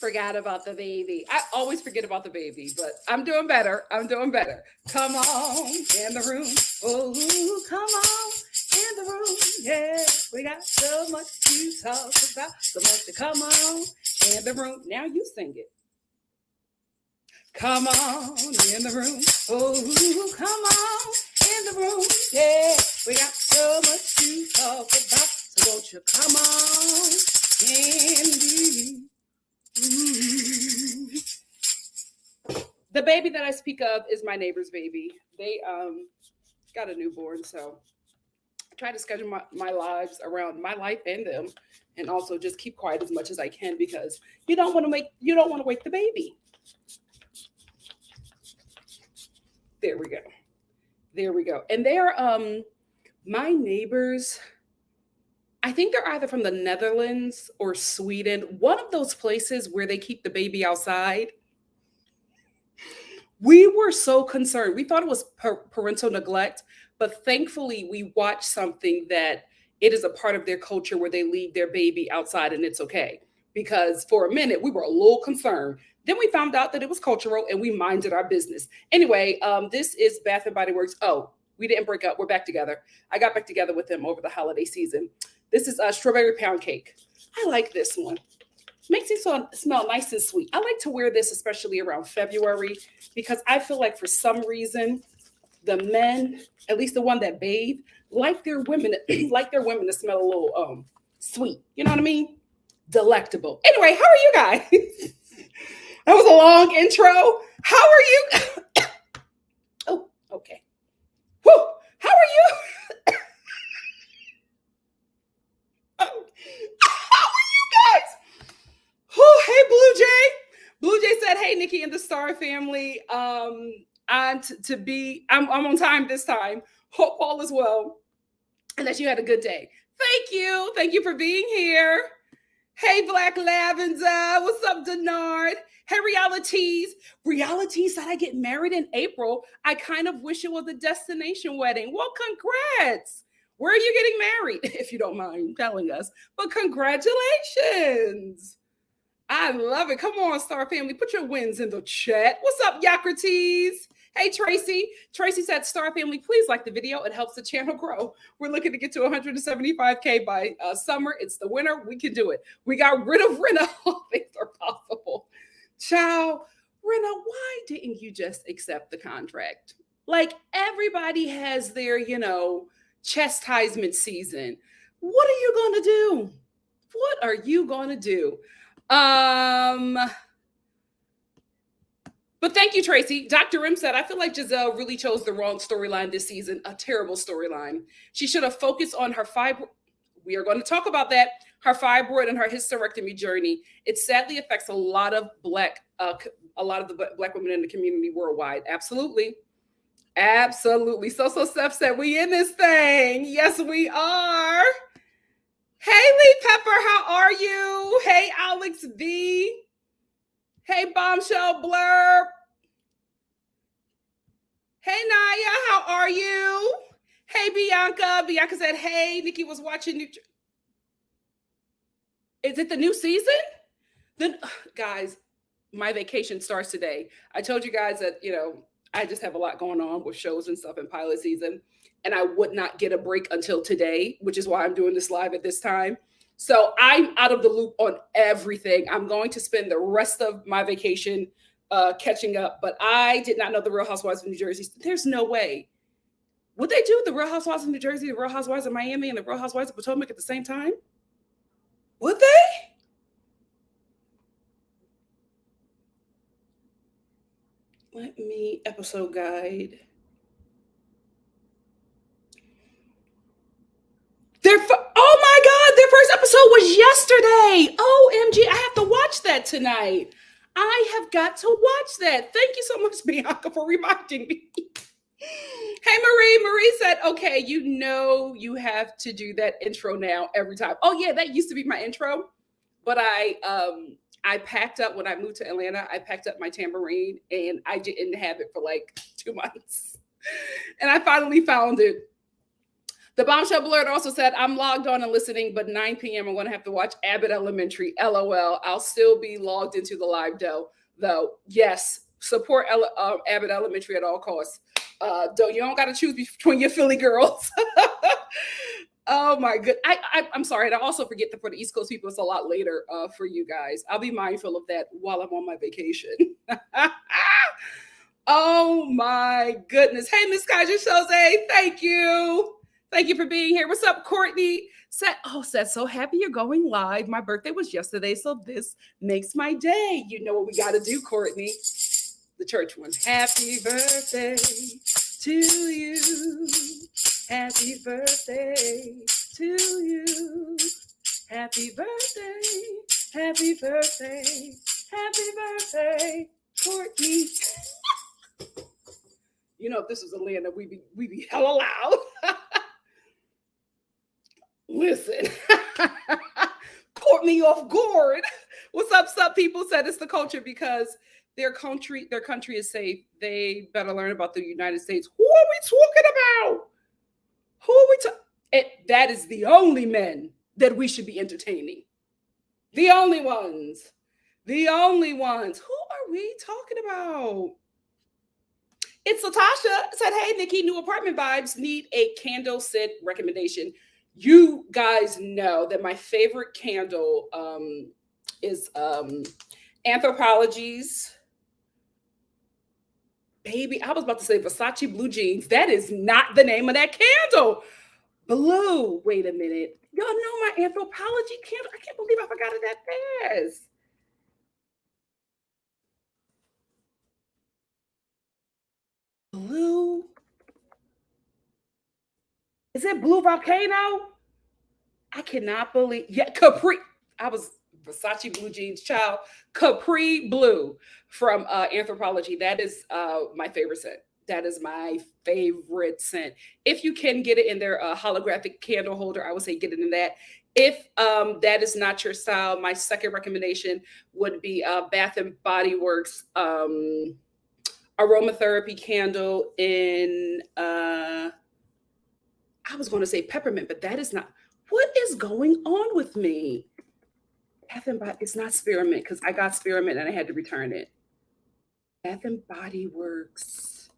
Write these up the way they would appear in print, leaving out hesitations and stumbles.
Forgot about the baby. I always forget about the baby, but I'm doing better. I'm doing better. Come on in the room. Oh, come on in the room. Yeah, we got so much to talk about. So much to come on in the room. Now you sing it. Come on in the room. Oh, come on in the room. Yeah, we got so much to talk about. So won't you come on in the room? The baby that I speak of is my neighbor's baby. They got a newborn, so I try to schedule my lives around my life and them, and also just keep quiet as much as I can because you don't want to wake the baby. There we go. There we go. And they're my neighbors. I think they're either from the Netherlands or Sweden, one of those places where they keep the baby outside. We were so concerned. We thought it was parental neglect, but thankfully we watched something that it is a part of their culture where they leave their baby outside and it's okay. Because for a minute we were a little concerned. Then we found out that it was cultural and we minded our business. Anyway, this is Bath and Body Works. Oh, we didn't break up. We're back together. I got back together with them over the holiday season. This is a strawberry pound cake. I like this one. Makes it smell nice and sweet. I like to wear this, especially around February, because I feel like for some reason, the men, at least the one that bathe, like their women to smell a little sweet. You know what I mean? Delectable. Anyway, how are you guys? That was a long intro. How are you? Oh, okay. Whew. How are you? How are you guys? Oh, hey, Blue Jay. Blue Jay said, "Hey, Nikki and the Star family. I'm on time this time. Hope all is well, and that you had a good day. Thank you. Thank you for being here. Hey, Black Lavender. What's up, Denard? Hey, Realities said I get married in April. I kind of wish it was a destination wedding. Well, congrats. Where are you getting married, if you don't mind telling us? But congratulations. I love it. Come on, Star family. Put your wins in the chat. What's up, Yocrates? Hey, Tracy. Tracy said, Star family, please like the video. It helps the channel grow. We're looking to get to 175K by summer. It's the winter. We can do it. We got rid of Rena. All things are possible. Ciao. Rena, why didn't you just accept the contract? Like, everybody has their, chastisement season. What are you going to do? What are you going to do? But thank you, Tracy. Dr. Rim said, I feel like Giselle really chose the wrong storyline this season. A terrible storyline. She should have focused on her fibroid. We are going to talk about that. Her fibroid and her hysterectomy journey. It sadly affects a lot of the Black women in the community worldwide. Absolutely. Absolutely. So Steph said, we in this thing. Yes, we are. Hey, Lee Pepper, how are you? Hey, Alex V. Hey, Bombshell Blurb. Hey, Naya, how are you? Hey, Bianca. Bianca said, hey, Nikki was watching. Is it the new season? Then, guys, my vacation starts today. I told you guys that, I just have a lot going on with shows and stuff in pilot season. And I would not get a break until today, which is why I'm doing this live at this time. So I'm out of the loop on everything. I'm going to spend the rest of my vacation catching up. But I did not know the Real Housewives of New Jersey. There's no way. Would they do the Real Housewives of New Jersey, the Real Housewives of Miami, and the Real Housewives of Potomac at the same time? Would they? Let me episode guide. Oh my God, their first episode was yesterday. OMG, I have to watch that tonight. I have got to watch that. Thank you so much, Bianca, for reminding me. Hey, Marie said, okay, you have to do that intro now every time. Oh yeah, that used to be my intro, but I packed up when I moved to Atlanta. I packed up my tambourine and I didn't have it for like 2 months. And I finally found it. The bombshell alert also said, I'm logged on and listening, but 9 p.m. I'm going to have to watch Abbott Elementary. LOL. I'll still be logged into the live though. Yes, support Abbott Elementary at all costs. You don't got to choose between your Philly girls. Oh my good. I'm sorry. And I also forget that for the East Coast people, it's a lot later for you guys. I'll be mindful of that while I'm on my vacation. Oh my goodness. Hey, Miss Kaja Chose. Thank you. Thank you for being here. What's up, Courtney? Said, so happy you're going live. My birthday was yesterday, so this makes my day. You know what we got to do, Courtney. The church one. Happy birthday to you. Happy birthday to you. Happy birthday. Happy birthday. Happy birthday, Courtney. You know, if this was a land that we be hella loud. Listen, caught me off guard. What's up, sup? People said it's the culture because their country is safe. They better learn about the United States. Who are we talking about? Who are we talking? That is the only men that we should be entertaining. The only ones. The only ones. Who are we talking about? It's Latasha said, hey, Nikki, new apartment vibes, need a candle scent recommendation. You guys know that my favorite candle is Anthropologie's. Baby, I was about to say Versace Blue Jeans. That is not the name of that candle. Blue. Wait a minute. Y'all know my Anthropologie candle. I can't believe I forgot it that fast. Blue. Is it Blue Volcano? I cannot believe. Yeah, Capri. I was Versace Blue Jeans child. Capri Blue from Anthropologie. That is my favorite scent. That is my favorite scent. If you can get it in their holographic candle holder, I would say get it in that. If that is not your style, my second recommendation would be Bath and Body Works aromatherapy candle in I was going to say peppermint, but that is not. What is going on with me? Bath and Body, it's not spearmint because I got spearmint and I had to return it. Bath and Body Works.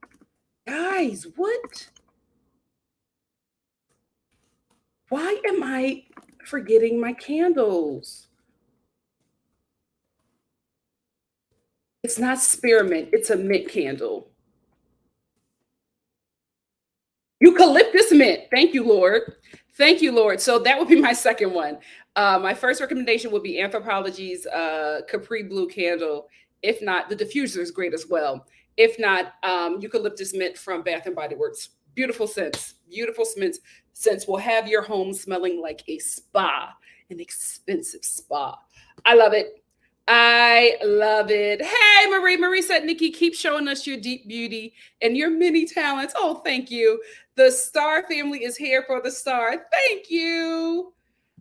Guys, what? Why am I forgetting my candles? It's not spearmint. It's a mint candle. Eucalyptus mint. Thank you, Lord. Thank you, Lord. So that would be my second one. My first recommendation would be Anthropologie's Capri Blue candle. If not, the diffuser is great as well. If not, eucalyptus mint from Bath and Body Works. Beautiful scents. Beautiful scents will have your home smelling like a spa, an expensive spa. I love it. I love it. Hey, Marie. Marie said, Nikki, keep showing us your deep beauty and your many talents. Oh, thank you. The Star family is here for the Star. Thank you.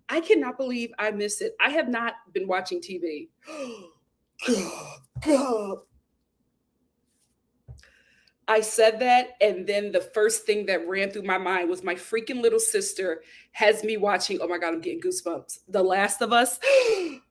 I cannot believe I missed it. I have not been watching TV. God. I said that, and then the first thing that ran through my mind was my freaking little sister has me watching. Oh my God, I'm getting goosebumps. The Last of Us.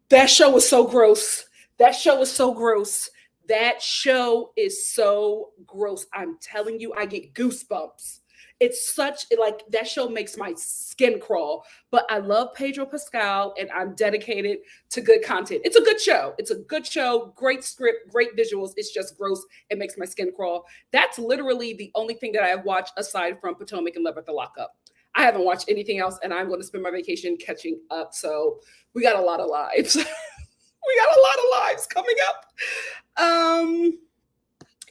That show was so gross. That show is so gross. That show is so gross. I'm telling you, I get goosebumps. It's such like that show makes my skin crawl. But I love Pedro Pascal and I'm dedicated to good content. It's a good show. It's a good show. Great script, great visuals. It's just gross. It makes my skin crawl. That's literally the only thing that I have watched aside from Potomac and Love at the Lockup. I haven't watched anything else, and I'm going to spend my vacation catching up. So we got a lot of lives. We got a lot of lives coming up.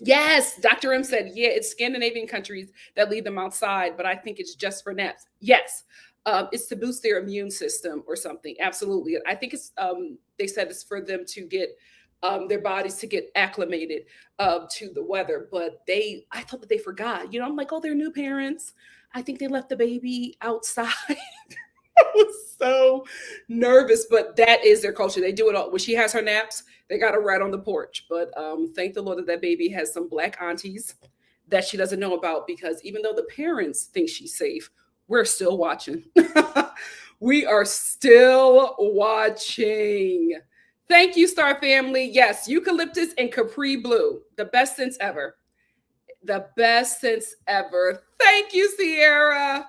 Yes, Dr. M said, yeah, it's Scandinavian countries that leave them outside, but I think it's just for naps. Yes, it's to boost their immune system or something. Absolutely. I think it's, they said it's for them to get their bodies to get acclimated to the weather, but I thought that they forgot. You know, I'm like, oh, they're new parents. I think they left the baby outside. I was so nervous, but that is their culture. They do it all. When she has her naps, they got her right on the porch. But thank the Lord that that baby has some black aunties that she doesn't know about, because even though the parents think she's safe, We're still watching. We are still watching. Thank you, Star Family. Yes, eucalyptus and Capri Blue, the best since ever. The best since ever. Thank you, Sierra.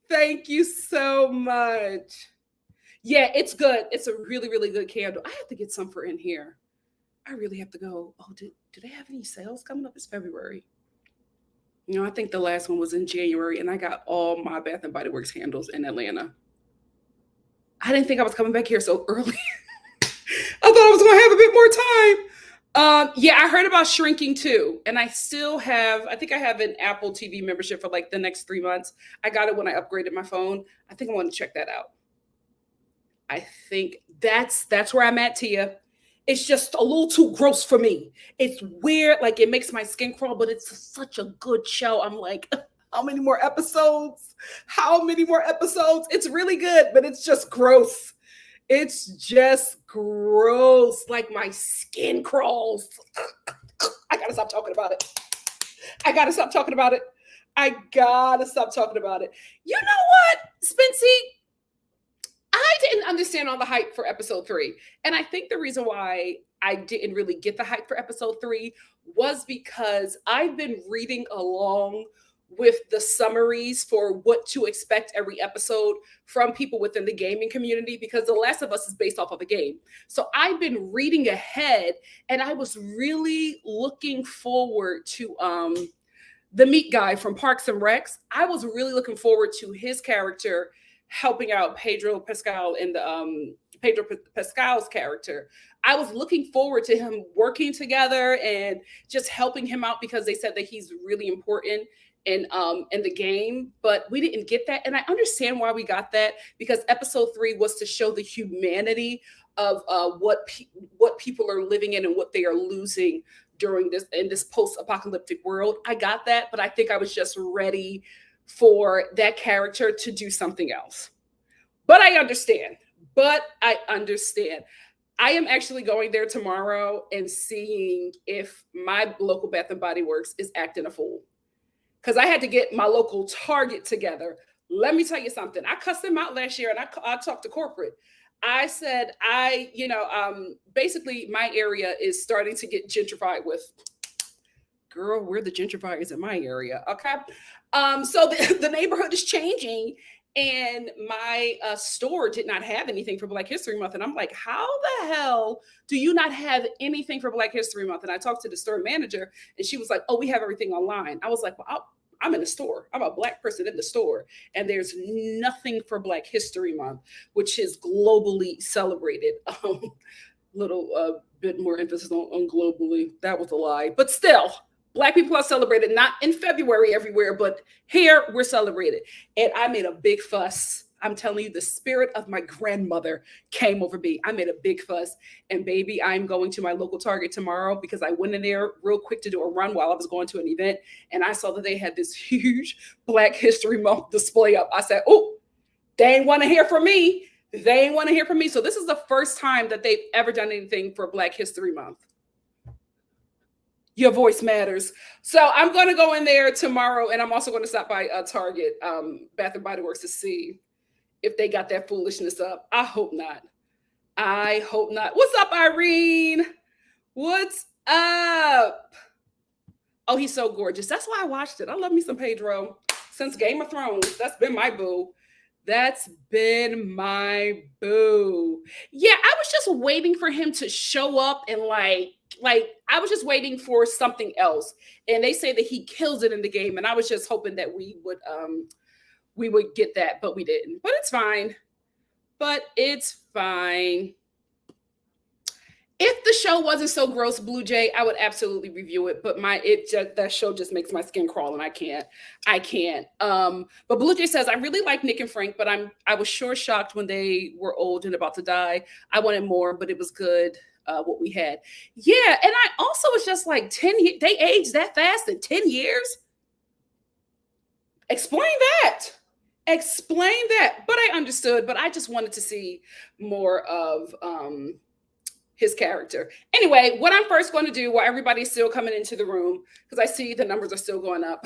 Thank you so much. Yeah, it's good. It's a really, really good candle. I have to get some for in here. I really have to go. Oh, do they have any sales coming up? It's February. You know, I think the last one was in January, and I got all my Bath and Body Works candles in Atlanta. I didn't think I was coming back here so early. I thought I was going to have a bit more time. Yeah, I heard about shrinking too. And I still have, I think I have an Apple TV membership for like the next 3 months. I got it when I upgraded my phone. I think I want to check that out. I think that's where I'm at, Tia. It's just a little too gross for me. It's weird, like it makes my skin crawl, but it's such a good show. I'm like, how many more episodes? How many more episodes? It's really good, but it's just gross. It's just gross. Like my skin crawls. I gotta stop talking about it. I gotta stop talking about it. I gotta stop talking about it. You know what, Spency? I didn't understand all the hype for episode 3. And I think the reason why I didn't really get the hype for episode 3 was because I've been reading along with the summaries for what to expect every episode from people within the gaming community, because The Last of Us is based off of a game. So I've been reading ahead, and I was really looking forward to the meat guy from Parks and Recs. I was really looking forward to his character helping out Pedro Pascal in the Pedro Pascal's character. I was looking forward to him working together and just helping him out, because they said that he's really important in the game, but we didn't get that. And I understand why we got that, because episode 3 was to show the humanity of what people are living in and what they are losing during this post-apocalyptic world. I got that, but I think I was just ready for that character to do something else. But I understand. I am actually going there tomorrow and seeing if my local Bath and Body Works is acting a fool, because I had to get my local Target together. Let me tell you something. I cussed them out last year, and I talked to corporate. I said, basically my area is starting to get gentrified with, girl, we're the gentrifiers in my area. Okay. So the neighborhood is changing, and my store did not have anything for Black History Month. And I'm like, how the hell do you not have anything for Black History Month? And I talked to the store manager, and she was like, oh, we have everything online. I was like, well, I'm in the store. I'm a Black person in the store, and there's nothing for Black History Month, which is globally celebrated. Little bit more emphasis on globally. That was a lie, but still, Black people are celebrated, not in February everywhere, but here we're celebrated. And I made a big fuss. I'm telling you, the spirit of my grandmother came over me. I made a big fuss. And baby, I'm going to my local Target tomorrow, because I went in there real quick to do a run while I was going to an event. And I saw that they had this huge Black History Month display up. I said, oh, they ain't want to hear from me. They ain't want to hear from me. So this is the first time that they've ever done anything for Black History Month. Your voice matters. So I'm going to go in there tomorrow, and I'm also going to stop by Target, Bath and Body Works, to see if they got that foolishness up. I hope not. I hope not. What's up, Irene? What's up? Oh, he's so gorgeous. That's why I watched it. I love me some Pedro. Since Game of Thrones, that's been my boo. That's been my boo. Yeah, I was just waiting for him to show up, and like I was just waiting for something else. And they say that he kills it in the game, and I was just hoping that we would get that, but we didn't. But it's fine. If the show wasn't so gross, Blue Jay, I would absolutely review it. But that show just makes my skin crawl, and I can't. But Blue Jay says, I really like Nick and Frank, but I was sure shocked when they were old and about to die. I wanted more, but it was good what we had. Yeah, and I also was just like 10 years. They aged that fast in 10 years. Explain that. But I understood. But I just wanted to see more of his character. Anyway, what I'm first going to do while everybody's still coming into the room, because I see the numbers are still going up.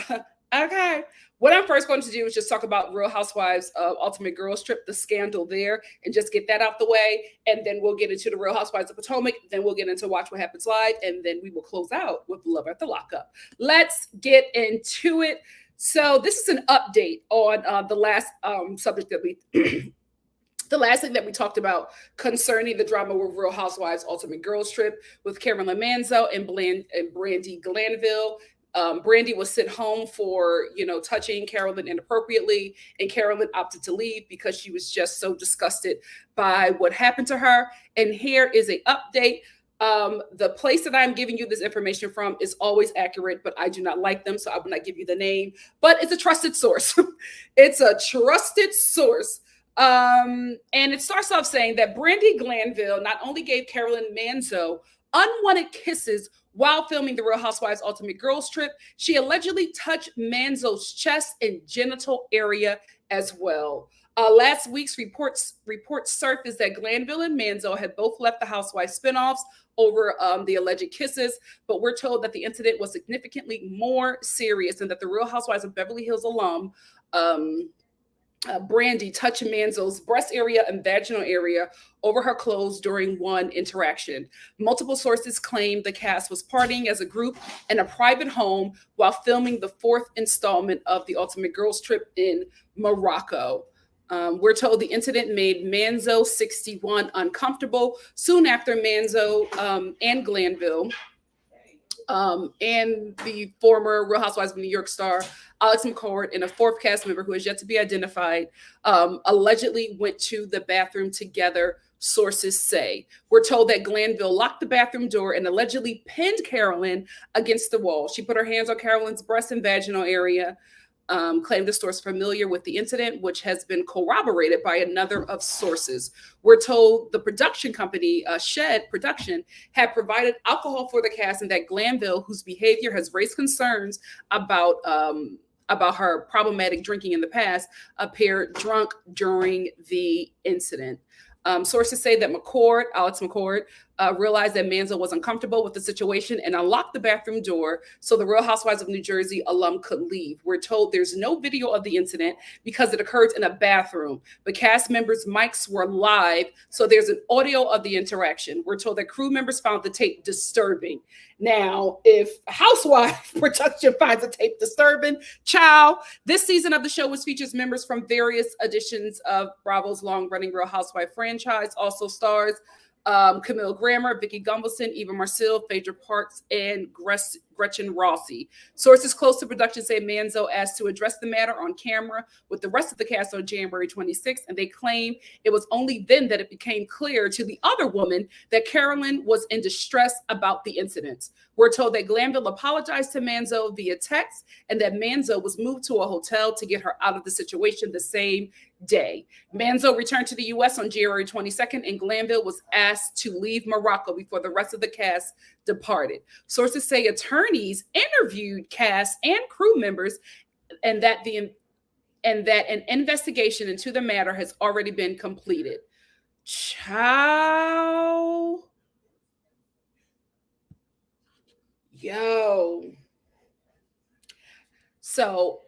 Okay. What I'm first going to do is just talk about Real Housewives of Ultimate Girls Trip, the scandal there, and just get that out the way. And then we'll get into the Real Housewives of Potomac. Then we'll get into Watch What Happens Live. And then we will close out with Love at the Lockup. Let's get into it. So, this is an update on the last subject that we. The last thing that we talked about concerning the drama with Real Housewives Ultimate Girls Trip with Carolyn Manzo and Brandy Glanville. Brandy was sent home for, touching Carolyn inappropriately, and Carolyn opted to leave because she was just so disgusted by what happened to her. And here is a update. The place that I'm giving you this information from is always accurate, but I do not like them, so I will not give you the name. But it's a trusted source. It's a trusted source. And it starts off saying that Brandy Glanville not only gave Carolyn Manzo unwanted kisses while filming the Real Housewives Ultimate Girls Trip, she allegedly touched Manzo's chest and genital area as well. Last week's reports surfaced that Glanville and Manzo had both left the Housewives spinoffs over the alleged kisses, but we're told that the incident was significantly more serious and that the Real Housewives of Beverly Hills alum, Brandy touched Manzo's breast area and vaginal area over her clothes during one interaction. Multiple sources claim the cast was partying as a group in a private home while filming the fourth installment of the Ultimate Girls Trip in Morocco. We're told the incident made Manzo, 61, uncomfortable. Soon after, Manzo and Glanville and the former Real Housewives of New York star Alex McCord and a fourth cast member who has yet to be identified allegedly went to the bathroom together, sources say. We're told that Glanville locked the bathroom door and allegedly pinned Carolyn against the wall. She put her hands on Carolyn's breast and vaginal area. Claimed the source familiar with the incident, which has been corroborated by another of sources. We're told the production company, Shed Production, had provided alcohol for the cast, and that Glanville, whose behavior has raised concerns about her problematic drinking in the past, appeared drunk during the incident. Sources say that Alex McCord, realized that Manzo was uncomfortable with the situation and unlocked the bathroom door so the Real Housewives of New Jersey alum could leave. We're told there's no video of the incident because it occurred in a bathroom, but cast members' mics were live, so there's an audio of the interaction. We're told that crew members found the tape disturbing. Now, if Housewife production finds the tape disturbing, ciao. This season of the show, which features members from various editions of Bravo's long-running Real Housewife franchise, also stars Camille Grammer, Vicky Gunvalson, Eva Marcille, Phaedra Parks, and Gretchen Rossi. Sources close to production say Manzo asked to address the matter on camera with the rest of the cast on January 26th, and they claim it was only then that it became clear to the other woman that Carolyn was in distress about the incidents. We're told that Glanville apologized to Manzo via text and that Manzo was moved to a hotel to get her out of the situation the same day. Manzo returned to the U.S. on January 22nd, and Glanville was asked to leave Morocco before the rest of the cast departed. Sources say attorneys interviewed cast and crew members, and that an investigation into the matter has already been completed. Ciao. Yo. So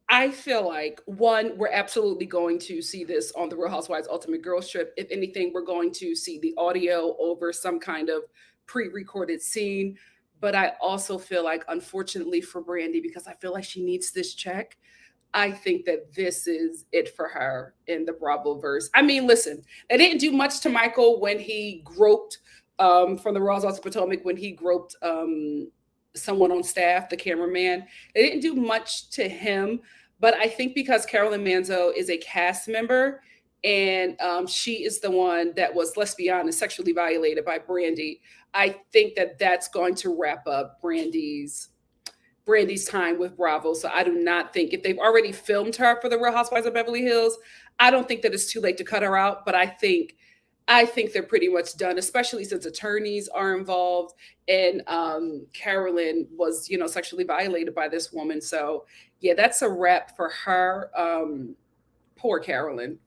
I feel like, one, we're absolutely going to see this on the Real Housewives Ultimate Girls Trip. If anything, we're going to see the audio over some kind of pre-recorded scene. But I also feel like, unfortunately for Brandy, because I feel like she needs this check, I think that this is it for her in the Bravo verse. I mean, listen, they didn't do much to Michael when he groped from the Real Housewives of Potomac, when he groped someone on staff, the cameraman. They didn't do much to him. But I think because Carolyn Manzo is a cast member and she is the one that was, let's be honest, sexually violated by Brandy, I think that that's going to wrap up Brandy's time with Bravo. So I do not think, if they've already filmed her for the Real Housewives of Beverly Hills, I don't think that it's too late to cut her out. But I think they're pretty much done, especially since attorneys are involved and Carolyn was, sexually violated by this woman. So yeah, that's a wrap for her. Poor Carolyn.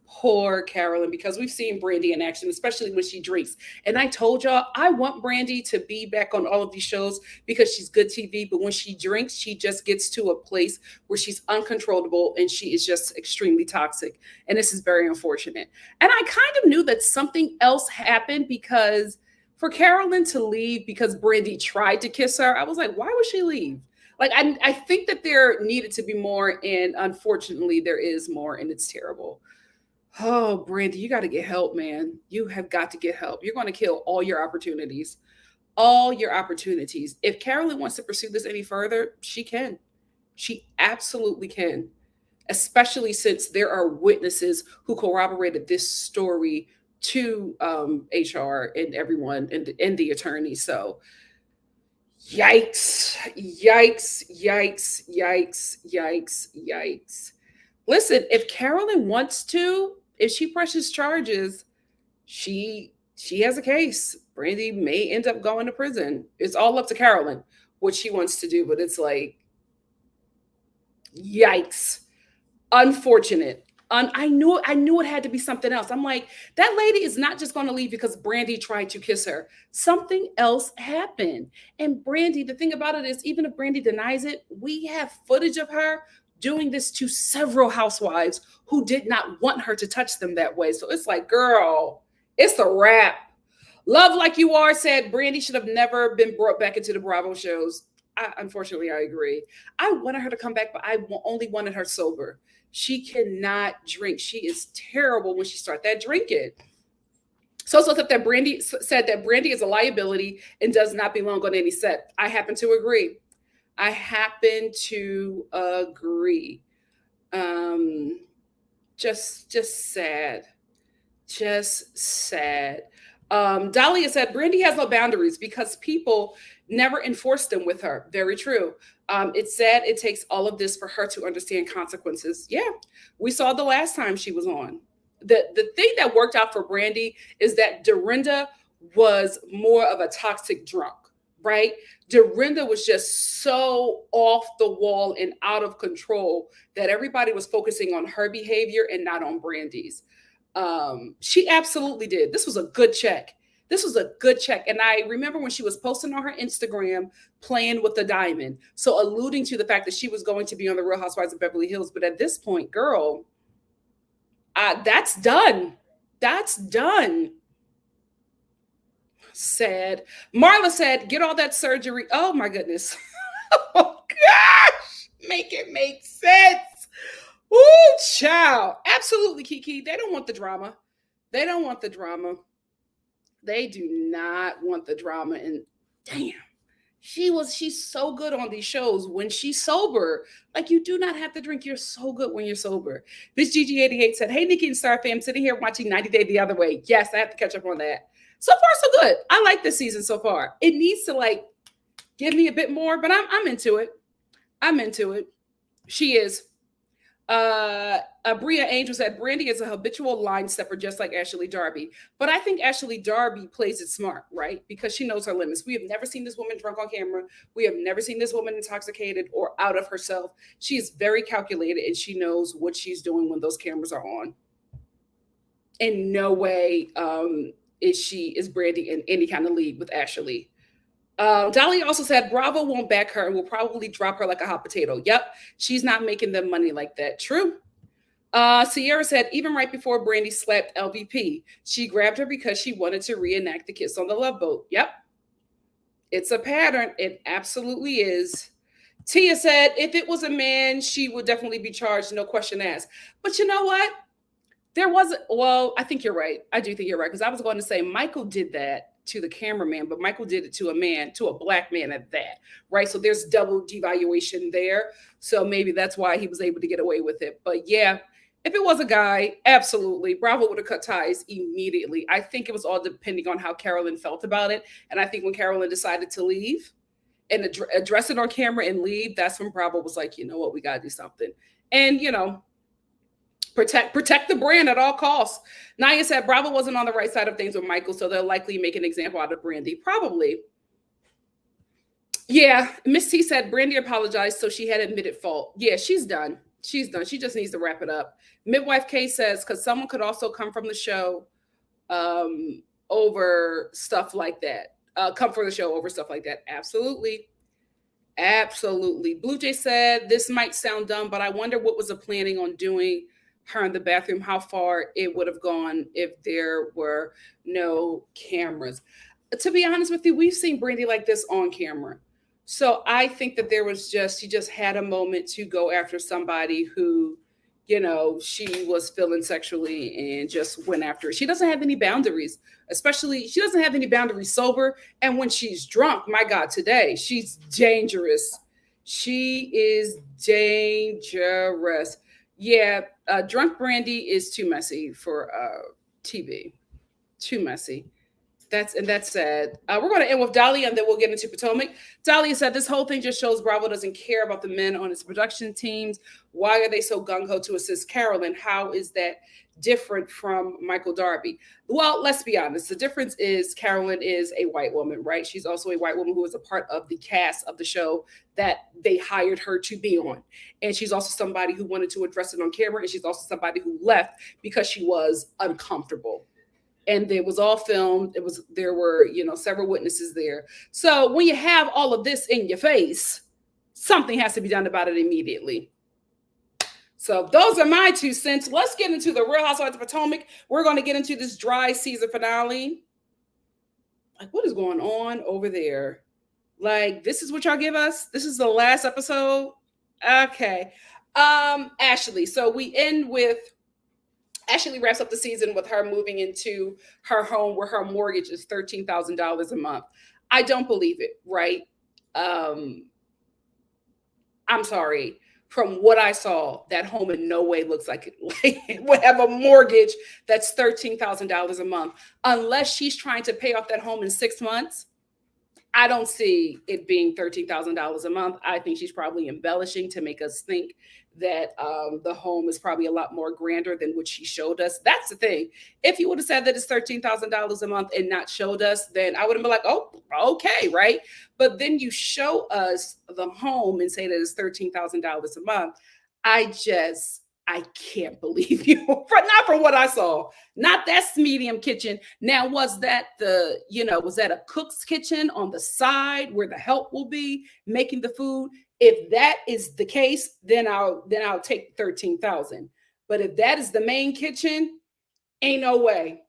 Poor Carolyn, because we've seen Brandy in action, especially when she drinks. And I told y'all, I want Brandy to be back on all of these shows because she's good TV. But when she drinks, she just gets to a place where she's uncontrollable and she is just extremely toxic. And this is very unfortunate. And I kind of knew that something else happened because for Carolyn to leave because Brandy tried to kiss her, I was like, why would she leave? Like, I think that there needed to be more. And unfortunately, there is more, and it's terrible. Oh, Brandy, you got to get help, man. You have got to get help. You're going to kill all your opportunities. All your opportunities. If Carolyn wants to pursue this any further, she can. She absolutely can, especially since there are witnesses who corroborated this story to HR and everyone and the attorney. So, yikes, yikes, yikes, yikes, yikes, yikes. Listen, if Carolyn wants to, if she presses charges, she has a case. Brandy may end up going to prison. It's all up to Carolyn what she wants to do, but it's like, yikes. Unfortunate. I knew it had to be something else. I'm like, that lady is not just going to leave because Brandy tried to kiss her. Something else happened. And Brandy, the thing about it is, even if Brandy denies it, we have footage of her doing this to several housewives who did not want her to touch them that way. So it's like, girl, it's a wrap. Love Like You Are said Brandy should have never been brought back into the Bravo shows. Unfortunately, I agree. I wanted her to come back, but I only wanted her sober. She cannot drink. She is terrible when she starts that drinking. So that Brandy said that Brandy is a liability and does not belong on any set. I happen to agree. I happen to agree. Just sad. Just sad. Dahlia said Brandy has no boundaries because people never enforce them with her. Very true. It's sad it takes all of this for her to understand consequences. Yeah, we saw the last time she was on. The thing that worked out for Brandy is that Dorinda was more of a toxic drunk, right? Dorinda was just so off the wall and out of control that everybody was focusing on her behavior and not on Brandy's. She absolutely did. This was a good check. This was a good check. And I remember when she was posting on her Instagram playing with the diamond. So alluding to the fact that she was going to be on the Real Housewives of Beverly Hills. But at this point, girl, that's done. That's done. Sad. Marla said, get all that surgery. Oh my goodness. Oh gosh. Make it make sense. Ooh, child. Absolutely, Kiki. They don't want the drama. They don't want the drama. They do not want the drama. And damn, she's so good on these shows when she's sober. Like, you do not have to drink. You're so good when you're sober. Miss Gigi88 said, hey, NikkiNicoleStar fam, sitting here watching 90 Day the Other Way. Yes, I have to catch up on that. So far, so good. I like this season so far. It needs to like give me a bit more, but I'm into it. I'm into it. She is. Bria Angel said Brandy is a habitual line stepper, just like Ashley Darby. But I think Ashley Darby plays it smart, right? Because she knows her limits. We have never seen this woman drunk on camera. We have never seen this woman intoxicated or out of herself. She is very calculated and she knows what she's doing when those cameras are on. In no way is Brandy in any kind of league with Ashley. Dolly also said Bravo won't back her and will probably drop her like a hot potato. Yep, she's not making them money like that. True. Sierra said even right before Brandy slapped LVP, she grabbed her because she wanted to reenact the kiss on the Love Boat. Yep, it's a pattern. It absolutely is. Tia said if it was a man, she would definitely be charged, no question asked. But you know what? There wasn't. Well, I think you're right. I do think you're right because I was going to say Michael did that to the cameraman, but Michael did it to a man, to a black man at that, right? So there's double devaluation there. So maybe that's why he was able to get away with it. But yeah, if it was a guy, absolutely. Bravo would have cut ties immediately. I think it was all depending on how Carolyn felt about it. And I think when Carolyn decided to leave and address it on camera and leave, that's when Bravo was like, you know what, we got to do something. And, you know, protect the brand at all costs. Naya said Bravo wasn't on the right side of things with Michael, so they'll likely make an example out of Brandy. Probably. Yeah. Miss T said Brandy apologized, so she had admitted fault. Yeah, she's done. She's done. She just needs to wrap it up. Midwife K says, because someone could also come from the show over stuff like that. Come from the show over stuff like that. Absolutely. Absolutely. Blue Jay said, this might sound dumb, but I wonder what was the planning on doing her in the bathroom, how far it would have gone if there were no cameras. To be honest with you, we've seen Brandy like this on camera. So I think that there was just, she just had a moment to go after somebody who, she was feeling sexually and just went after it. She doesn't have any boundaries, especially, she doesn't have any boundaries sober. And when she's drunk, my God, today, she's dangerous. She is dangerous. Yeah, drunk Brandy is too messy for TV. Too messy. That's sad. We're going to end with Dahlia, and then we'll get into Potomac. Dahlia said, "This whole thing just shows Bravo doesn't care about the men on its production teams. Why are they so gung ho to assist Carolyn? How is that different from Michael Darby?" Well, let's be honest. The difference is Carolyn is a white woman, right? She's also a white woman who was a part of the cast of the show that they hired her to be on, and she's also somebody who wanted to address it on camera, and she's also somebody who left because she was uncomfortable. And it was all filmed. There were several witnesses there. So when you have all of this in your face, something has to be done about it immediately. So those are my 2 cents. Let's get into the Real Housewives of Potomac. We're going to get into this dry season finale. Like, what is going on over there? Like, this is what y'all give us? This is the last episode? Okay. Ashley. So we end with Ashley wraps up the season with her moving into her home where her mortgage is $13,000 a month. I don't believe it, right? I'm sorry. From what I saw, that home in no way looks like it would have a mortgage that's $13,000 a month. Unless she's trying to pay off that home in 6 months, I don't see it being $13,000 a month. I think she's probably embellishing to make us think that the home is probably a lot more grander than what she showed us. That's the thing. If you would have said that it's $13,000 a month and not showed us, then I would have been like, oh, okay, right? But then you show us the home and say that it's $13,000 a month. I can't believe you. Not from what I saw. Not that's medium kitchen. Now, was that was that a cook's kitchen on the side where the help will be making the food? If that is the case, then I'll take 13,000. But if that is the main kitchen, ain't no way.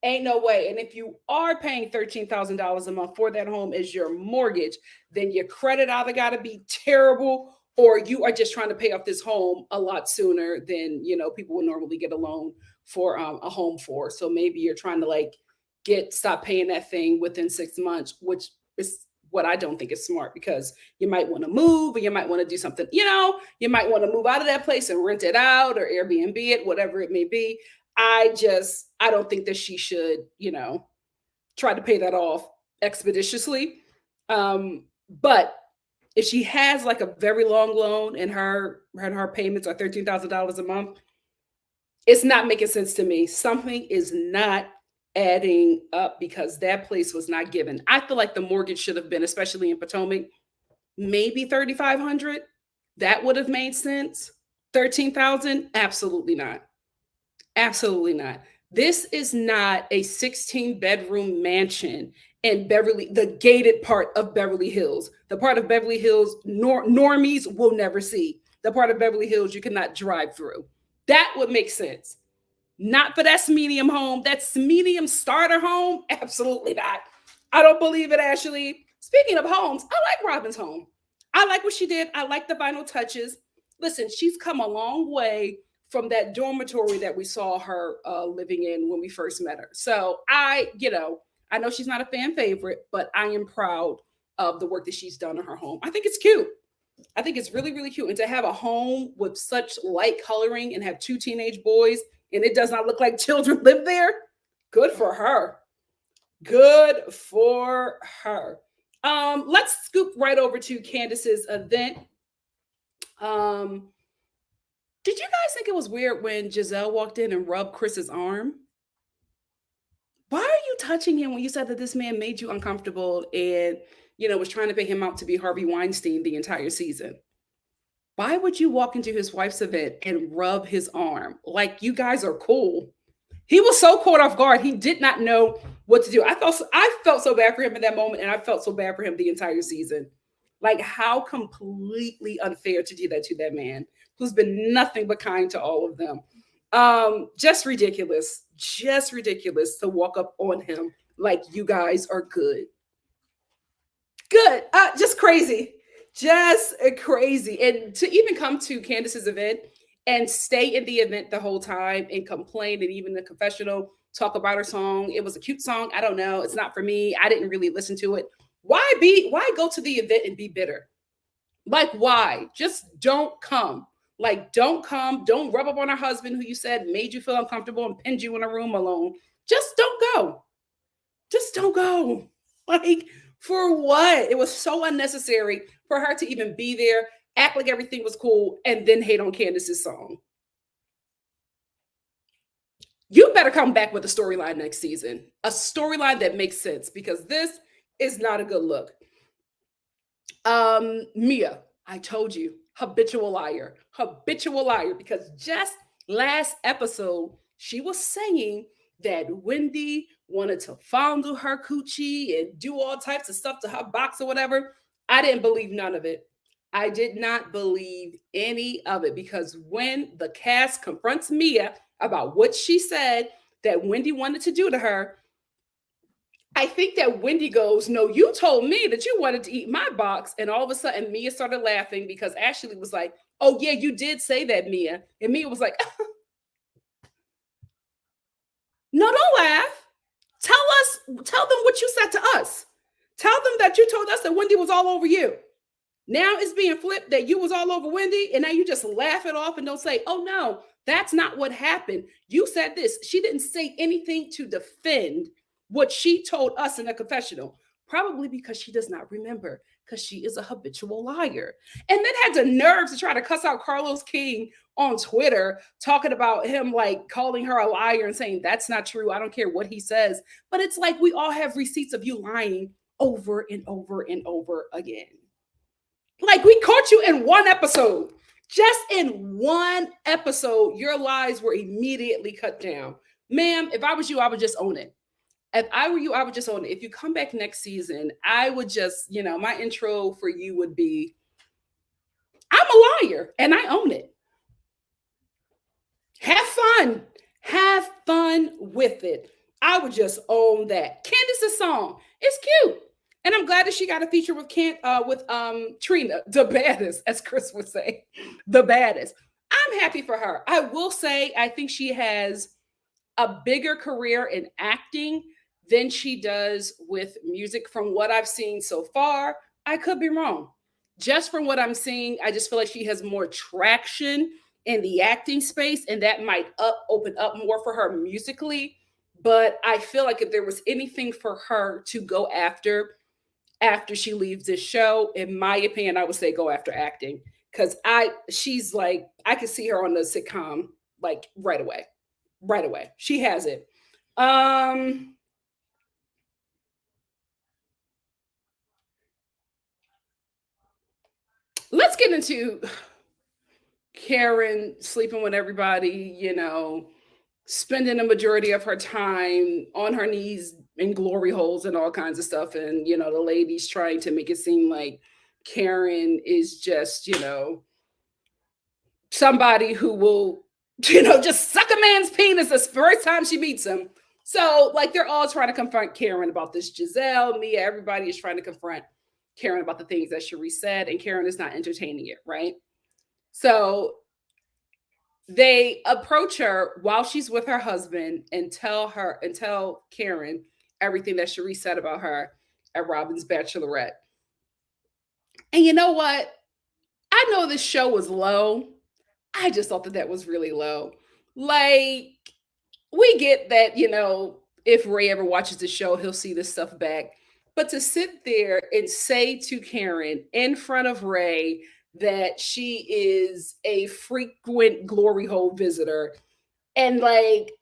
Ain't no way. And if you are paying $13,000 a month for that home as your mortgage, then your credit either got to be terrible, or you are just trying to pay off this home a lot sooner than people would normally get a loan for a home for. So maybe you're trying to stop paying that thing within 6 months, which is what I don't think is smart, because you might want to move, or you might want to do something. You might want to move out of that place and rent it out or Airbnb it, whatever it may be. I don't think that she should try to pay that off expeditiously. But if she has like a very long loan and her payments are $13,000 a month, it's not making sense to me. Something is not adding up, because that place was not given. I feel like the mortgage should have been, especially in Potomac, maybe $3,500. That would have made sense. $13,000, absolutely not. Absolutely not. This is not a 16-bedroom mansion in the gated part of Beverly Hills, the part of Beverly Hills normies will never see, the part of Beverly Hills you cannot drive through. That would make sense. Not for that medium home. That's medium starter home. Absolutely not. I don't believe it, Ashley. Speaking of homes, I like Robyn's home. I like what she did. I like the vinyl touches. Listen, she's come a long way from that dormitory that we saw her living in when we first met her. So I know she's not a fan favorite, but I am proud of the work that she's done in her home. I think it's cute. I think it's really, really cute. And to have a home with such light coloring and have 2 teenage boys, and it does not look like children live there, good for her. Good for her. Let's scoop right over to Candace's event. Did you guys think it was weird when Giselle walked in and rubbed Chris's arm? Why are you touching him when you said that this man made you uncomfortable and was trying to pay him out to be Harvey Weinstein the entire season? Why would you walk into his wife's event and rub his arm? Like, you guys are cool. He was so caught off guard. He did not know what to do. I felt so bad for him in that moment, and I felt so bad for him the entire season. Like, how completely unfair to do that to that man who's been nothing but kind to all of them. Just ridiculous. Just ridiculous to walk up on him like you guys are good. Good. Just crazy. Just crazy. And to even come to Candace's event and stay in the event the whole time and complain, and even the confessional talk about her song. It was a cute song. I don't know. It's not for me. I didn't really listen to it. Why go to the event and be bitter? Like, why? Just don't come. Like, don't come. Don't rub up on her husband who you said made you feel uncomfortable and pinned you in a room alone. Just don't go. Just don't go. Like, for what? It was so unnecessary for her to even be there, act like everything was cool, and then hate on Candace's song. You better come back with a storyline next season, a storyline that makes sense, because this is not a good look. Mia, I told you, habitual liar, because just last episode, she was saying that Wendy wanted to fondle her coochie and do all types of stuff to her box or whatever. I didn't believe none of it. I did not believe any of it, because when the cast confronts Mia about what she said that Wendy wanted to do to her, I think that Wendy goes, "No, you told me that you wanted to eat my box." And all of a sudden, Mia started laughing because Ashley was like, "Oh, yeah, you did say that, Mia." And Mia was like, "No, don't laugh. Tell them what you said to us. Tell them that you told us that Wendy was all over you. Now it's being flipped that you was all over Wendy, and now you just laugh it off and don't say, 'Oh no, that's not what happened. You said this.'" She didn't say anything to defend what she told us in the confessional, probably because she does not remember, because she is a habitual liar. And then had the nerve to try to cuss out Carlos King on Twitter, talking about him like calling her a liar and saying that's not true. I don't care what he says. But it's like we all have receipts of you lying over and over and over again. Like, we caught you in one episode. Just in one episode, your lies were immediately cut down. Ma'am, if I was you, I would just own it. If I were you, I would just own it. If you come back next season, I would just, my intro for you would be, "I'm a liar and I own it. Have fun. Have fun with it." I would just own that. Candace's song is cute. And I'm glad that she got a feature with Trina, the baddest, as Chris would say, the baddest. I'm happy for her. I will say, I think she has a bigger career in acting than she does with music from what I've seen so far. I could be wrong. Just from what I'm seeing, I just feel like she has more traction in the acting space, and that might open up more for her musically. But I feel like if there was anything for her to go after she leaves this show, in my opinion, I would say go after acting, because she's like, I could see her on the sitcom like right away. Right away. She has it. Let's get into Karen sleeping with everybody, spending a majority of her time on her knees in glory holes and all kinds of stuff. And, the ladies trying to make it seem like Karen is just, somebody who will, just suck a man's penis the first time she meets him. So, like, they're all trying to confront Karen about this. Giselle, Mia, everybody is trying to confront Karen about the things that Cherie said, and Karen is not entertaining it, right? So they approach her while she's with her husband and tell Karen everything that Cherie said about her at Robyn's bachelorette. And you know what? I know this show was low. I just thought that was really low. Like, we get that, if Ray ever watches the show, he'll see this stuff back. But to sit there and say to Karen in front of Ray that she is a frequent glory hole visitor, and like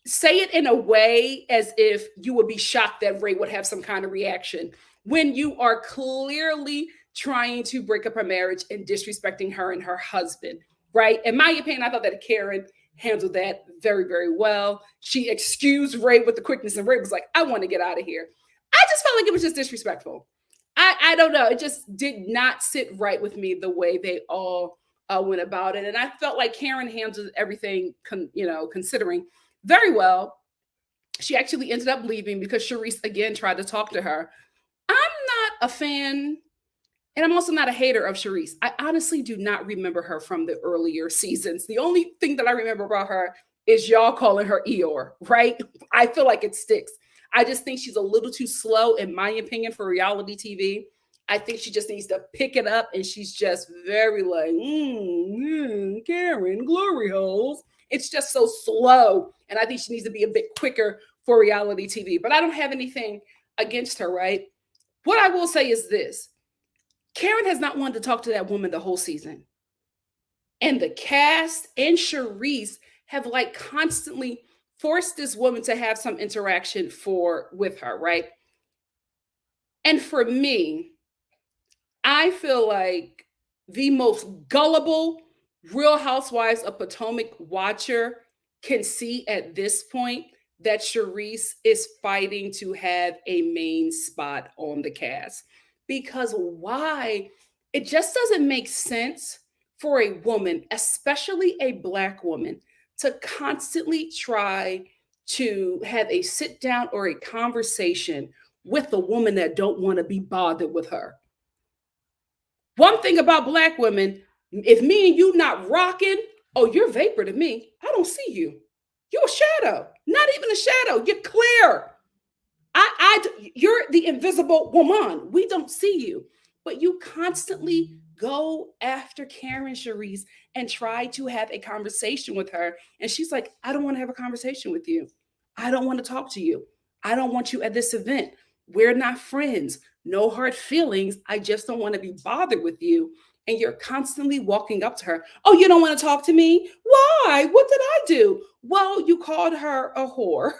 say it in a way as if you would be shocked that Ray would have some kind of reaction, when you are clearly trying to break up her marriage and disrespecting her and her husband, right? In my opinion, I thought that Karen handled that very, very well. She excused Ray with the quickness, and Ray was like, I want to get out of here. I just felt like it was just disrespectful. I don't know. It just did not sit right with me the way they all went about it. And I felt like Karen handled everything, considering very well. She actually ended up leaving because Charisse again tried to talk to her. I'm not a fan, and I'm also not a hater of Charisse. I honestly do not remember her from the earlier seasons. The only thing that I remember about her is y'all calling her Eeyore, right? I feel like it sticks. I just think she's a little too slow, in my opinion, for reality TV. I think she just needs to pick it up, and she's just very like, Karen, glory holes. It's just so slow, and I think she needs to be a bit quicker for reality TV. But I don't have anything against her, right? What I will say is this. Karen has not wanted to talk to that woman the whole season. And the cast and Charisse have like constantly forced this woman to have some interaction with her, right? And for me, I feel like the most gullible Real Housewives of Potomac watcher can see at this point that Charisse is fighting to have a main spot on the cast. Because why? It just doesn't make sense for a woman, especially a Black woman, to constantly try to have a sit down or a conversation with a woman that don't want to be bothered with her. One thing about Black women, if me and you not rocking, oh, you're vapor to me. I don't see you. You're a shadow. Not even a shadow. You're clear. You're the invisible woman. We don't see you. But you constantly go after Karen Charisse and try to have a conversation with her. And she's like, I don't want to have a conversation with you. I don't want to talk to you. I don't want you at this event. We're not friends. No hard feelings. I just don't want to be bothered with you. And you're constantly walking up to her. Oh, you don't want to talk to me? Why? What did I do? Well, you called her a whore,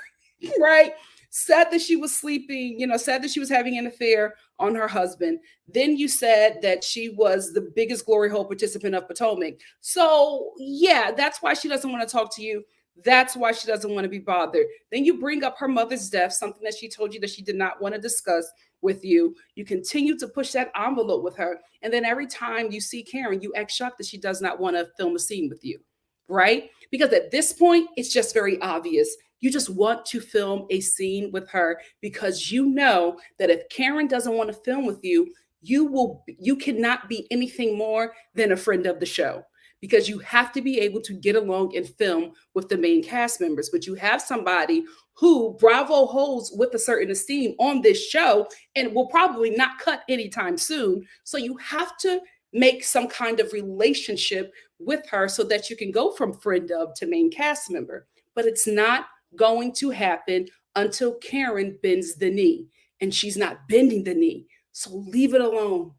right? Said that she was sleeping, said that she was having an affair on her husband. Then you said that she was the biggest glory hole participant of Potomac. So yeah, that's why she doesn't want to talk to you. That's why she doesn't want to be bothered. Then you bring up her mother's death, something that she told you that she did not want to discuss with you. You continue to push that envelope with her. And then every time you see Karen, you act shocked that she does not want to film a scene with you, right? Because at this point, it's just very obvious. You just want to film a scene with her because you know that if Karen doesn't want to film with you, you cannot be anything more than a friend of the show, because you have to be able to get along and film with the main cast members. But you have somebody who Bravo holds with a certain esteem on this show and will probably not cut anytime soon. So you have to make some kind of relationship with her so that you can go from friend of to main cast member. But it's not going to happen until Karen bends the knee, and she's not bending the knee. So leave it alone.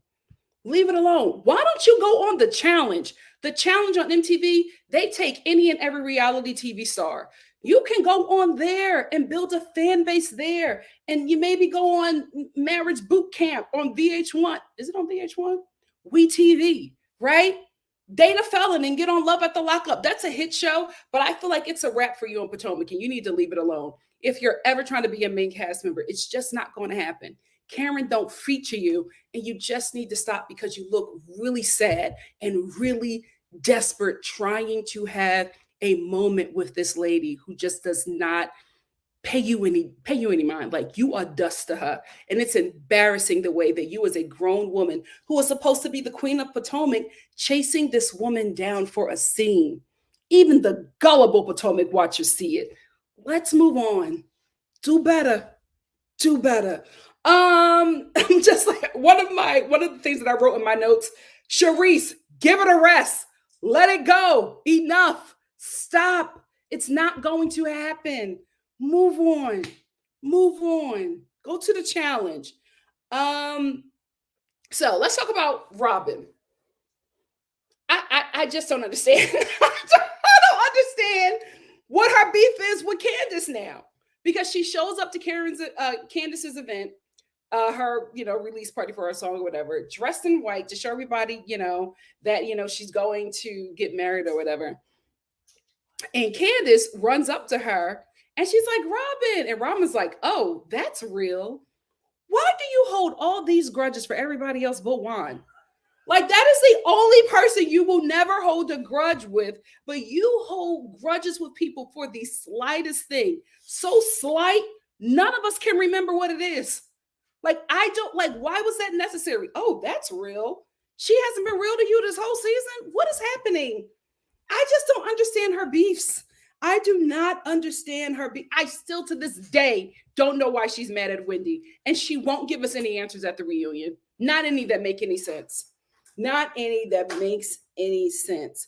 Leave it alone. Why don't you go on the challenge? The challenge on MTV, they take any and every reality TV star. You can go on there and build a fan base there. And you maybe go on Marriage Boot Camp on VH1. Is it on VH1? WeTV, right? Date a felon and get on Love at the Lockup. That's a hit show, but I feel like it's a wrap for you on Potomac, and you need to leave it alone. If you're ever trying to be a main cast member, it's just not going to happen. Karen don't feature you, and you just need to stop because you look really sad and really desperate trying to have a moment with this lady who just does not pay you any mind. Like, you are dust to her. And it's embarrassing the way that you, as a grown woman who was supposed to be the queen of Potomac, chasing this woman down for a scene. Even the gullible Potomac watchers see it. Let's move on. Do better. Do better. Just like one of the things that I wrote in my notes, Charisse, give it a rest. Let it go. Enough. Stop. It's not going to happen. Move on. Move on. Go to the challenge. So let's talk about Robyn. I just don't understand. I don't understand what her beef is with Candace now. Because she shows up to Candace's event, her, release party for her song or whatever, dressed in white to show everybody, that she's going to get married or whatever. And Candace runs up to her and she's like, Robyn. And Robyn's like, oh, that's real. Why do you hold all these grudges for everybody else but Juan? Like, that is the only person you will never hold a grudge with, but you hold grudges with people for the slightest thing. So slight, none of us can remember what it is. Like, I don't, like, why was that necessary? Oh, that's real. She hasn't been real to you this whole season. What is happening? I just don't understand her beefs. I do not understand her beef. I still to this day don't know why she's mad at Wendy. And she won't give us any answers at the reunion. Not any that make any sense. Not any that makes any sense.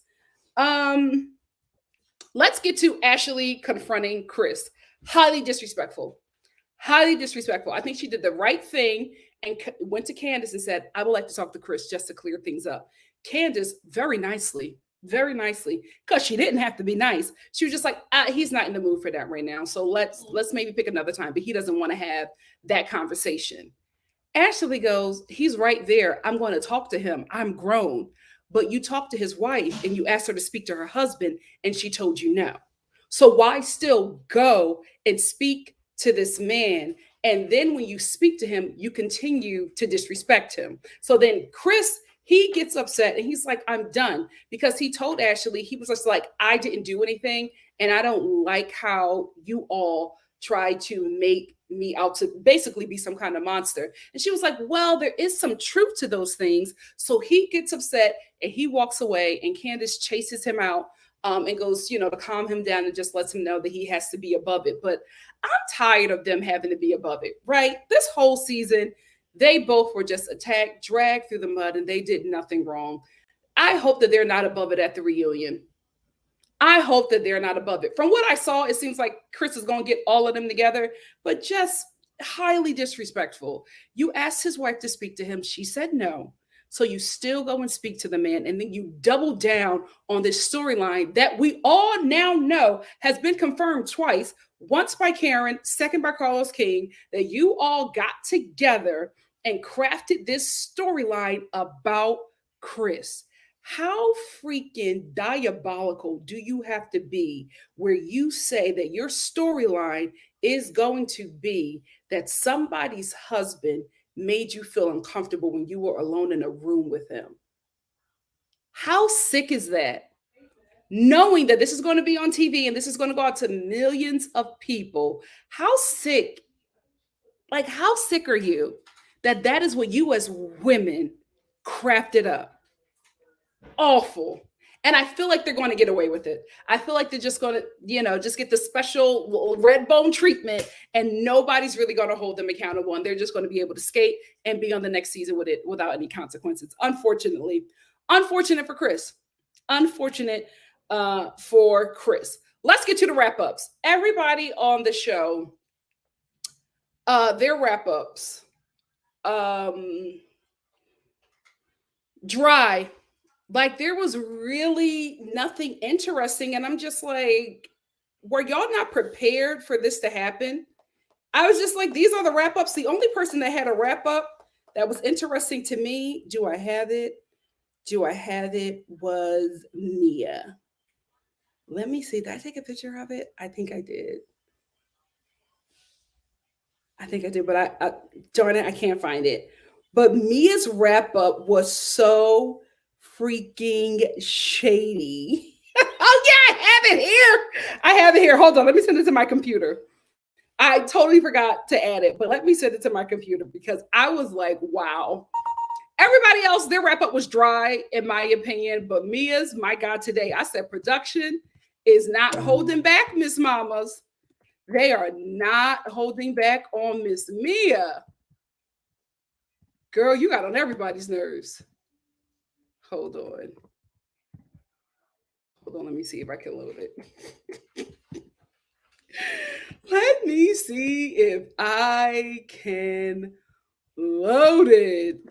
Let's get to Ashley confronting Chris. Highly disrespectful. Highly disrespectful. I think she did the right thing and went to Candace and said, I would like to talk to Chris just to clear things up. Candace, very nicely, because she didn't have to be nice. She was just like, he's not in the mood for that right now. So let's maybe pick another time, but he doesn't want to have that conversation. Ashley goes, he's right there. I'm going to talk to him. I'm grown. But you talked to his wife and you asked her to speak to her husband and she told you no. So why still go and speak to this man? And then when you speak to him, you continue to disrespect him. So then Chris, he gets upset and he's like, I'm done, because he told Ashley, he was just like, I didn't do anything. And I don't like how you all try to make me out to basically be some kind of monster. And she was like, well, there is some truth to those things. So he gets upset and he walks away, and Candace chases him out and goes, to calm him down and just lets him know that he has to be above it. But I'm tired of them having to be above it, right? This whole season, they both were just attacked, dragged through the mud, and they did nothing wrong. I hope that they're not above it at the reunion. I hope that they're not above it. From what I saw, it seems like Chris is going to get all of them together, but just highly disrespectful. You asked his wife to speak to him. She said no. So you still go and speak to the man, and then you double down on this storyline that we all now know has been confirmed twice, once by Karen, second by Carlos King, that you all got together and crafted this storyline about Chris. How freaking diabolical do you have to be where you say that your storyline is going to be that somebody's husband made you feel uncomfortable when you were alone in a room with him? How sick is that? Knowing that this is going to be on TV and this is going to go out to millions of people. How sick, how sick are you that that is what you as women crafted up? Awful. And I feel like they're going to get away with it. I feel like they're just going to, just get the special red bone treatment, and nobody's really going to hold them accountable. And they're just going to be able to skate and be on the next season with it without any consequences. Unfortunately, unfortunate for Chris. Unfortunate for Chris. Let's get to the wrap ups. Everybody on the show, their wrap ups, dry. Like, there was really nothing interesting. And I'm just like, were y'all not prepared for this to happen? I was just like, these are the wrap ups. The only person that had a wrap up that was interesting to me, do I have it? Was Mia. Let me see. Did I take a picture of it? I think I did. But I darn it, I can't find it. But Mia's wrap up was so freaking shady. Oh yeah, I have it here. Hold on, let me send it to my computer. I totally forgot to add it, but let me send it to my computer because I was like, wow. Everybody else, their wrap up was dry, in my opinion, but Mia's, my God, today I said production is not holding back, Miss Mamas. They are not holding back on Miss Mia. Girl, you got on everybody's nerves. Hold on, let me see if I can load it. Let me see if I can load it.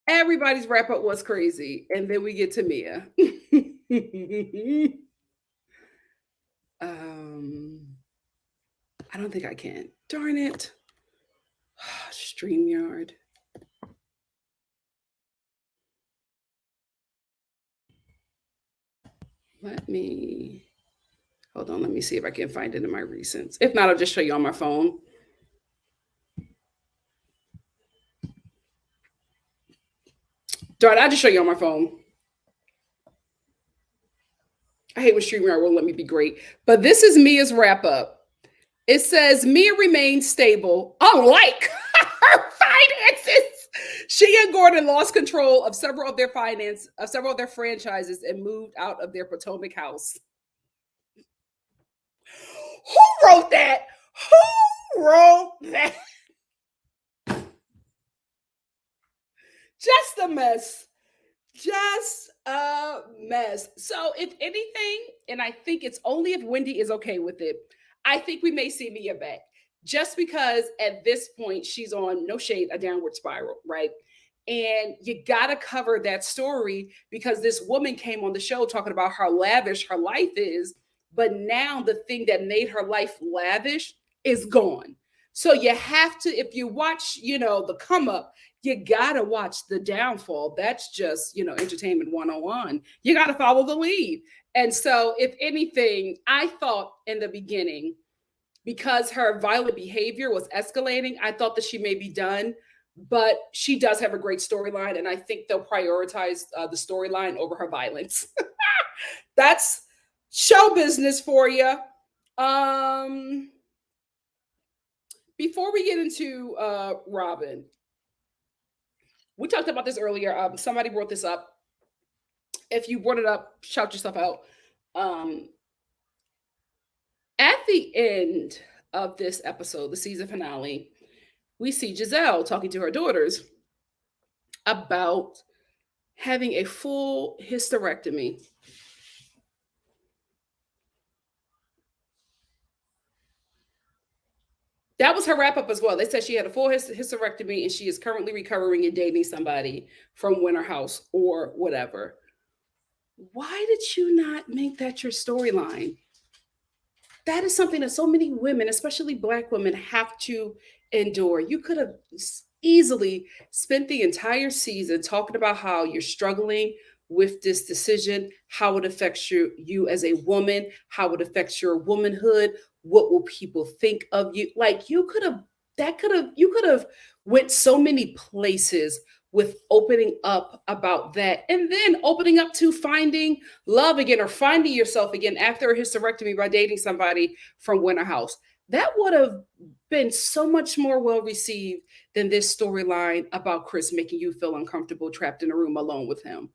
Everybody's wrap up was crazy. And then we get to Mia. I don't think I can. Darn it. StreamYard. Let me hold on. Let me see if I can find it in my recents. If not, I'll just show you on my phone. Darn, I'll just show you on my phone. I hate when StreamYard won't let me be great. But this is Mia's wrap up. It says Mia remains stable, unlike her finances. She and Gordon lost control of several of their franchises and moved out of their Potomac house. Who wrote that? Who wrote that? Just a mess. Just a mess. So, if anything, and I think it's only if Wendy is okay with it, I think we may see Mia back. Just because at this point she's on, no shade, a downward spiral, right? And you gotta cover that story because this woman came on the show talking about how lavish her life is, but now the thing that made her life lavish is gone. So you have to, if you watch, the come up, you gotta watch the downfall. That's just, entertainment 101. You gotta follow the lead. And so, if anything, I thought in the beginning, because her violent behavior was escalating, I thought that she may be done. But she does have a great storyline, and I think they'll prioritize the storyline over her violence. That's show business for you. Before we get into Robyn, we talked about this earlier. Somebody brought this up. If you brought it up, shout yourself out. At the end of this episode, the season finale, we see Giselle talking to her daughters about having a full hysterectomy. That was her wrap up as well. They said she had a full hysterectomy and she is currently recovering and dating somebody from Winter House or whatever. Why did you not make that your storyline? That is something that so many women, especially Black women, have to endure. You could have easily spent the entire season talking about how you're struggling with this decision, how it affects you as a woman, how it affects your womanhood, what will people think of you? Like you could have went so many places with opening up about that and then opening up to finding love again or finding yourself again after a hysterectomy by dating somebody from Winter House. That would have been so much more well received than this storyline about Chris making you feel uncomfortable trapped in a room alone with him.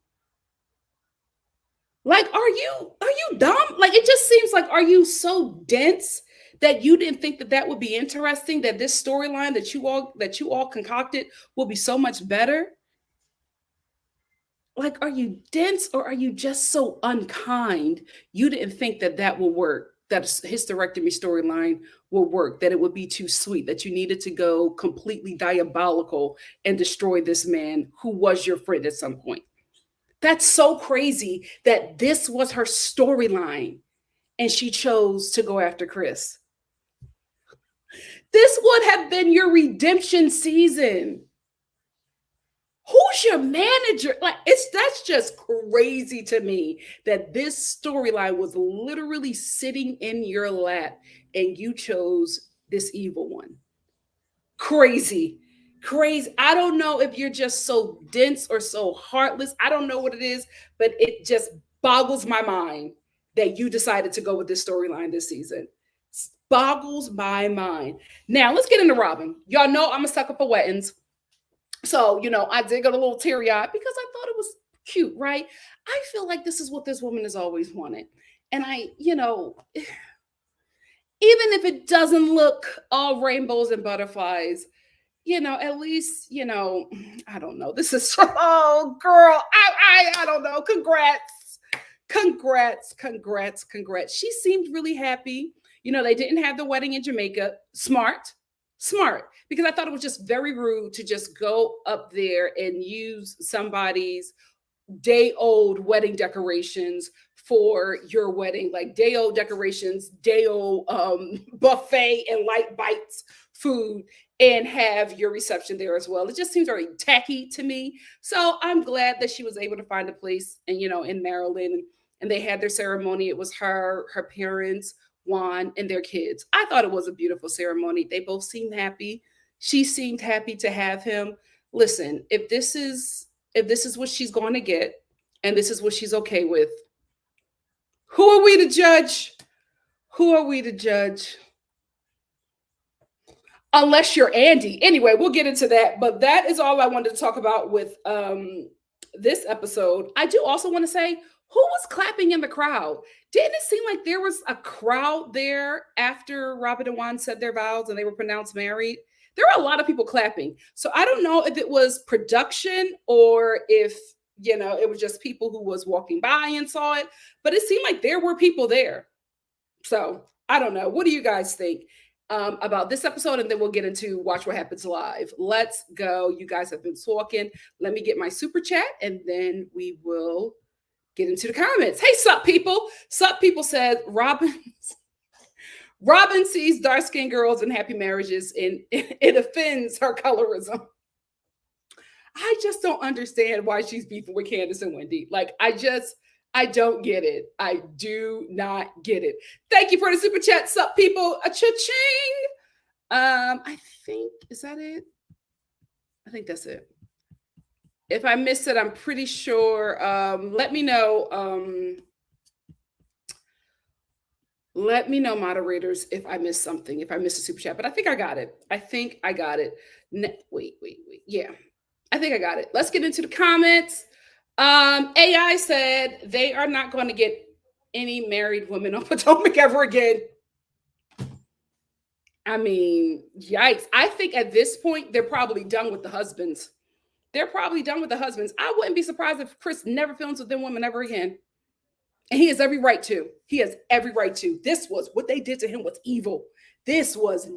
Like, are you dumb? Like, it just seems like, are you so dense that you didn't think that that would be interesting? That this storyline that you all concocted will be so much better? Like, are you dense or are you just so unkind? You didn't think that that will work. That hysterectomy storyline will work. That it would be too sweet. That you needed to go completely diabolical and destroy this man who was your friend at some point. That's so crazy that this was her storyline and she chose to go after Chris. This would have been your redemption season. Who's your manager? Like that's just crazy to me that this storyline was literally sitting in your lap and you chose this evil one. Crazy. Crazy. I don't know if you're just so dense or so heartless. I don't know what it is, but it just boggles my mind that you decided to go with this storyline this season. Boggles my mind. Now let's get into Robyn. Y'all know I'm a sucker for weddings. So, I did get a little teary eyed because I thought it was cute, right? I feel like this is what this woman has always wanted. And even if it doesn't look all rainbows and butterflies, at least, I don't know. This is, oh, girl, I don't know. Congrats. She seemed really happy. They didn't have the wedding in Jamaica. Smart, because I thought it was just very rude to just go up there and use somebody's day old wedding decorations for your wedding, like day old decorations, day old buffet and light bites food, and have your reception there as well. It just seems very tacky to me. So I'm glad that she was able to find a place, and in Maryland, and they had their ceremony. It was her parents, Juan, and their kids. I thought it was a beautiful ceremony. They both seemed happy. She seemed happy to have him. Listen, if this is what she's going to get, and this is what she's okay with, who are we to judge? Who are we to judge? Unless you're Andy. Anyway, we'll get into that. But that is all I wanted to talk about with this episode. I do also want to say, who was clapping in the crowd? Didn't it seem like there was a crowd there after Robyn and Juan said their vows and they were pronounced married? There were a lot of people clapping. So I don't know if it was production or if it was just people who was walking by and saw it, but it seemed like there were people there. So I don't know. What do you guys think about this episode? And then we'll get into Watch What Happens Live. Let's go. You guys have been talking. Let me get my super chat, and then we will get into the comments. Hey, sup people. Sup people said Robyn sees dark-skinned girls in happy marriages, and it offends her colorism. I just don't understand why she's beefing with Candace and Wendy. Like, I don't get it. I do not get it. Thank you for the super chat. Sup, people? A cha-ching. I think, is that it? I think that's it. If I missed it, I'm pretty sure. Let me know. Let me know, moderators, if I missed something, if I missed a super chat. But I think I got it. Wait. Yeah, I think I got it. Let's get into the comments. AI said they are not going to get any married women on Potomac ever again. I mean, yikes. I think at this point, they're probably done with the husbands. I wouldn't be surprised if Chris never films with them women ever again. And he has every right to. This was what they did to him was evil. This was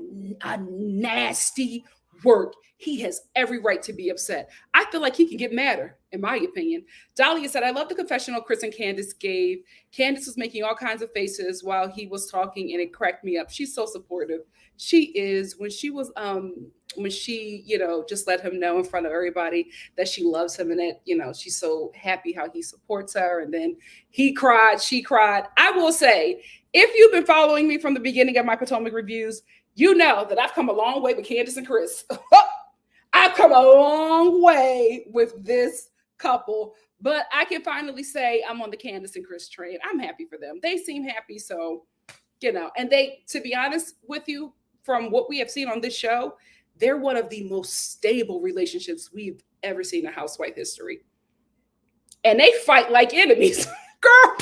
a nasty work. He has every right to be upset. I feel like he can get madder, in my opinion. Dahlia said, I love the confessional Chris and Candace gave. Candace was making all kinds of faces while he was talking, and it cracked me up. She's so supportive. She is. When she just let him know in front of everybody that she loves him, and that, she's so happy how he supports her. And then he cried, she cried. I will say, if you've been following me from the beginning of my Potomac reviews, you know that I've come a long way with Candace and Chris. I've come a long way with this couple, but I can finally say I'm on the Candace and Chris train. I'm happy for them. They seem happy. So, and they, to be honest with you, from what we have seen on this show, they're one of the most stable relationships we've ever seen in housewife history. And they fight like enemies, girl.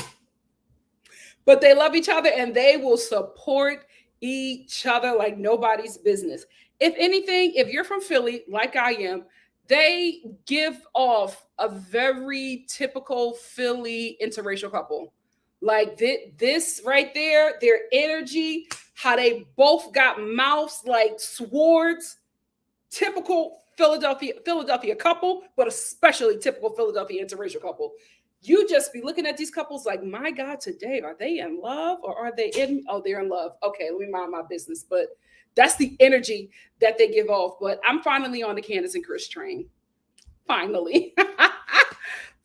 But they love each other, and they will support each other like nobody's business. If anything, if you're from Philly, like I am, they give off a very typical Philly interracial couple. Like this right there, their energy, how they both got mouths like swords. Typical Philadelphia couple, but especially typical Philadelphia interracial couple. You just be looking at these couples like, my God, today, are they in love or are they they're in love. Okay, let me mind my business. But that's the energy that they give off. But I'm finally on the Candace and Chris train. Finally.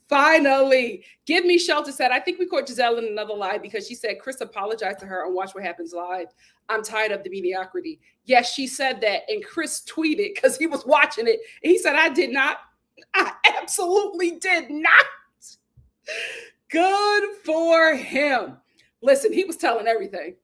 Finally. Give Me Shelter said, I think we caught Giselle in another lie because she said Chris apologized to her on Watch What Happens Live. I'm tired of the mediocrity. Yes, she said that. And Chris tweeted because he was watching it. And he said, I did not. I absolutely did not. Good for him. Listen, he was telling everything.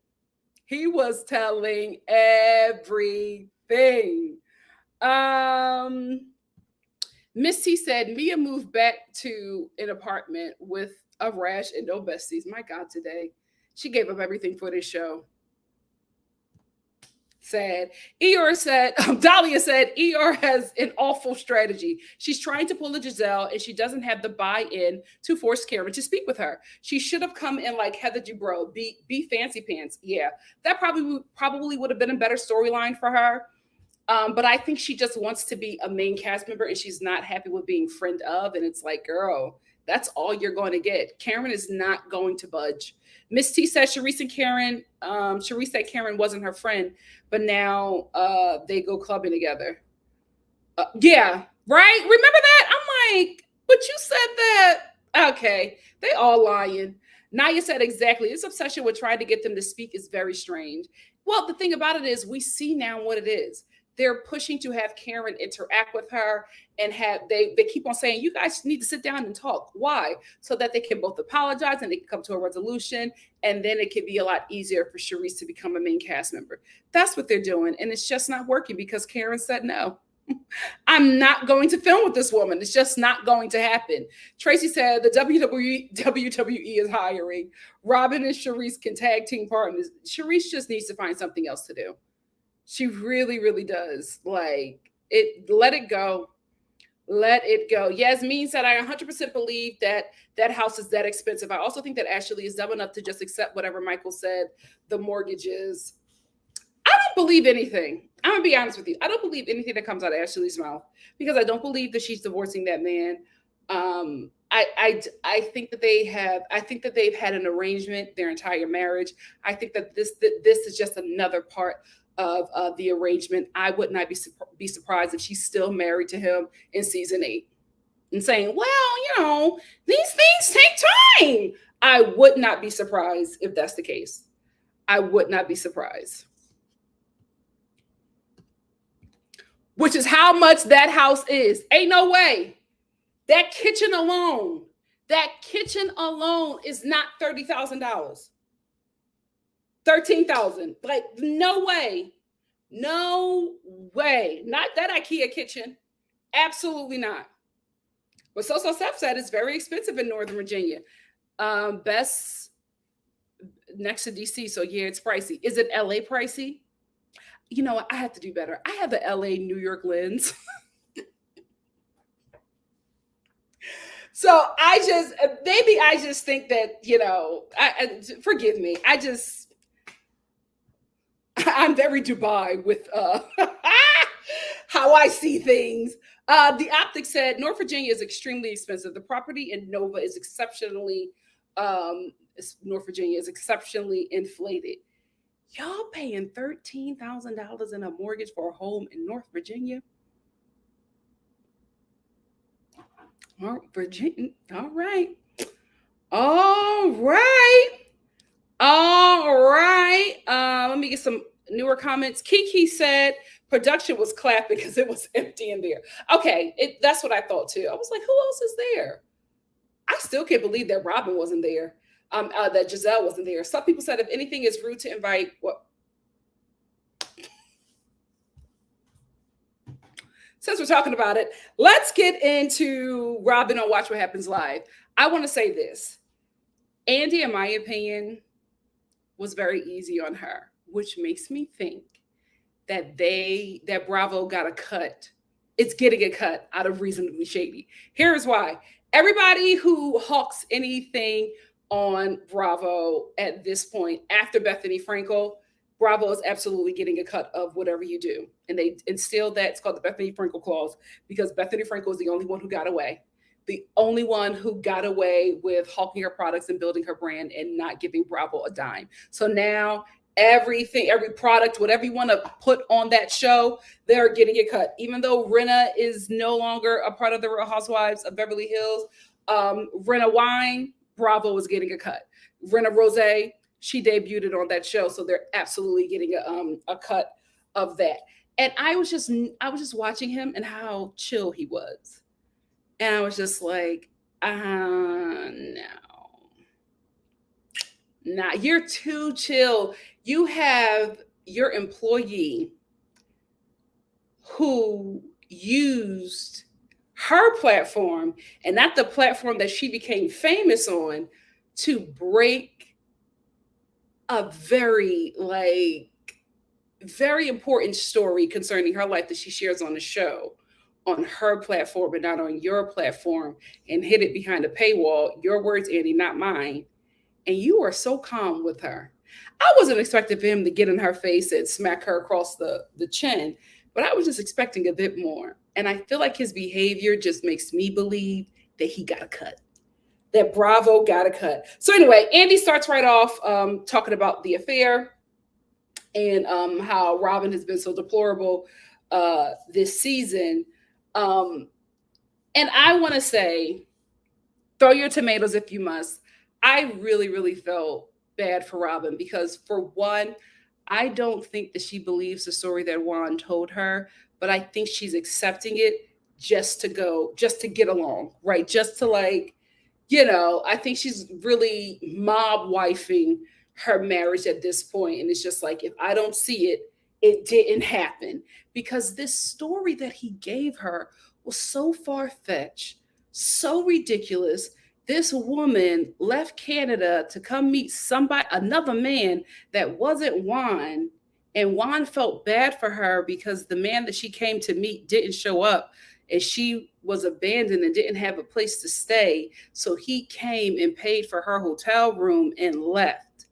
Miss T said, Mia moved back to an apartment with a rash and no besties. My God, today. She gave up everything for this show. Sad. Dahlia said, Eeyore has an awful strategy. She's trying to pull a Giselle and she doesn't have the buy-in to force Karen to speak with her. She should have come in like Heather Dubrow, be fancy pants. Yeah, that probably would have been a better storyline for her. But I think she just wants to be a main cast member and she's not happy with being friend of. And it's like, girl, That's all you're going to get. Karen is not going to budge. Miss T said Sharice and Karen, Sharice said Karen wasn't her friend, but now they go clubbing together. Yeah, right? Remember that? I'm like, but you said that. Okay, they all lying. Naya said exactly. This obsession with trying to get them to speak is very strange. Well, the thing about it is we see now what it is. They're pushing to have Karen interact with her and have they keep on saying you guys need to sit down and talk. Why? So that they can both apologize and they can come to a resolution, and then it can be a lot easier for Sharice to become a main cast member. That's what they're doing, and it's just not working because Karen said no. I'm not going to film with this woman. It's just not going to happen. Tracy said the WWE is hiring. Robyn and Sharice can tag team partners. Sharice just needs to find something else to do. She really, really does. Like it. Let it go. Let it go. Yasmin said, I 100% believe that house is that expensive. I also think that Ashley is dumb enough to just accept whatever Michael said the mortgage is. I don't believe anything. I'm gonna be honest with you. I don't believe anything that comes out of Ashley's mouth because I don't believe that she's divorcing that man. I think that they have. I think that they've had an arrangement their entire marriage. I think that this is just another part of the arrangement. I would not be surprised if she's still married to him in season 8 and saying, "Well, these things take time." I would not be surprised if that's the case. I would not be surprised. Which is how much that house is. Ain't no way. That kitchen alone is not $30,000. $13,000. Like, no way. No way. Not that IKEA kitchen. Absolutely not. But So Seth said it's very expensive in Northern Virginia. Best next to DC. So yeah, it's pricey. Is it LA pricey? You know what? I have to do better. I have the LA New York lens. So maybe I just think that, forgive me. I'm very Dubai with how I see things. The Optic said North Virginia is extremely expensive. The property in Nova is North Virginia is exceptionally inflated. Y'all paying $13,000 in a mortgage for a home in North Virginia? Virginia. All right. Let me get some newer comments. Kiki said production was clapping because it was empty in there. Okay, that's what I thought too. I was like, who else is there? I still can't believe that Robyn wasn't there. That Giselle wasn't there. Some people said if anything, it's rude to invite what. Since we're talking about it, let's get into Robyn on Watch What Happens Live. I want to say this. Andy, in my opinion, was very easy on her, which makes me think that Bravo got a cut. It's getting a cut out of Reasonably Shady. Here's why. Everybody who hawks anything on Bravo at this point, after Bethany Frankel, Bravo is absolutely getting a cut of whatever you do. And they instilled that. It's called the Bethany Frankel clause because Bethany Frankel is the only one who got away. The only one who got away with hawking her products and building her brand and not giving Bravo a dime. So now everything, every product, whatever you want to put on that show, they're getting a cut. Even though Rinna is no longer a part of the Real Housewives of Beverly Hills, Rinna Wine, Bravo is getting a cut. Rinna Rose, she debuted on that show, so they're absolutely getting a cut of that. And I was just watching him and how chill he was. And I was just like, no. Nah, you're too chill. You have your employee who used her platform and not the platform that she became famous on to break a very important story concerning her life that she shares on the show on her platform and not on your platform, and hid it behind a paywall. Your words, Andy, not mine. And you are so calm with her. I wasn't expecting for him to get in her face and smack her across the chin, but I was just expecting a bit more. And I feel like his behavior just makes me believe that he got a cut. That Bravo got a cut. So anyway, Andy starts right off talking about the affair and how Robyn has been so deplorable this season. Um, and I want to say, throw your tomatoes if you must. I really, really felt bad for Robyn because, for one, I don't think that she believes the story that Juan told her, but I think she's accepting it just to get along, right? Just to like, I think she's really mob wifing her marriage at this point. And it's just like, if I don't see it, it didn't happen. Because this story that he gave her was so far fetched, so ridiculous. This woman left Canada to come meet somebody, another man that wasn't Juan. And Juan felt bad for her because the man that she came to meet didn't show up and she was abandoned and didn't have a place to stay. So he came and paid for her hotel room and left.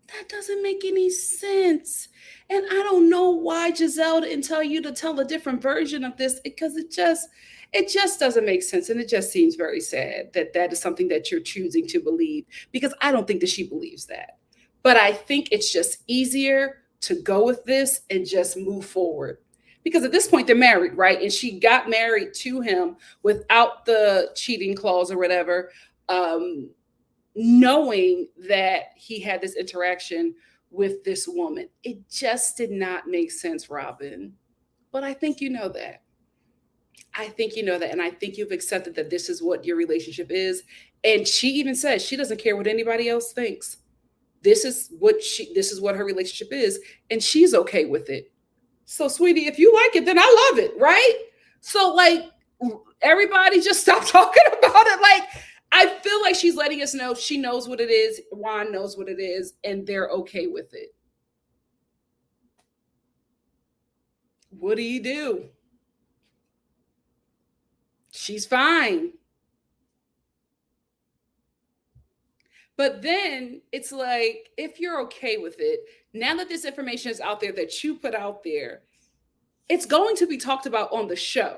That doesn't make any sense. And I don't know why Gizelle didn't tell you to tell a different version of this, because it just doesn't make sense. And it just seems very sad that that is something that you're choosing to believe, because I don't think that she believes that. But I think it's just easier to go with this and just move forward. Because at this point, they're married, right? And she got married to him without the cheating clause or whatever, knowing that he had this interaction with this woman. It just did not make sense, Robyn. But I think you know that. I think you know that. And I think you've accepted that this is what your relationship is. And she even says she doesn't care what anybody else thinks. This is what her relationship is, and she's okay with it. So, sweetie, if you like it, then I love it, right? So, like, everybody just stop talking about it. Like, I feel like she's letting us know she knows what it is, Juan knows what it is, and they're okay with it. What do you do? She's fine. But then it's like, if you're okay with it, now that this information is out there that you put out there, it's going to be talked about on the show.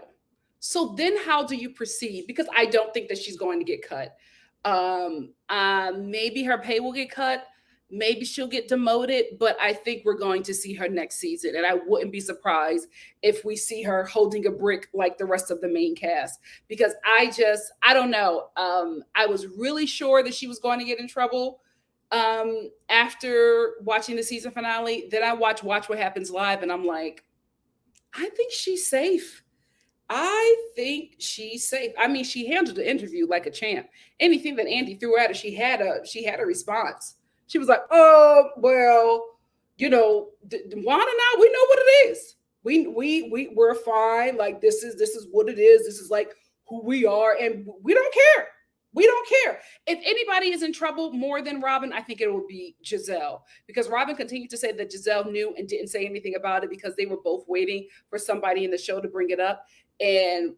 So then how do you proceed? Because I don't think that she's going to get cut. Maybe her pay will get cut. Maybe she'll get demoted, but I think we're going to see her next season. And I wouldn't be surprised if we see her holding a brick like the rest of the main cast, because I don't know. I was really sure that she was going to get in trouble after watching the season finale. Then I Watch What Happens Live, and I'm like, I think she's safe. I think she's safe. I mean, she handled the interview like a champ. Anything that Andy threw at her, she had a response. She was like, "Oh, well, Juan and I, we know what it is. We're fine. Like, this is what it is. This is like who we are, and we don't care. We don't care. If anybody is in trouble more than Robyn, I think it will be Gizelle, because Robyn continued to say that Gizelle knew and didn't say anything about it because they were both waiting for somebody in the show to bring it up. And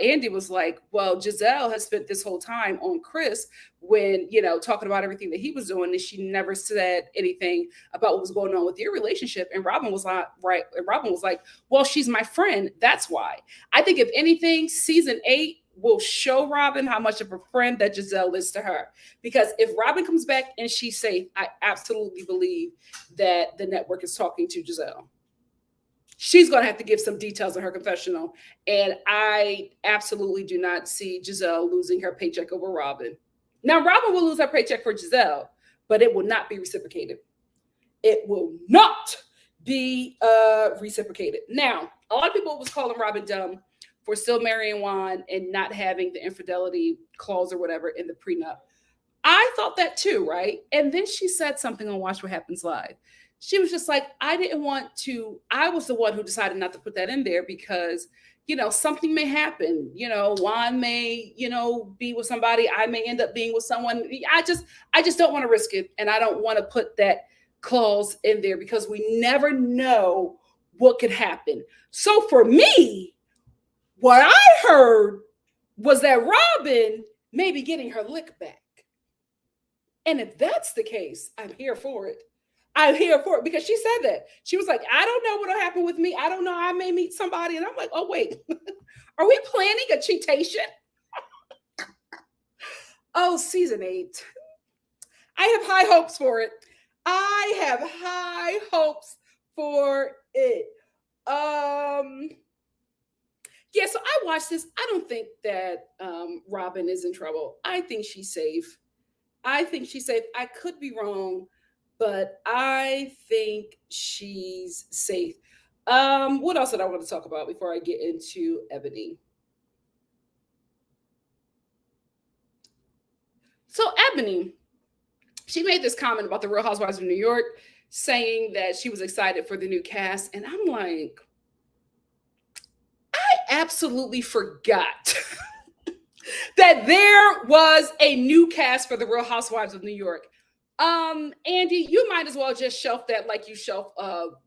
Andy was like, well, Gizelle has spent this whole time on Chris when, talking about everything that he was doing, and she never said anything about what was going on with your relationship. And Robyn was like, right. And Robyn was like, well, she's my friend. That's why. I think if anything, season 8 will show Robyn how much of a friend that Gizelle is to her. Because if Robyn comes back and she's safe, I absolutely believe that the network is talking to Gizelle. She's going to have to give some details in her confessional. And I absolutely do not see Gizelle losing her paycheck over Robyn. Now, Robyn will lose her paycheck for Gizelle, but it will not be reciprocated. It will not be reciprocated. Now, a lot of people was calling Robyn dumb for still marrying Juan and not having the infidelity clause or whatever in the prenup. I thought that too, right? And then she said something on Watch What Happens Live. She was just like, I was the one who decided not to put that in there because, something may happen. Juan may, be with somebody. I may end up being with someone. I just don't want to risk it. And I don't want to put that clause in there because we never know what could happen. So for me, what I heard was that Robyn may be getting her lick back. And if that's the case, I'm here for it. I'm here for it, because she said that. She was like, I don't know what'll happen with me. I don't know. I may meet somebody. And I'm like, oh, wait, are we planning a cheatation? Oh, season 8. I have high hopes for it. I have high hopes for it. Um, yeah, so I watched this. I don't think that Robyn is in trouble. I think she's safe. I think she's safe. I could be wrong, but I think she's safe. What else did I want to talk about before I get into Ebony? So Ebony, she made this comment about the Real Housewives of New York, saying that she was excited for the new cast, and I'm like, I absolutely forgot that there was a new cast for the Real Housewives of New York. Andy, you might as well just shelf that like you shelf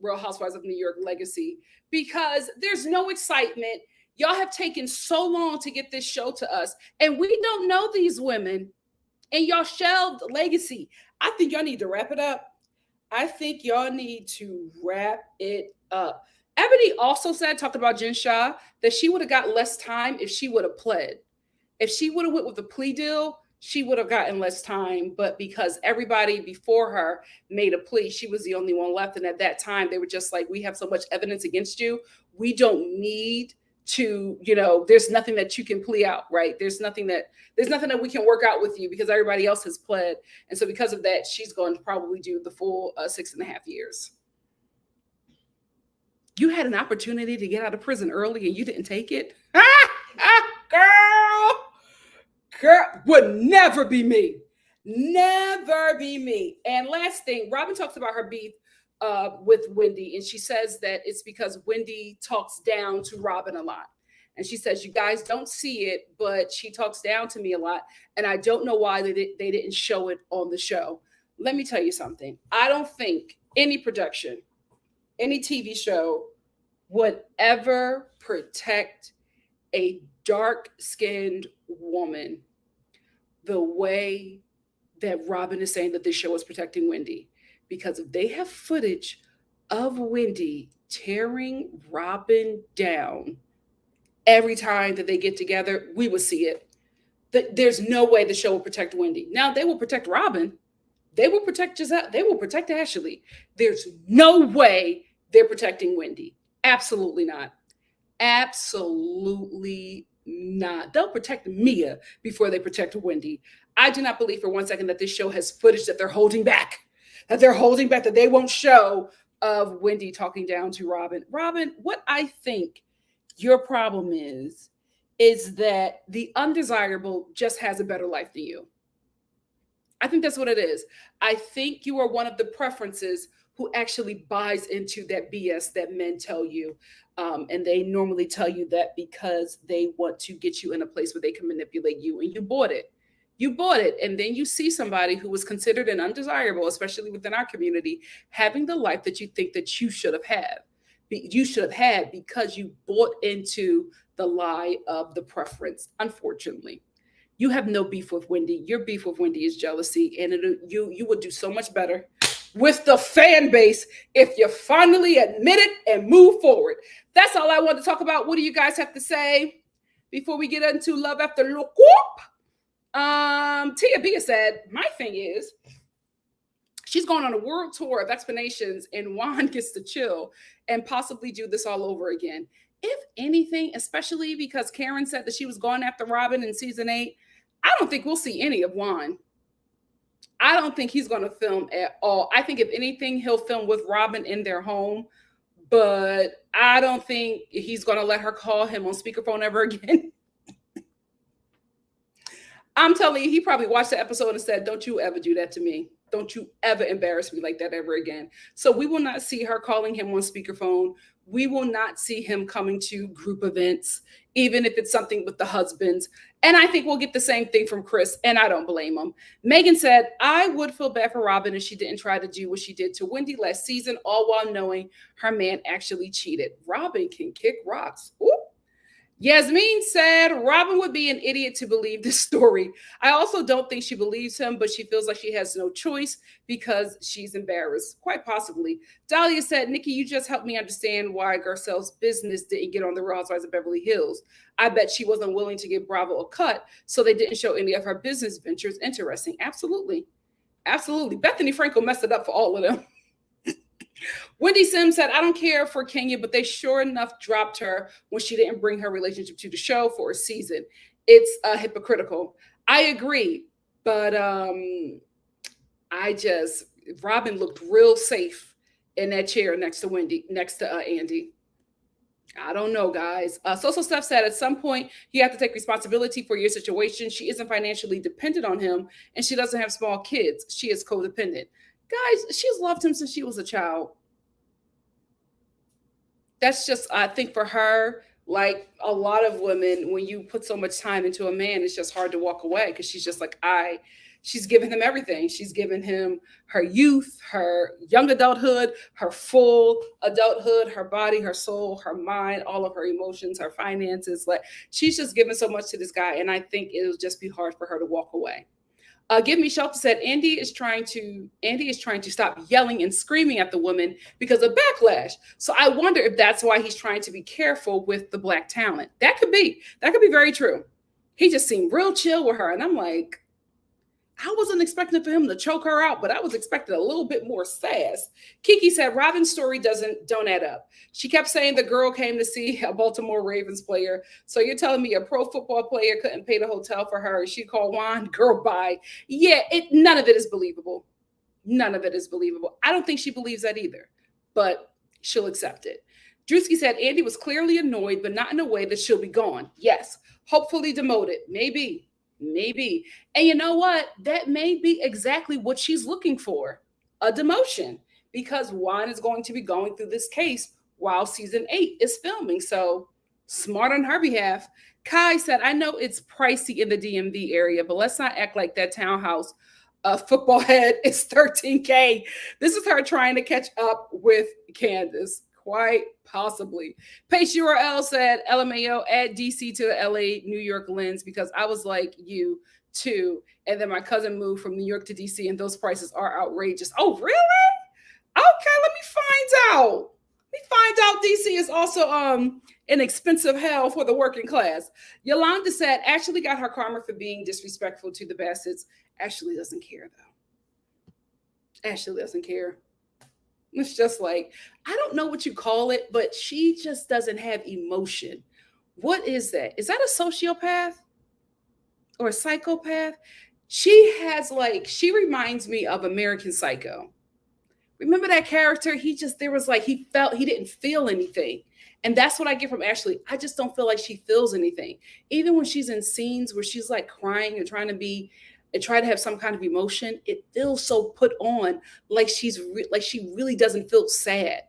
Real Housewives of New York Legacy, because there's no excitement. Y'all have taken so long to get this show to us, and we don't know these women, and y'all shelved Legacy. I think y'all need to wrap it up. I think y'all need to wrap it up. Ebony also said, talked about Jen Shah, that she would have got less time if she would have pled. If she would have went with a plea deal, she would have gotten less time. But because everybody before her made a plea, she was the only one left. And at that time, they were just like, we have so much evidence against you. We don't need to, there's nothing that you can plea out, right? There's nothing that we can work out with you because everybody else has pled. And so because of that, she's going to probably do the full 6.5 years. You had an opportunity to get out of prison early and you didn't take it. Girl, would never be me. Never be me. And last thing, Robyn talks about her beef with Wendy, and she says that it's because Wendy talks down to Robyn a lot. And she says, you guys don't see it, but she talks down to me a lot. And I don't know why they didn't show it on the show. Let me tell you something. I don't think any production, any TV show would ever protect a dark-skinned woman the way that Robyn is saying that this show is protecting Wendy. Because if they have footage of Wendy tearing Robyn down every time that they get together, we will see it. There's no way the show will protect Wendy. Now, they will protect Robyn. They will protect Giselle. They will protect Ashley. There's no way they're protecting Wendy. Absolutely not. Absolutely not. They'll protect Mia before they protect Wendy. I do not believe for one second that this show has footage that they're holding back, that they won't show of Wendy talking down to Robyn. Robyn, what I think your problem is that the undesirable just has a better life than you. I think that's what it is. I think you are one of the preferences who actually buys into that BS that men tell you. And they normally tell you that because they want to get you in a place where they can manipulate you, and you bought it. You bought it. And then you see somebody who was considered an undesirable, especially within our community, having the life that you think that you should have had. You should have had because you bought into the lie of the preference, unfortunately. You have no beef with Wendy. Your beef with Wendy is jealousy, and you would do so much better with the fan base if you finally admit it and move forward. That's all I want to talk about. What do you guys have to say before we get into Love After Lockup? Tia B said, my thing is, she's going on a world tour of explanations, and Juan gets to chill and possibly do this all over again. If anything, especially because Karen said that she was going after Robyn in season 8, I don't think we'll see any of Juan. I don't think he's going to film at all. I think if anything, he'll film with Robyn in their home, but I don't think he's going to let her call him on speakerphone ever again. I'm telling you, he probably watched the episode and said, don't you ever do that to me. Don't you ever embarrass me like that ever again. So we will not see her calling him on speakerphone. We will not see him coming to group events, even if it's something with the husbands. And I think we'll get the same thing from Chris, and I don't blame him. Megan said, I would feel bad for Robyn if she didn't try to do what she did to Wendy last season, all while knowing her man actually cheated. Robyn can kick rocks. Ooh. Yasmin said Robyn would be an idiot to believe this story. I also don't think she believes him, but she feels like she has no choice because she's embarrassed. Quite possibly. Dahlia said, Nikki, you just helped me understand why Garcelle's business didn't get on the Real Housewives of Beverly Hills. I bet she wasn't willing to give Bravo a cut, so they didn't show any of her business ventures. Interesting. Absolutely. Absolutely. Bethany Frankel messed it up for all of them. Wendy Sims said, I don't care for Kenya, but they sure enough dropped her when she didn't bring her relationship to the show for a season. It's hypocritical. I agree, but Robyn looked real safe in that chair next to Andy. I don't know, guys. Social Stuff said at some point you have to take responsibility for your situation. She isn't financially dependent on him, and she doesn't have small kids. She is codependent. Guys, she's loved him since she was a child. That's just, I think for her, like a lot of women, when you put so much time into a man, it's just hard to walk away because she's just like, she's given him everything. She's given him her youth, her young adulthood, her full adulthood, her body, her soul, her mind, all of her emotions, her finances. Like she's just given so much to this guy. And I think it'll just be hard for her to walk away. Give Me Shelter said Andy is trying to stop yelling and screaming at the woman because of backlash. So I wonder if that's why he's trying to be careful with the black talent. That could be very true. He just seemed real chill with her, and I'm like, I wasn't expecting for him to choke her out, but I was expecting a little bit more sass. Kiki said Robyn's story don't add up. She kept saying the girl came to see a Baltimore Ravens player. So you're telling me a pro football player couldn't pay the hotel for her? She called Juan, girl, bye. Yeah, none of it is believable. None of it is believable. I don't think she believes that either, but she'll accept it. Drewski said Andy was clearly annoyed, but not in a way that she'll be gone. Yes, hopefully demoted. Maybe. And you know what? That may be exactly what she's looking for, a demotion, because Juan is going to be going through this case while season 8 is filming. So smart on her behalf. Kai said, I know it's pricey in the DMV area, but let's not act like that townhouse football head is 13K. This is her trying to catch up with Candace. Quite possibly. Paige URL said, LMAO, add DC to the LA New York lens because I was like you too. And then my cousin moved from New York to DC and those prices are outrageous. Oh, really? Okay, let me find out. DC is also an expensive hell for the working class. Yolanda said, Ashley got her karma for being disrespectful to the Bassett's. Ashley doesn't care, though. Ashley doesn't care. It's just like, I don't know what you call it, but she just doesn't have emotion. What is that? Is that a sociopath or a psychopath? She reminds me of American Psycho. Remember that character? He didn't feel anything. And that's what I get from Ashley. I just don't feel like she feels anything. Even when she's in scenes where she's like crying and trying to have some kind of emotion, it feels so put on, like she really doesn't feel sad.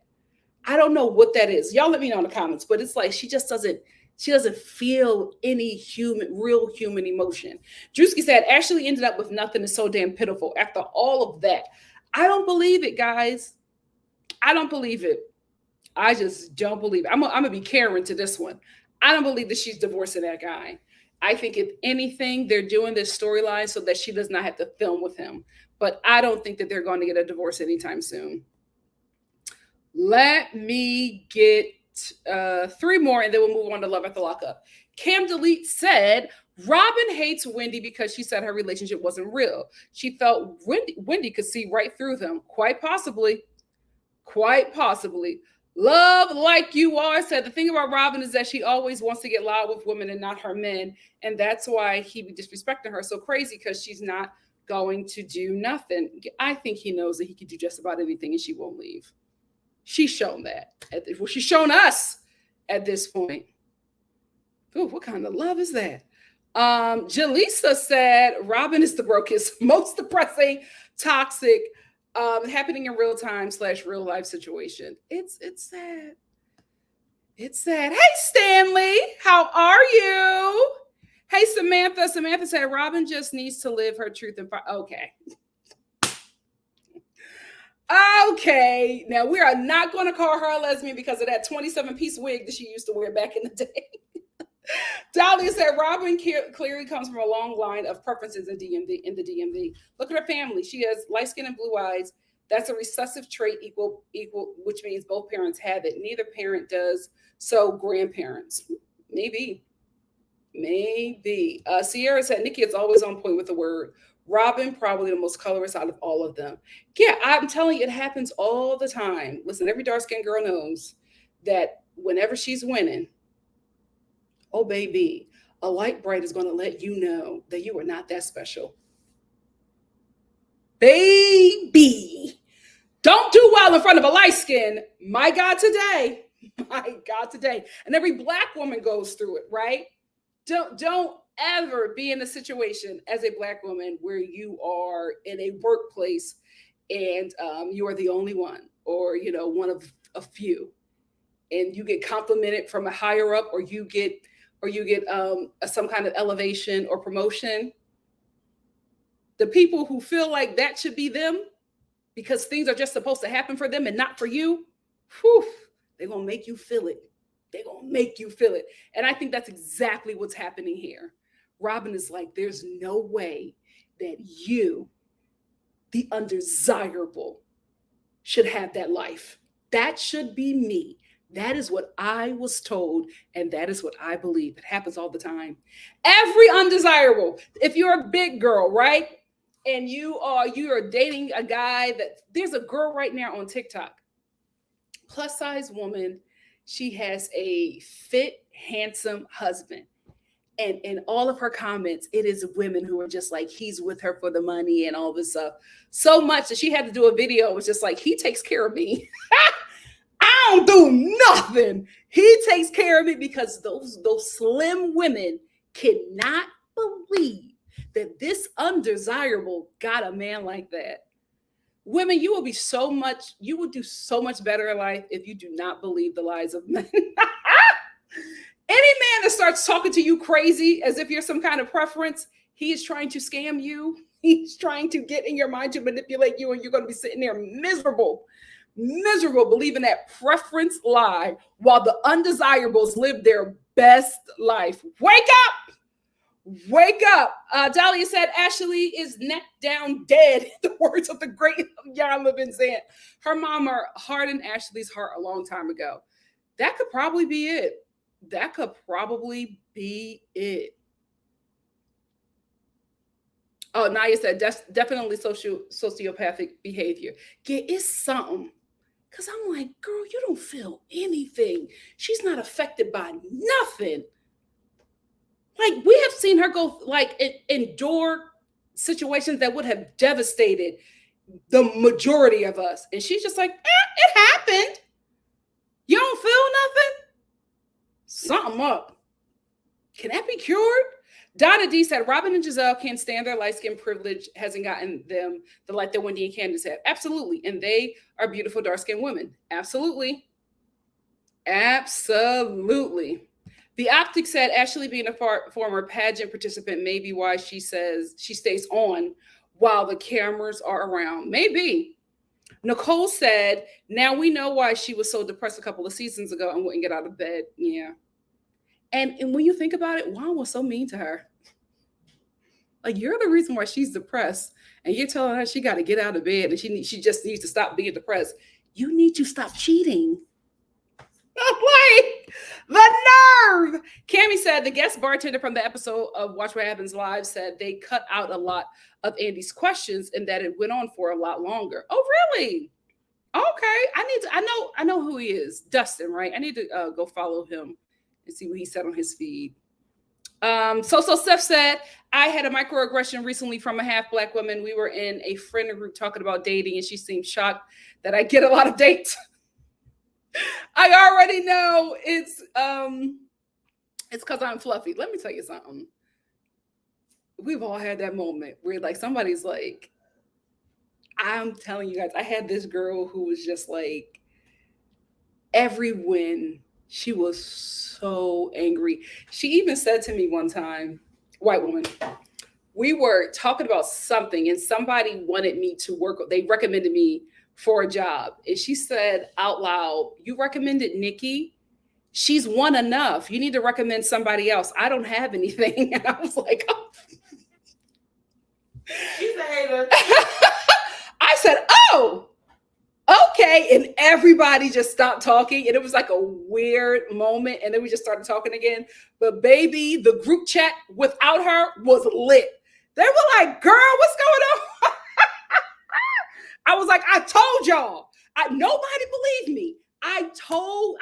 I don't know what that is. Y'all let me know in the comments, but it's like she doesn't feel any real human emotion. Drewski said Ashley ended up with nothing is so damn pitiful after all of that. I don't believe it, guys. I don't believe it. I just don't believe it. I'm gonna be Karen to this one. I don't believe that she's divorcing that guy. I think if anything, they're doing this storyline so that she does not have to film with him. But I don't think that they're going to get a divorce anytime soon. Let me get 3 more and then we'll move on to Love at the Lockup. Cam Delete said, Robyn hates Wendy because she said her relationship wasn't real. She felt Wendy could see right through them. Quite possibly. Love Like You Are said the thing about Robyn is that she always wants to get loud with women and not her men. And that's why he be disrespecting her so crazy, because she's not going to do nothing. I think he knows that he can do just about anything and she won't leave. She's shown that. Well, she's shown us at this point. Ooh, what kind of love is that? Jaleesa said Robyn is the brokest, most depressing, toxic, happening in real time / real life situation. It's sad. It's sad. Hey, Stanley, how are you? Hey, Samantha. Samantha said Robyn just needs to live her truth and okay. Okay, now we are not going to call her a lesbian because of that 27-piece wig that she used to wear back in the day. Dahlia said Robyn clearly comes from a long line of preferences in the DMV. Look at her family. She has light skin and blue eyes. That's a recessive trait equal, which means both parents have it. Neither parent does. So grandparents. Maybe. Sierra said Nikki is always on point with the word. Robyn, probably the most colorist out of all of them. Yeah, I'm telling you, it happens all the time. Listen, every dark-skinned girl knows that whenever she's winning, oh, baby, a light bright is going to let you know that you are not that special. Baby, don't do well in front of a light skin. My God, today. My God, today. And every Black woman goes through it, right? Don't ever be in a situation as a Black woman where you are in a workplace and you are the only one, or one of a few, and you get complimented from a higher up, or you get some kind of elevation or promotion. The people who feel like that should be them because things are just supposed to happen for them and not for you, whew, they're gonna make you feel it. They're going to make you feel it. And I think that's exactly what's happening here. Robyn is like, there's no way that you, the undesirable, should have that life. That should be me. That is what I was told, and that is what I believe. It happens all the time. Every undesirable, if you're a big girl, right? And you are dating a guy there's a girl right now on TikTok, plus size woman. She has a fit, handsome husband. And in all of her comments, it is women who are just like, he's with her for the money and all this stuff. So much that she had to do a video. It was just like, he takes care of me. I don't do nothing. He takes care of me, because those slim women cannot believe that this undesirable got a man like that. Women, you will do so much better in life if you do not believe the lies of men. Any man that starts talking to you crazy as if you're some kind of preference, he is trying to scam you. He's trying to get in your mind to manipulate you, and you're going to be sitting there miserable, believing that preference lie while the undesirables live their best life. Wake up! Wake up. Dahlia said Ashley is neck down dead. The words of the great Jan Levin said. Her mama hardened Ashley's heart a long time ago. That could probably be it. Oh, Naya said definitely sociopathic behavior. Yeah, it's something. Because I'm like, girl, you don't feel anything. She's not affected by nothing. Like, we have seen her go, like, endure situations that would have devastated the majority of us. And she's just like, it happened. You don't feel nothing? Something up. Can that be cured? Donna D said, Robyn and Giselle can't stand their light skin privilege hasn't gotten them the light that Wendy and Candace have. Absolutely. And they are beautiful dark-skinned women. Absolutely. Absolutely. The Optic said Ashley being a former pageant participant may be why she says she stays on while the cameras are around. Maybe. Nicole said, now we know why she was so depressed a couple of seasons ago and wouldn't get out of bed. Yeah. And when you think about it, Juan was so mean to her. Like, you're the reason why she's depressed, and you're telling her she got to get out of bed and she just needs to stop being depressed. You need to stop cheating. Like, the nerve. Cammie said the guest bartender from the episode of Watch What Happens Live said they cut out a lot of Andy's questions and that it went on for a lot longer. Oh, really? Okay. I know who he is. Dustin, right? I need to go follow him and see what he said on his feed. So Steph said, I had a microaggression recently from a half Black woman. We were in a friend group talking about dating, and she seemed shocked that I get a lot of dates. I already know it's because I'm fluffy. Let me tell you something. We've all had that moment where, like, somebody's like, I'm telling you guys, I had this girl who was just like, every win, she was so angry. She even said to me one time, white woman, we were talking about something and somebody wanted me to work. They recommended me for a job. And she said out loud, you recommended Nikki? She's one enough. You need to recommend somebody else. I don't have anything. And I was like, oh. She's a hater. I said, oh, okay. And everybody just stopped talking. And it was like a weird moment. And then we just started talking again. But baby, the group chat without her was lit. They were like, girl, what's going on? I was like, I told y'all. Nobody believed me. I told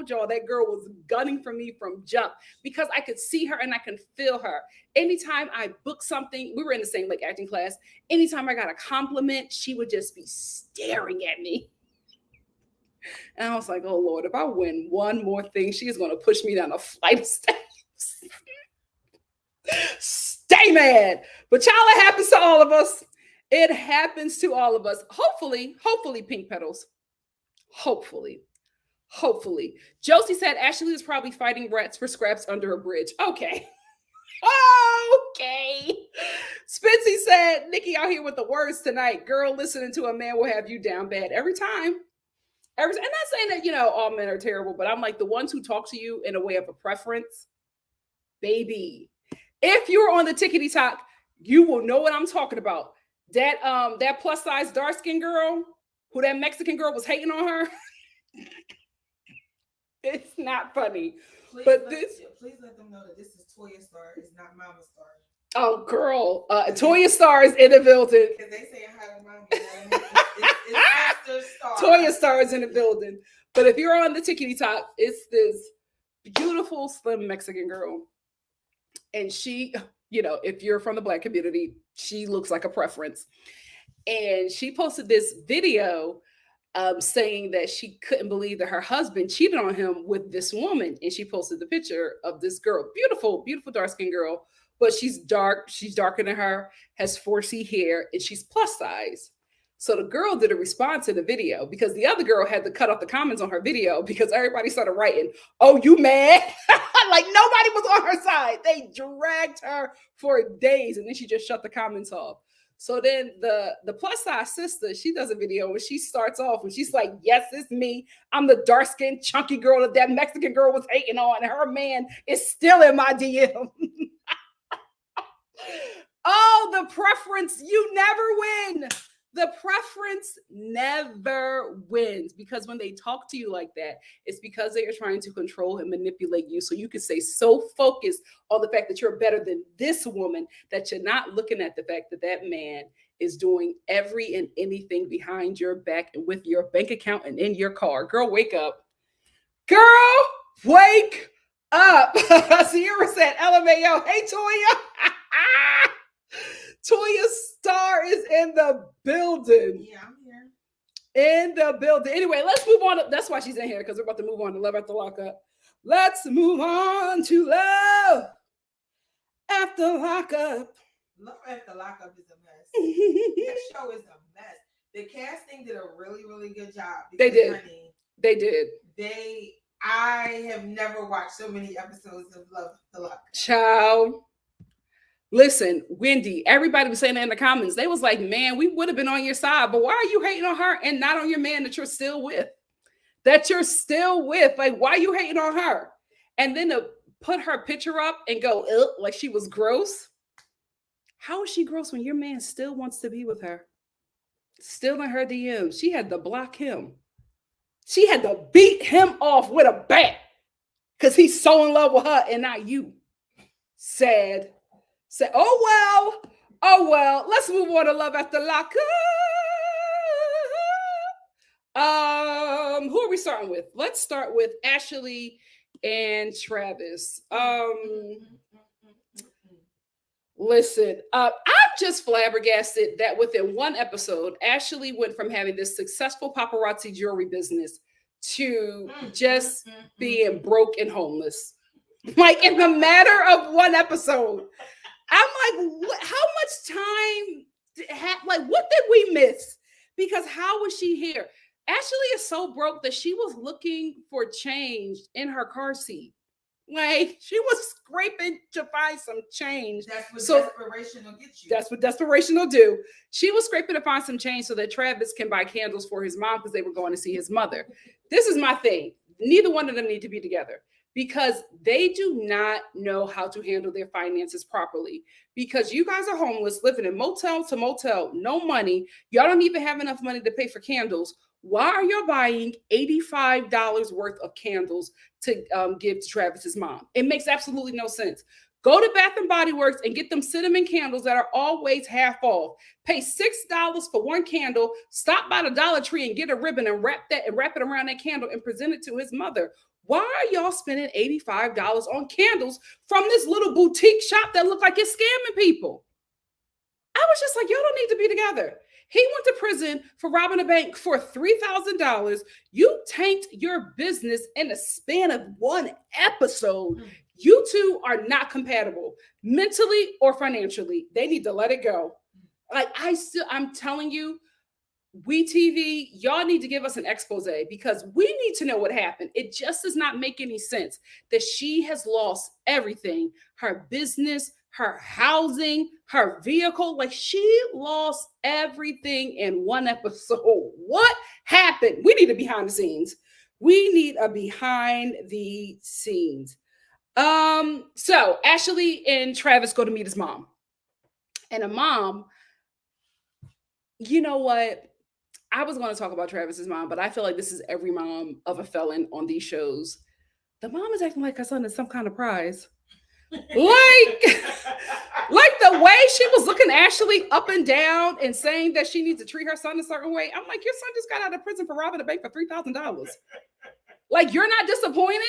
y'all that girl was gunning for me from jump because I could see her and I can feel her. Anytime I booked something, we were in the same like acting class. Anytime I got a compliment, she would just be staring at me. And I was like, oh Lord, if I win one more thing, she is going to push me down a flight of steps. Stay mad. But child, it happens to all of us. It happens to all of us. Hopefully, Pink Petals. Hopefully. Josie said Ashley is probably fighting rats for scraps under a bridge. Okay. Okay. Spency said, Nikki out here with the words tonight. Girl, listening to a man will have you down bad every time. And not saying that, you know, all men are terrible, but I'm like the ones who talk to you in a way of a preference. Baby, if you're on the TIK TOK, you will know what I'm talking about. That plus size dark skinned girl who that Mexican girl was hating on her. It's not funny. Please let them know that this is Toya.Star, it's not Mama.Star. Oh, girl. Toya.Star is in the building. Because they say hi to Mama. It's Sister.Star. Toya.Star is in the building. But if you're on the TIK TOK, it's this beautiful, slim Mexican girl. And she, you know, if you're from the Black community, she looks like a preference. And she posted this video saying that she couldn't believe that her husband cheated on him with this woman. And she posted the picture of this girl, beautiful dark-skinned girl, but she's darker than her, has 4C hair, and she's plus size. So the girl did a response to the video because the other girl had to cut off the comments on her video because everybody started writing, oh, you mad? Like nobody was on her side. They dragged her for days and then she just shut the comments off. So then the plus size sister, she does a video and she starts off and she's like, yes, it's me. I'm the dark skinned chunky girl that Mexican girl was hating on. And her man is still in my DM. Oh, the preference, you never win. The preference never wins because when they talk to you like that, it's because they are trying to control and manipulate you. So you can stay so focused on the fact that you're better than this woman that you're not looking at the fact that that man is doing every and anything behind your back and with your bank account and in your car. Girl, wake up. Girl, wake up. Sierra said, LMAO. Hey, Toya. Toya.Star is in the building. Yeah, I'm here. In the building. Anyway, let's move on. That's why she's in here, because we're about to move on to Love After Lockup. Let's move on to Love After Lockup. Love After Lockup is a mess. This show is a mess. The casting did a really, really good job. They did. Honey, they did. I have never watched so many episodes of Love After Lockup. Child. Listen, Wendy, everybody was saying that in the comments. They was like, man, we would have been on your side, but why are you hating on her and not on your man that you're still with? Like, why are you hating on her? And then to put her picture up and go, like she was gross. How is she gross when your man still wants to be with her? Still in her DMs. She had to block him. She had to beat him off with a bat because he's so in love with her and not you. Sad. Say, oh well, let's move on to Love After Lockup. Who are we starting with? Let's start with Ashley and Travis. Listen, I'm just flabbergasted that within one episode, Ashley went from having this successful paparazzi jewelry business to just being broke and homeless. Like in the matter of one episode. I'm like, how much time, what did we miss? Because how was she here? Ashley is so broke that she was looking for change in her car seat. Like, she was scraping to find some change. That's what desperation will get you. That's what desperation will do. She was scraping to find some change so that Travis can buy candles for his mom because they were going to see his mother. This is my thing. neither one of them need to be together because they do not know how to handle their finances properly. Because you guys are homeless, living in motel to motel, no money. Y'all don't even have enough money to pay for candles. Why are you buying $85 worth of candles to give to Travis's mom? It makes absolutely no sense. Go to Bath and Body Works and get them cinnamon candles that are always half off. Pay $6 for one candle. Stop by the Dollar Tree and get a ribbon and wrap it around that candle and present it to his mother. Why are y'all spending $85 on candles from this little boutique shop that look like it's scamming people? I was just like, y'all don't need to be together. He went to prison for robbing a bank for $3,000. You tanked your business in the span of one episode. You two are not compatible mentally or financially. They need to let it go. Like I'm telling you, WeTV, y'all need to give us an expose because we need to know what happened. It just does not make any sense that she has lost everything, her business, her housing, her vehicle. Like she lost everything in one episode. What happened? We need a behind the scenes. We need a behind the scenes. So Ashley and Travis go to meet his mom. And a mom, you know what? I was going to talk about Travis's mom, but I feel like this is every mom of a felon on these shows. The mom is acting like her son is some kind of prize. Like the way she was looking Ashley up and down and saying that she needs to treat her son a certain way. I'm like, your son just got out of prison for robbing a bank for $3,000. Like, you're not disappointed?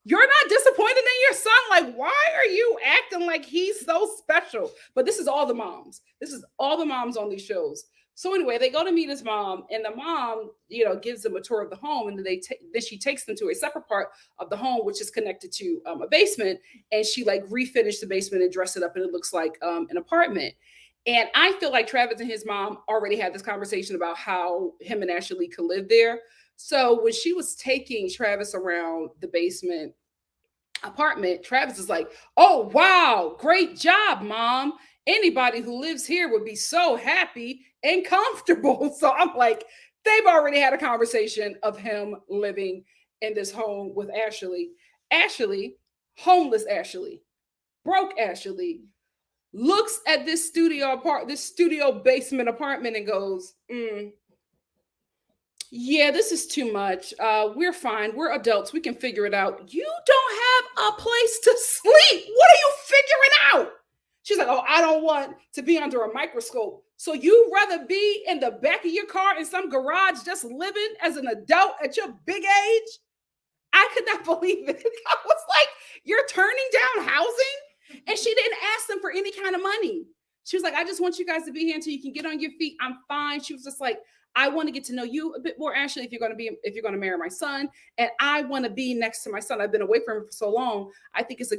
You're not disappointed in your son? Like, why are you acting like he's so special? But this is all the moms. This is all the moms on these shows. So anyway, they go to meet his mom, and the mom, gives them a tour of the home, and then she takes them to a separate part of the home, which is connected to a basement, and she like refinished the basement and dressed it up, and it looks like an apartment. And I feel like Travis and his mom already had this conversation about how him and Ashley could live there. So when she was taking Travis around the basement apartment, Travis is like, "Oh, wow, great job, Mom. Anybody who lives here would be so happy and comfortable." So I'm like, they've already had a conversation of him living in this home with Ashley. Ashley, homeless Ashley, broke Ashley, looks at this studio basement apartment and goes, yeah, this is too much. We're fine. We're adults. We can figure it out. You don't have a place to sleep. What are you figuring out? She's like, oh, I don't want to be under a microscope. So you'd rather be in the back of your car in some garage just living as an adult at your big age? I could not believe it. I was like, you're turning down housing? And she didn't ask them for any kind of money. She was like, I just want you guys to be here until you can get on your feet. I'm fine. She was just like, I want to get to know you a bit more, Ashley, if you're going to marry my son. And I want to be next to my son. I've been away from him for so long. I think it's I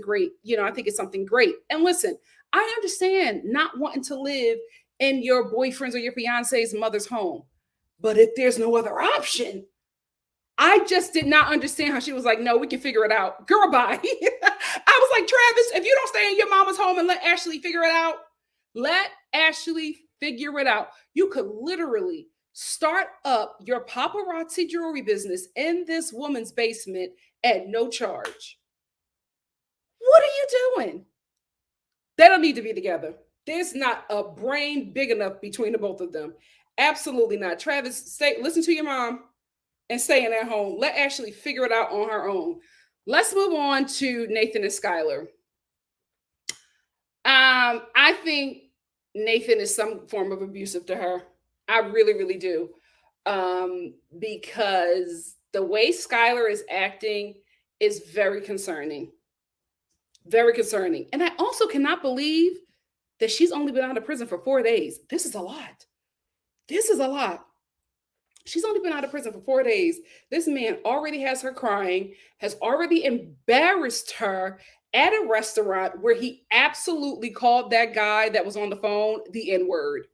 think it's something great. And listen, I understand not wanting to live in your boyfriend's or your fiance's mother's home. But if there's no other option, I just did not understand how she was like, no, we can figure it out. Girl, bye. I was like, Travis, if you don't stay in your mama's home and let Ashley figure it out, let Ashley figure it out. You could literally start up your paparazzi jewelry business in this woman's basement at no charge. What are you doing? They don't need to be together. There's not a brain big enough between the both of them. Absolutely not. Travis, listen to your mom and stay in that home. Let Ashley figure it out on her own. Let's move on to Nathan and Skylar. I think Nathan is some form of abusive to her. I really, really do. Because the way Skylar is acting is very concerning. Very concerning. And I also cannot believe that she's only been out of prison for 4 days. This is a lot. This is a lot. She's only been out of prison for 4 days. This man already has her crying, has already embarrassed her at a restaurant where he absolutely called that guy that was on the phone the N-word.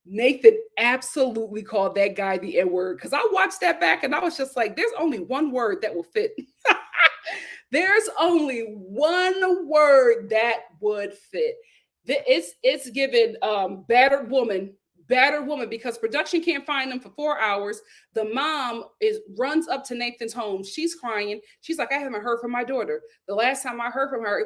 Nathan absolutely called that guy the N-word, because I watched that back and I was just like, there's only one word that will fit. There's only one word that would fit. It's given battered woman battered woman because production can't find them for 4 hours. The mom runs up to Nathan's home. She's crying. She's like, I haven't heard from my daughter. The last time I heard from her, it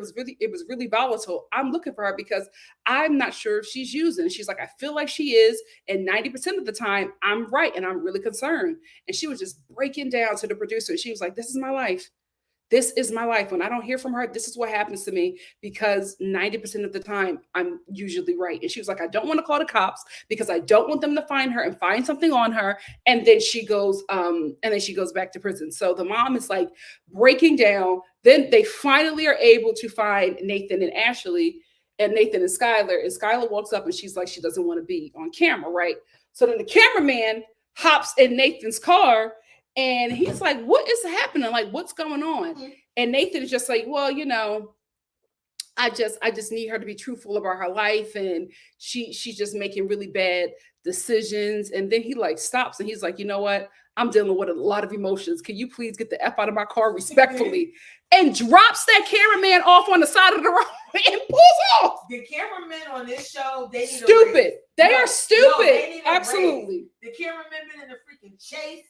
was really volatile. I'm looking for her because I'm not sure if she's using. She's like, I feel like she is, and 90% of the time I'm right, and I'm really concerned. And she was just breaking down to the producer. She was like, this is my life. This is my life. When I don't hear from her, this is what happens to me because 90% of the time I'm usually right. And she was like, I don't want to call the cops because I don't want them to find her and find something on her. And then she goes back to prison. So the mom is like breaking down. Then they finally are able to find Nathan and Ashley and Nathan and Skylar. And Skylar walks up and she's like, she doesn't want to be on camera, right? So then the cameraman hops in Nathan's car. And he's like, what is happening? Like, what's going on? Mm-hmm. And Nathan is just like, well, you know, I just need her to be truthful about her life. And she's just making really bad decisions. And then he like stops and he's like, you know what? I'm dealing with a lot of emotions. Can you please get the F out of my car respectfully? And drops that cameraman off on the side of the road and pulls off. The cameramen on this show, they need stupid. They are stupid. No, they absolutely. The cameramen been in the freaking chase.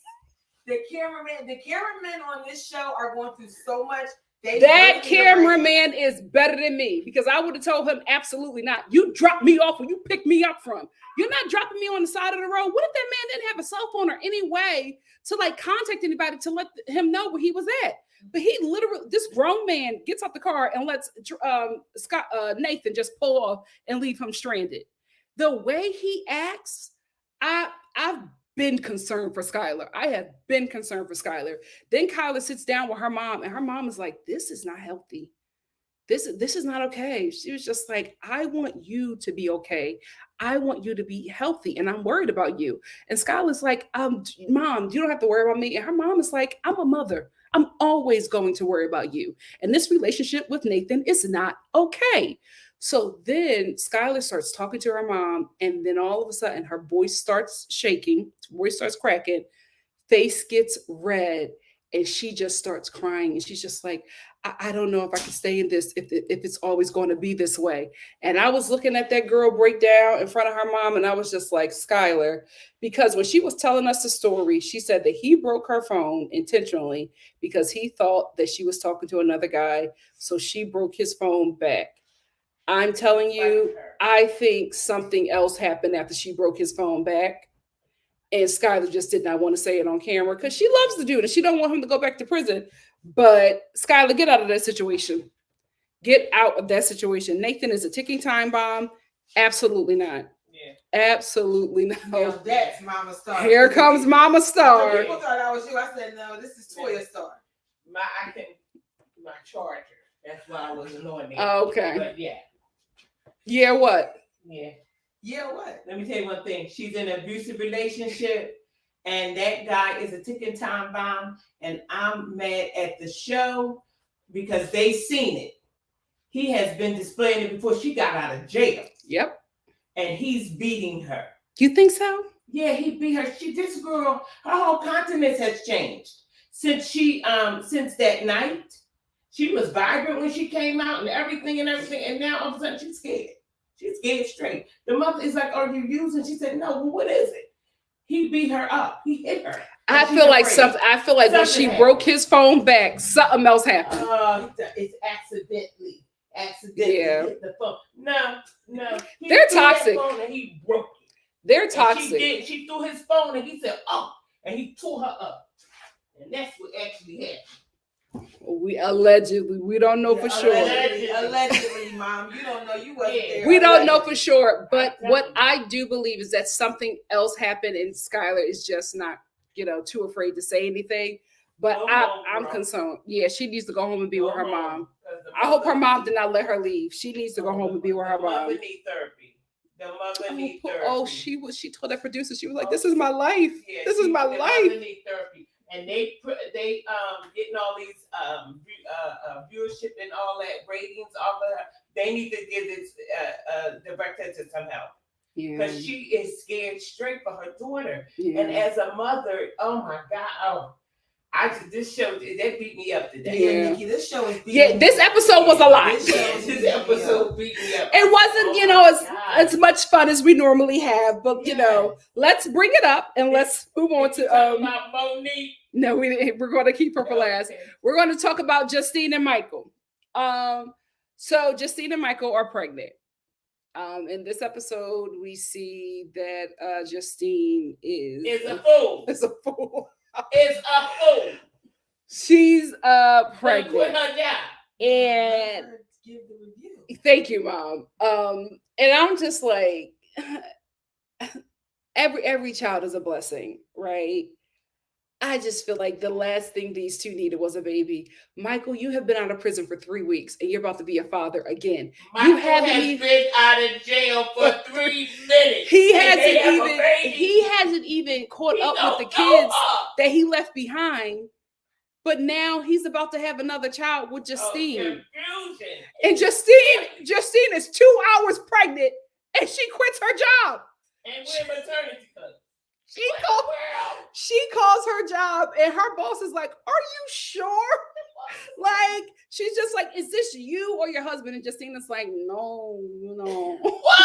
The cameramen on this show are going through so much. That cameraman is better than me because I would have told him absolutely not. You drop me off where you pick me up from. You're not dropping me on the side of the road. What if that man didn't have a cell phone or any way to like contact anybody to let him know where he was at? But he literally, this grown man gets out the car and lets Nathan just pull off and leave him stranded. The way he acts, I've been concerned for Skylar. I have been concerned for Skylar. Then Kyla sits down with her mom, and her mom is like, this is not healthy. This is not okay. She was just like, I want you to be okay. I want you to be healthy, and I'm worried about you. And Skylar's like, Mom, you don't have to worry about me. And her mom is like, I'm a mother. I'm always going to worry about you. And this relationship with Nathan is not okay. So then Skylar starts talking to her mom, and then all of a sudden her voice starts shaking, voice starts cracking, face gets red, and she just starts crying. And she's just like, I don't know if I can stay in this if it's always going to be this way. And I was looking at that girl break down in front of her mom, and I was just like, Skylar, because when she was telling us the story, she said that he broke her phone intentionally because he thought that she was talking to another guy. So she broke his phone back. I'm telling you, I think something else happened after she broke his phone back. And Skylar just did not want to say it on camera because she loves the dude and she don't want him to go back to prison. But Skylar, get out of that situation. Get out of that situation. Nathan is a ticking time bomb. Absolutely not. Yeah. Absolutely not. Yeah, that's Mama Star. Here comes Mama Star. People thought I was you. I said, no, this is Toya Star. My charger. That's why I was anointing. Oh, okay. But yeah. Yeah, what? Yeah. Yeah, what? Let me tell you one thing. She's in an abusive relationship, and that guy is a ticking time bomb. And I'm mad at the show because they seen it. He has been displaying it before she got out of jail. Yep. And he's beating her. You think so? Yeah, he beat her. This girl, her whole countenance has changed since that night. She was vibrant when she came out and everything, and now all of a sudden she's scared. She's scared straight. The mother is like, "Are you using?" She said, "No." Well, what is it? He beat her up. He hit her. I feel like when she happened. Broke his phone back, something else happened. It's accidentally hit the phone. No. They're toxic. And he broke it. They're toxic. She threw his phone and he said, "Oh," and he tore her up. And that's what actually happened. We don't know for sure. Allegedly, Mom, you don't know. You wasn't there. We don't know for sure. But what I do believe is that something else happened, and Skylar is just not, too afraid to say anything. But I'm concerned. Yeah, she needs to go home and be with her mom. I hope her mom did not let her leave. She needs to go home and be with her mom. The mother needs therapy. The mother needs therapy. Oh, she told that producer, she was like, "This is my life. This is my life." The mother needs therapy. And they getting all these viewership and all that ratings off of her. They need to give this director to some help because she is scared straight for her daughter. Yeah. And as a mother, oh my God, This show they beat me up today. Yeah, Nikki, this show is this episode was a lot. This episode beat me up. It wasn't, as much fun as we normally have, but let's bring it up and let's move on to about Monique. No, we didn't. We're going to keep her for last. Okay. We're going to talk about Justine and Michael. So Justine and Michael are pregnant. In this episode, we see that Justine is a fool. Is a fool. Is a fool. She's pregnant. Quit her job. And give the review. Thank you, Mom. And I'm just like, every child is a blessing, right? I just feel like the last thing these two needed was a baby. Michael, you have been out of prison for 3 weeks and you're about to be a father again. Michael you haven't has been out of jail for 3 minutes. He hasn't even caught up with the kids that he left behind. But now he's about to have another child with Justine. And Justine is 2 hours pregnant and she quits her job. And we're maternity cover. She calls her job and her boss is like, are you sure? Like, she's just like, is this you or your husband? And Justina's like, no. What?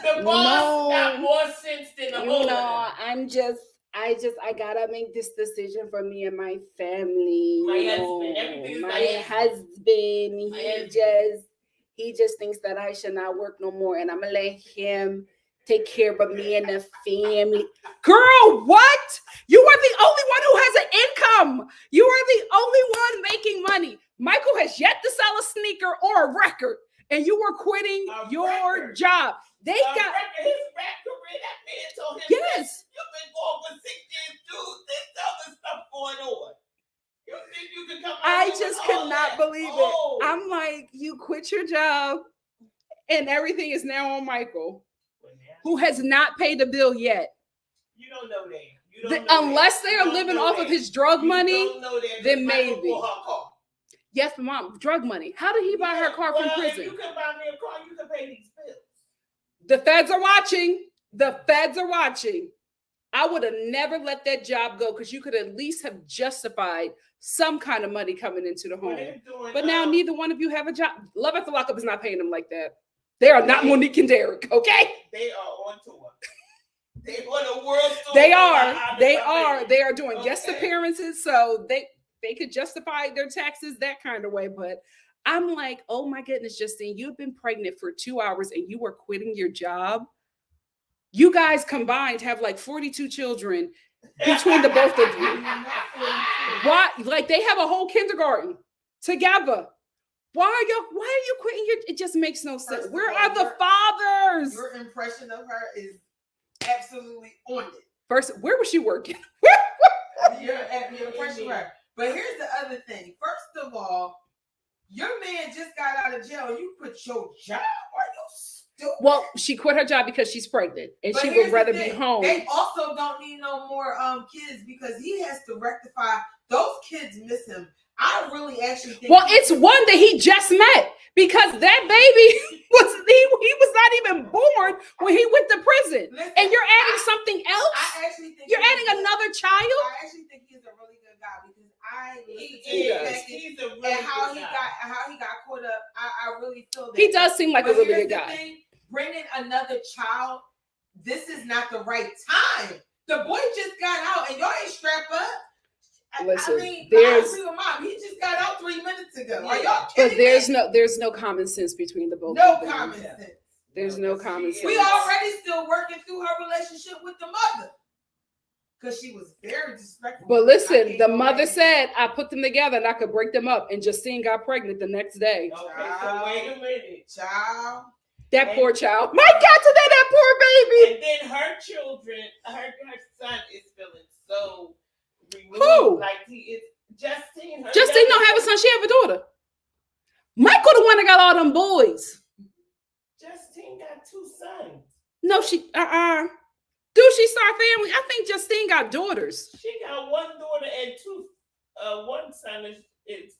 The boss got more sense than the whole. I gotta make this decision for me and my family. My husband, he just thinks that I should not work no more, and I'm gonna let him take care of me and the family. Girl, what? You are the only one who has an income. You are the only one making money. Michael has yet to sell a sneaker or a record, and you were quitting your job. His rap career, that man told him, yes, you've been going for 6 years, dude. This other stuff going on. You think you can come out? I just could not believe it. I'm like, you quit your job, and everything is now on Michael, who has not paid the bill yet. You don't know that. Unless they are living off of his drug money, then maybe. Yes, Mom, drug money. How did he buy her car from prison? If you can buy me a car, you can pay these bills. The feds are watching. I would have never let that job go because you could at least have justified some kind of money coming into the home. But now neither one of you have a job. Love After Lockup is not paying them like that. They are not Monique and Derek, okay? They are on tour. They on a world tour. They are doing guest appearances, so they could justify their taxes that kind of way. But I'm like, oh my goodness, Justine, you've been pregnant for 2 hours and you are quitting your job. You guys combined have like 42 children between the both of you. Why? Like they have a whole kindergarten together. Why are you quitting your? It just makes no sense. Where are the fathers? Your impression of her is absolutely on it. First, where was she working? Your impression of her. But here's the other thing. First of all, your man just got out of jail and you quit your job. Are you stupid? Well, she quit her job because she's pregnant and she would rather be home. They also don't need no more kids because he has to rectify. Those kids miss him. I really actually think. Well, it's one that he just met because that baby was he was not even born when he went to prison. Listen, and you're adding something else. I actually think you're adding another child. I actually think he's a really good guy because he's a really good how he got caught up. I really feel that he does seem like a really good guy. Bringing another child, this is not the right time. The boy just got out and y'all ain't strapped up. Listen, I mean, mom, he just got out 3 minutes ago. Are y'all kidding But there's no common sense between the both. No common sense. There's no common sense. We already still working through her relationship with the mother. Because she was very disrespectful. But listen, the mother said I put them together and I could break them up. And Justine got pregnant the next day. Okay, so wait a minute. Child. That poor child. My God, today that poor baby. And then her children, her son is feeling so removed. Who? Like he is Justine. Justine don't have a son. She have a daughter. Michael the one that got all them boys. Justine got 2 sons. No, she Do she start family? I think Justine got daughters. She got 1 daughter and 2 one son is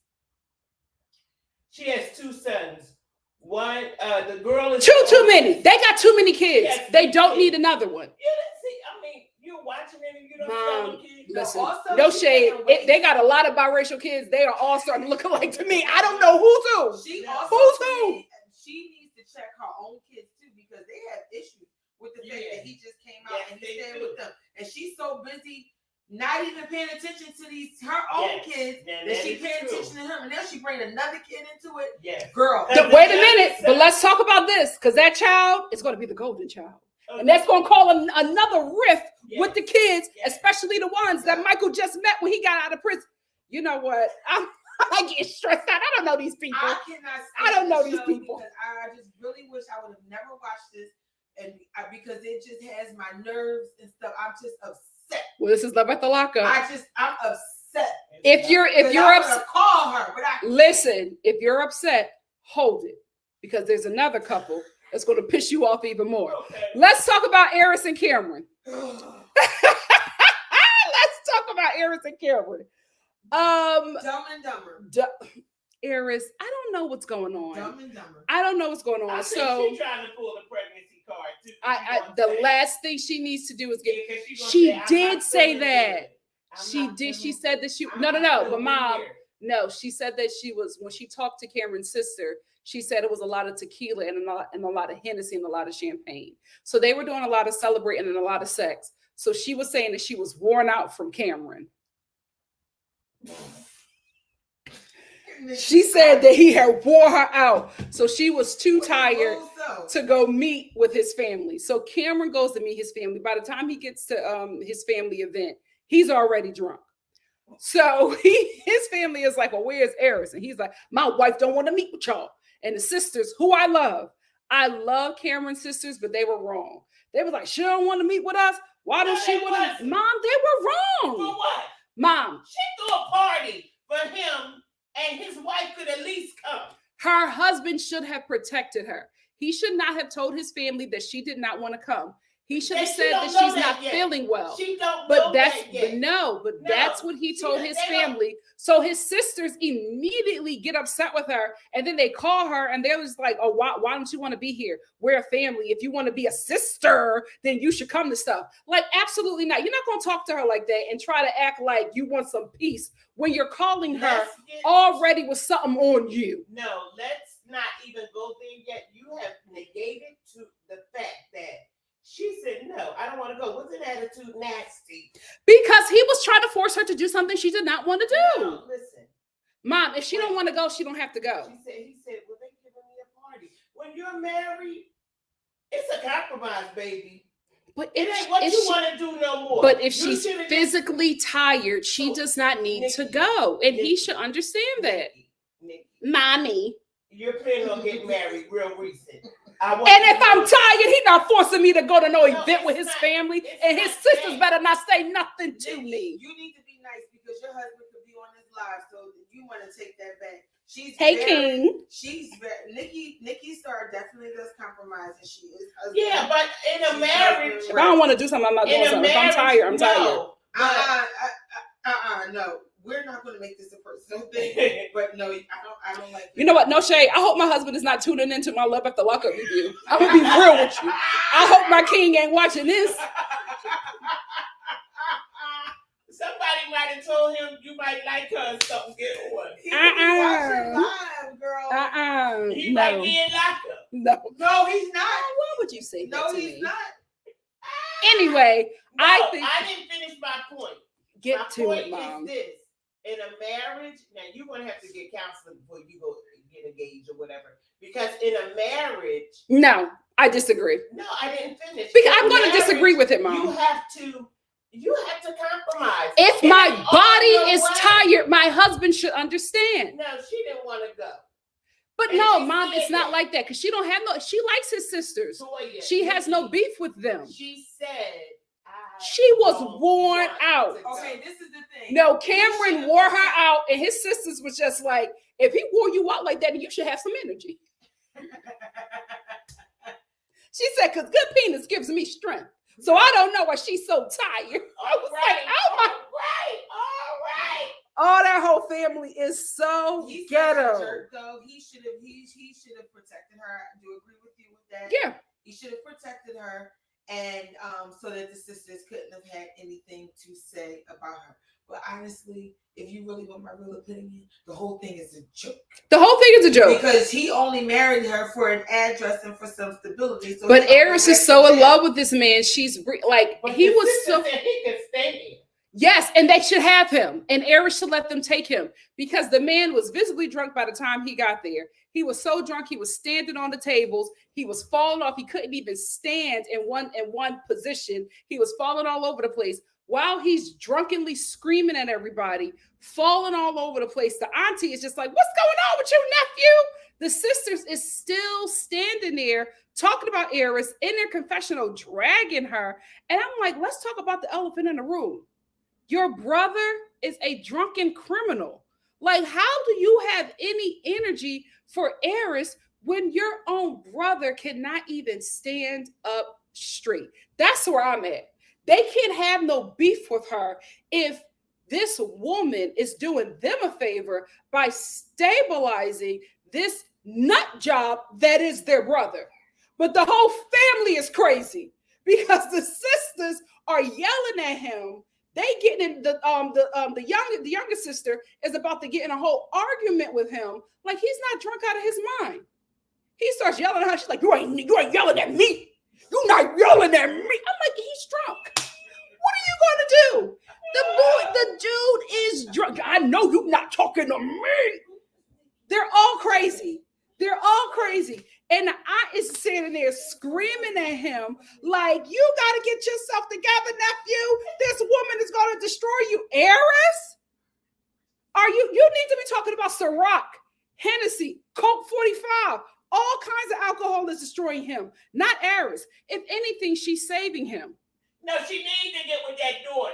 she has 2 sons. One, the girl is too many. They got too many kids. Yes, they don't need another one. You didn't see. I mean, you're watching it and you Mom, listen, also no she shade. can't wait. They got a lot of biracial kids. They are all starting to look alike to me. I don't know who's who. She also Who's to who? me, she needs to check her own kids too, because they have issues with the fact that he just came out and he stayed with them, and she's so busy not even paying attention to her own kids that she paying attention to him, and now she bring another kid into it. Yes. Girl, Wait a minute, but let's talk about this, because that child is going to be the golden child. And that's going to call another rift with the kids, especially the ones that Michael just met when he got out of prison. You know what? I get stressed out. I don't know these people. I don't know these people. I just really wish I would have never watched this, and because it just has my nerves and stuff. I'm just upset. Well, this is Love at the Lockup. I'm upset. If you're upset, call her. But listen. If you're upset, hold it, because there's another couple that's going to piss you off even more. Okay. Let's talk about Eris and Cameron. Let's talk about Eris and Cameron. Dumb and Dumber. Eris, I don't know what's going on. Dumb and Dumber. I don't know what's going on. So she's trying to pull the pregnancy card too. The last thing she needs to do is get. She did say that. She did. She said that she. No. But Mom, no. She said that she was, when she talked to Cameron's sister, she said it was a lot of tequila and a lot of Hennessy and a lot of champagne. So they were doing a lot of celebrating and a lot of sex. So she was saying that she was worn out from Cameron. She said that he had wore her out. So she was too tired to go meet with his family. So Cameron goes to meet his family. By the time he gets to his family event, he's already drunk. So his family is like, well, where's Eris? And he's like, my wife don't want to meet with y'all. And the sisters, who I love Cameron's sisters, but they were wrong. They were like, she don't want to meet with us. Why don't she want to? Mom, they were wrong. For what? Mom. She threw a party for him, and his wife could at least come. Her husband should have protected her. He should not have told his family that she did not want to come. He should have said that she's not feeling well. She don't know that yet. But that's what he told his family. So his sisters immediately get upset with her, and then they call her, and they're just like, oh, why don't you want to be here? We're a family. If you want to be a sister, then you should come to stuff. Like, absolutely not. You're not going to talk to her like that and try to act like you want some peace when you're calling her already with something on you. No, let's not even go there yet. You have negated to the fact that she said, no, I don't want to go. What's an attitude nasty? Because he was trying to force her to do something she did not want to do. No, listen. Mom, if she don't want to go, she don't have to go. He said, well, they're giving me a party. When you're married, it's a compromise, baby. But it ain't what you want to do no more. But if she's physically tired, she does not need to go. And he should understand that. Nikki, Mommy. You're planning on getting married real recent. And if I'm tired, he's not forcing me to go to no event with his family. And his sisters better not say nothing to me. You need to be nice, because your husband could be on his live, so you want to take that back. King. She's very, NikkiStar definitely does compromise, and she is. Yeah, but in a marriage, if I don't want to do something, I'm not doing something. If I'm tired, I'm tired. No. We're not going to make this a personal thing, but no, I don't like it. You know what? No shade. I hope my husband is not tuning into my Love at the Lockup review. I'm going to be real with you. I hope my king ain't watching this. Somebody might have told him you might like her or something. Get on. He watching live, girl. He might be in Lockup. No, he's not. Why would you say that? No, to he's me? not. Anyway, I didn't finish my point. Get my to point it, Mom. Is this. In a marriage, now you're going to have to get counseling before you go get engaged or whatever. Because in a marriage... No, I disagree. No, I didn't finish. Because I'm going to disagree with it, Mom. You have to compromise. If my body is tired, my husband should understand. No, she didn't want to go. But no, Mom, it's not like that. Because she likes his sisters. Toya, she has no beef with them. She said... She was worn out. Okay, this is the thing. No, Cameron wore her out, and his sisters was just like, if he wore you out like that, then you should have some energy. She said, because good penis gives me strength. So I don't know why she's so tired. I was like, oh my. All right. Oh, that whole family is so ghetto. Jerk, though. He should have protected her. I do agree with you with that. Yeah. He should have protected her. and so that the sisters couldn't have had anything to say about her. But honestly, if you really want my real opinion, the whole thing is a joke. The whole thing is a joke. Because he only married her for an address and for some stability. So but Eris is so in love with this man. She's like, but he was so. He could stay here. Yes, and they should have him. And Eris should let them take him because the man was visibly drunk by the time he got there. He was so drunk, he was standing on the tables. He was falling off. He couldn't even stand in one position. He was falling all over the place. While he's drunkenly screaming at everybody, falling all over the place. The auntie is just like, what's going on with you, nephew? The sisters is still standing there talking about Eris in their confessional, dragging her. And I'm like, let's talk about the elephant in the room. Your brother is a drunken criminal. Like, how do you have any energy for Eris when your own brother cannot even stand up straight? That's where I'm at. They can't have no beef with her if this woman is doing them a favor by stabilizing this nut job that is their brother. But the whole family is crazy because the sisters are yelling at him. They get in the younger sister is about to get in a whole argument with him. Like he's not drunk out of his mind. He starts yelling at her. She's like, you ain't yelling at me. You're not yelling at me. I'm like, he's drunk. What are you gonna do? The dude is drunk. I know you're not talking to me. They're all crazy. They're all crazy. And I is standing there screaming at him like, you got to get yourself together, nephew. This woman is going to destroy you. Eris? You need to be talking about Ciroc, Hennessy, Coke 45. All kinds of alcohol is destroying him, not Eris. If anything, she's saving him. No, she needs to get with that daughter.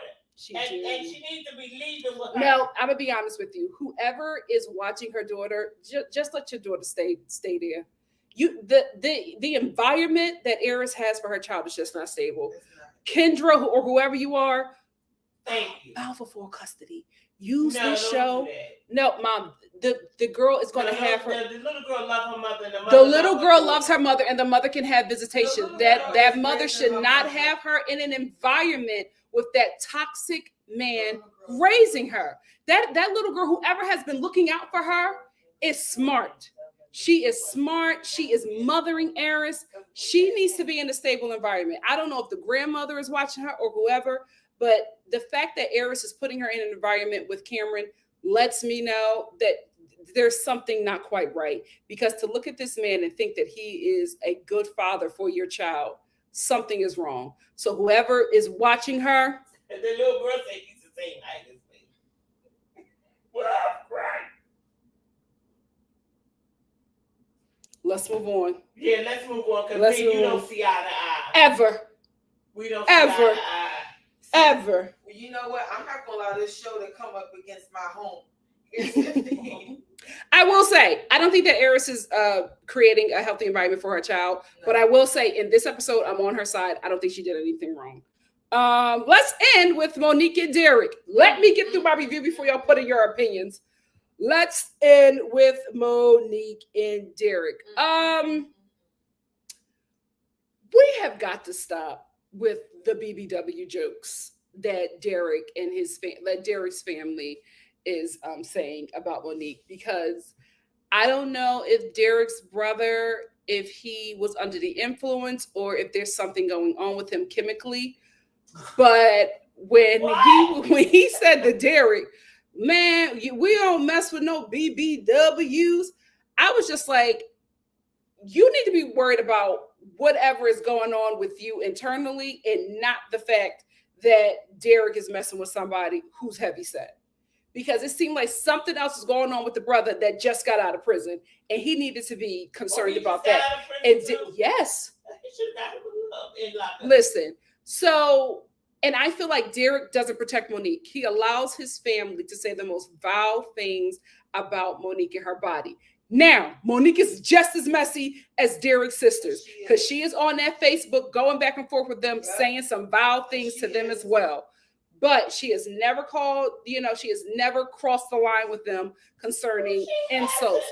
And she needs to be leaving with her. No, I'm going to be honest with you. Whoever is watching her daughter, just let your daughter stay there. The environment that Eris has for her child is just not stable. Kendra or whoever you are, thank you. Alpha for custody. Use this show. No, mom, the girl is going to have her. The little girl loves her mother. And the little girl loves her mother, and the mother can have visitation. That mother should not have her in an environment with that toxic man raising her. That little girl, whoever has been looking out for her, is smart. She is smart. She is mothering Eris. She needs to be in a stable environment. I don't know if the grandmother is watching her or whoever, but the fact that Eris is putting her in an environment with Cameron lets me know that there's something not quite right. Because to look at this man and think that he is a good father for your child, something is wrong. So whoever is watching her. And the little girl said he's the same height as me. Well, right. Let's move on. Yeah, let's move on because you don't see eye to eye. Ever. We don't see eye to eye. Ever. Well, you know what? I'm not going to allow this show to come up against my home. I will say, I don't think that Eris is creating a healthy environment for her child. No. But I will say in this episode, I'm on her side. I don't think she did anything wrong. Let's end with Monique and Derek. Let me get through my review before y'all put in your opinions. Let's end with Monique and Derek. We have got to stop with the BBW jokes that Derek and Derek's family is saying about Monique, because I don't know if Derek's brother, if he was under the influence or if there's something going on with him chemically. But when he said to Derek, man, we don't mess with no BBWs, I was just like, you need to be worried about whatever is going on with you internally and not the fact that Derek is messing with somebody who's heavy set. Because it seemed like something else is going on with the brother that just got out of prison, and he needed to be concerned about that. And yes. He should have got in Lockup. Listen, so, and I feel like Derek doesn't protect Monique. He allows his family to say the most vile things about Monique and her body. Now, Monique is just as messy as Derek's sisters, because she is on that Facebook going back and forth with them, saying some vile things to them as well. But she has never called, she has never crossed the line with them concerning insults.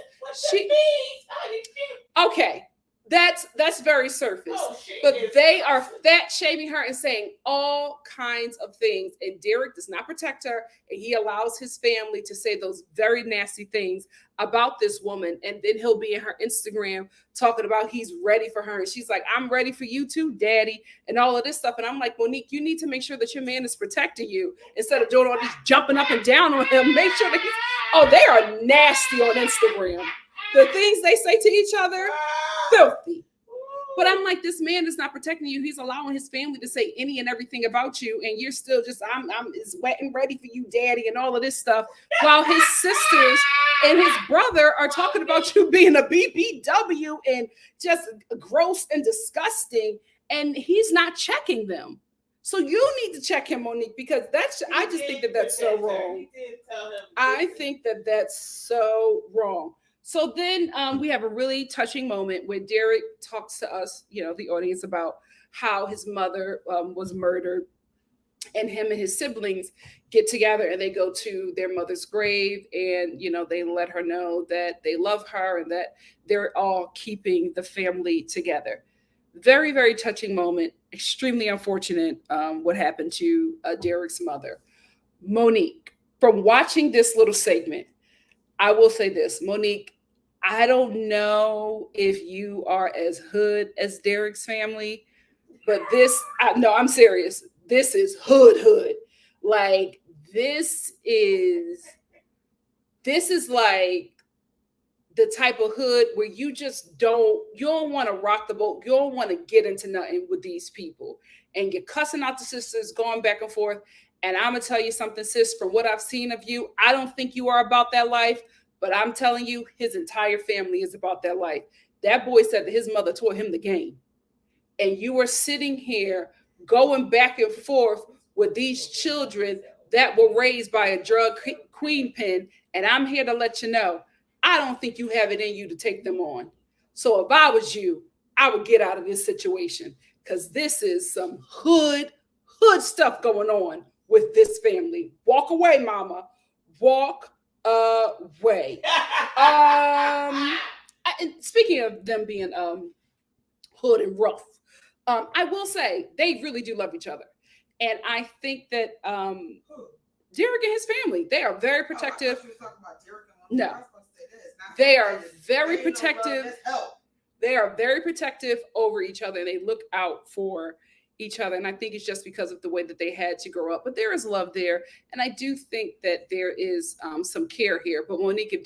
Okay. That's very surface. Oh, but they are fat shaming her and saying all kinds of things. And Derek does not protect her. And he allows his family to say those very nasty things about this woman. And then he'll be in her Instagram talking about he's ready for her. And she's like, I'm ready for you too, daddy, and all of this stuff. And I'm like, Monique, you need to make sure that your man is protecting you instead of doing all this jumping up and down on him. Make sure that they are nasty on Instagram. The things they say to each other, filthy. But I'm like, this man is not protecting you. He's allowing his family to say any and everything about you. And you're still just, I'm is wet and ready for you, daddy, and all of this stuff. While his sisters and his brother are talking about you being a BBW and just gross and disgusting. And he's not checking them. So you need to check him, Monique, because I just think that that's so wrong. I think that that's so wrong. So then we have a really touching moment where Derek talks to us, the audience, about how his mother was murdered, and him and his siblings get together and they go to their mother's grave, and, they let her know that they love her and that they're all keeping the family together. Very, very touching moment. Extremely unfortunate what happened to Derek's mother. Monique, from watching this little segment, I will say this, Monique, I don't know if you are as hood as Derek's family, but I'm serious. This is hood. Like, this is like the type of hood where you don't want to rock the boat. You don't want to get into nothing with these people. And you're cussing out the sisters, going back and forth. And I'm going to tell you something, sis, from what I've seen of you, I don't think you are about that life. But I'm telling you, his entire family is about that life. That boy said that his mother taught him the game. And you are sitting here going back and forth with these children that were raised by a drug queen pin. And I'm here to let you know, I don't think you have it in you to take them on. So if I was you, I would get out of this situation, because this is some hood stuff going on with this family. Walk away, mama. Walk away. And speaking of them being hood and rough, I will say they really do love each other. And I think that Derek and his family, they are very protective. No. They are very protective. They are very protective over each other, and they look out for each other. And I think it's just because of the way that they had to grow up. But there is love there. And I do think that there is some care here. But Monique, if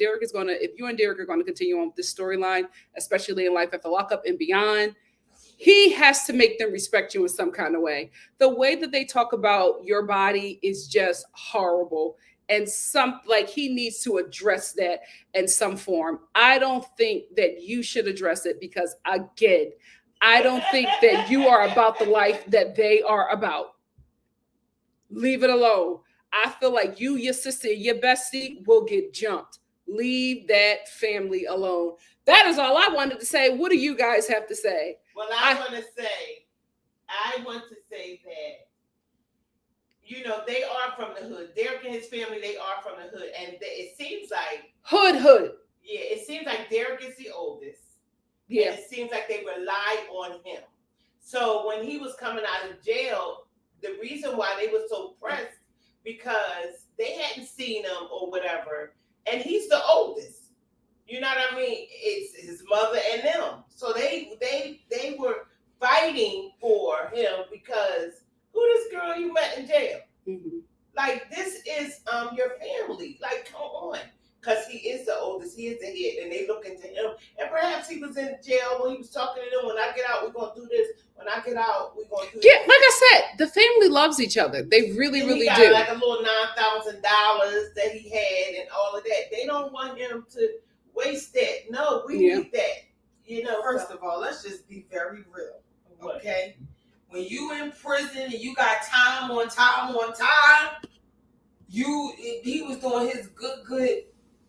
you and Derek are going to continue on with this storyline, especially in Life After Lockup and beyond, he has to make them respect you in some kind of way. The way that they talk about your body is just horrible. And he needs to address that in some form. I don't think that you should address it, because again, I don't think that you are about the life that they are about. Leave it alone. I feel like you, your sister, your bestie will get jumped. Leave that family alone. That is all I wanted to say. What do you guys have to say? Well, I want to say that, they are from the hood. Derek and his family, they are from the hood. And it seems like... Hood. Yeah, it seems like Derek is the oldest. Yeah. And it seems like they rely on him. So when he was coming out of jail, the reason why they were so pressed, because they hadn't seen him or whatever. And he's the oldest. You know what I mean? It's his mother and them. So they were fighting for him, because who this girl you met in jail? Mm-hmm. Like, this is your family. Like, come on. Because he is the oldest, he is the head, and they look into him. And perhaps he was in jail when he was talking to them. When I get out, we're going to do this. When I get out, we're going to do this. Yeah, like I said, the family loves each other. They really, and really he got do. Like a little $9,000 that he had and all of that. They don't want him to waste that. No, we need that. First of all, let's just be very real. Okay? When you in prison and you got time on time, he was doing his good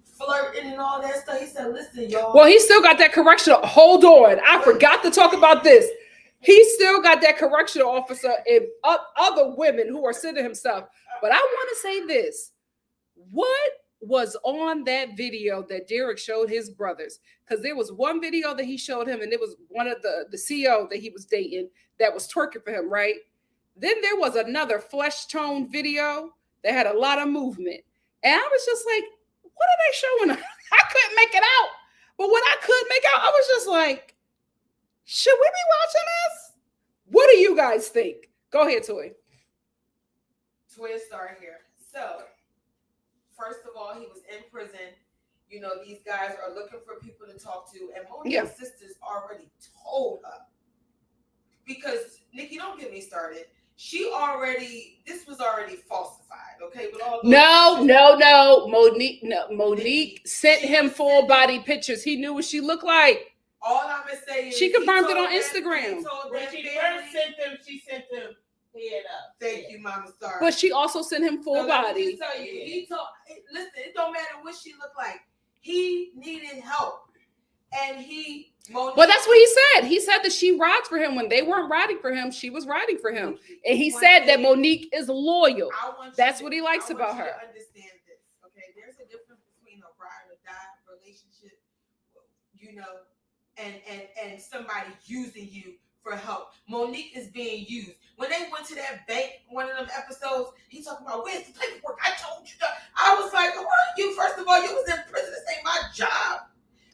flirting and all that stuff. He said, listen, y'all. Well, he still got that correctional. Hold on. I forgot to talk about this. He still got that correctional officer and other women who are sitting himself. But I want to say this. What was on that video that Derek showed his brothers, because there was one video that he showed him, and it was one of the CEO that he was dating that was twerking for him, right? Then there was another flesh tone video that had a lot of movement. And I was just like, what are they showing us? I couldn't make it out. But what I could make out, I was just like, should we be watching this? What do you guys think? Go ahead, Toy. Star here. So, first of all, he was in prison. You know, these guys are looking for people to talk to. And Monique's sisters already told her. Because, Nikki, don't get me started. This was already falsified, okay? But all No. Monique sent him full body pictures. He knew what she looked like. All I'm going to say is she confirmed it on Instagram. When she first sent them, she sent them head up. Thank you, Mama Star. But she also sent him full body. Tell you, listen, it don't matter what she looked like. He needed help. And well, that's what he said. He said that she rides for him. When they weren't riding for him, she was riding for him. And he said that Monique is loyal. That's what he likes about her. Understand this, okay? There's a difference between a ride or die relationship, you know, and somebody using you for help. Monique is being used. When they went to that bank, one of them episodes, he talking about, where's the paperwork? I told you that. I was like, who are you? First of all, you was in prison. This ain't my job.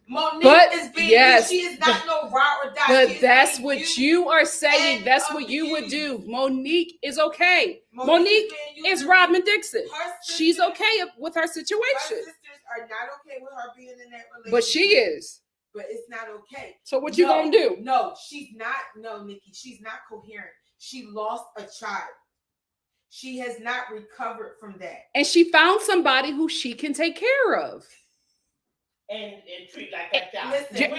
Monique is being used. She is not no ride or die. But that's what you are saying. That's what you would do. Monique is okay. Monique is Robyn Dixon. She's okay with her situation. Her sisters are not okay with her being in that relationship. But she is. But it's not okay. So what you gonna do? No, she's not. No, Nikki, she's not coherent. She lost a child. She has not recovered from that. And she found somebody who she can take care of. And treat like a child. Listen,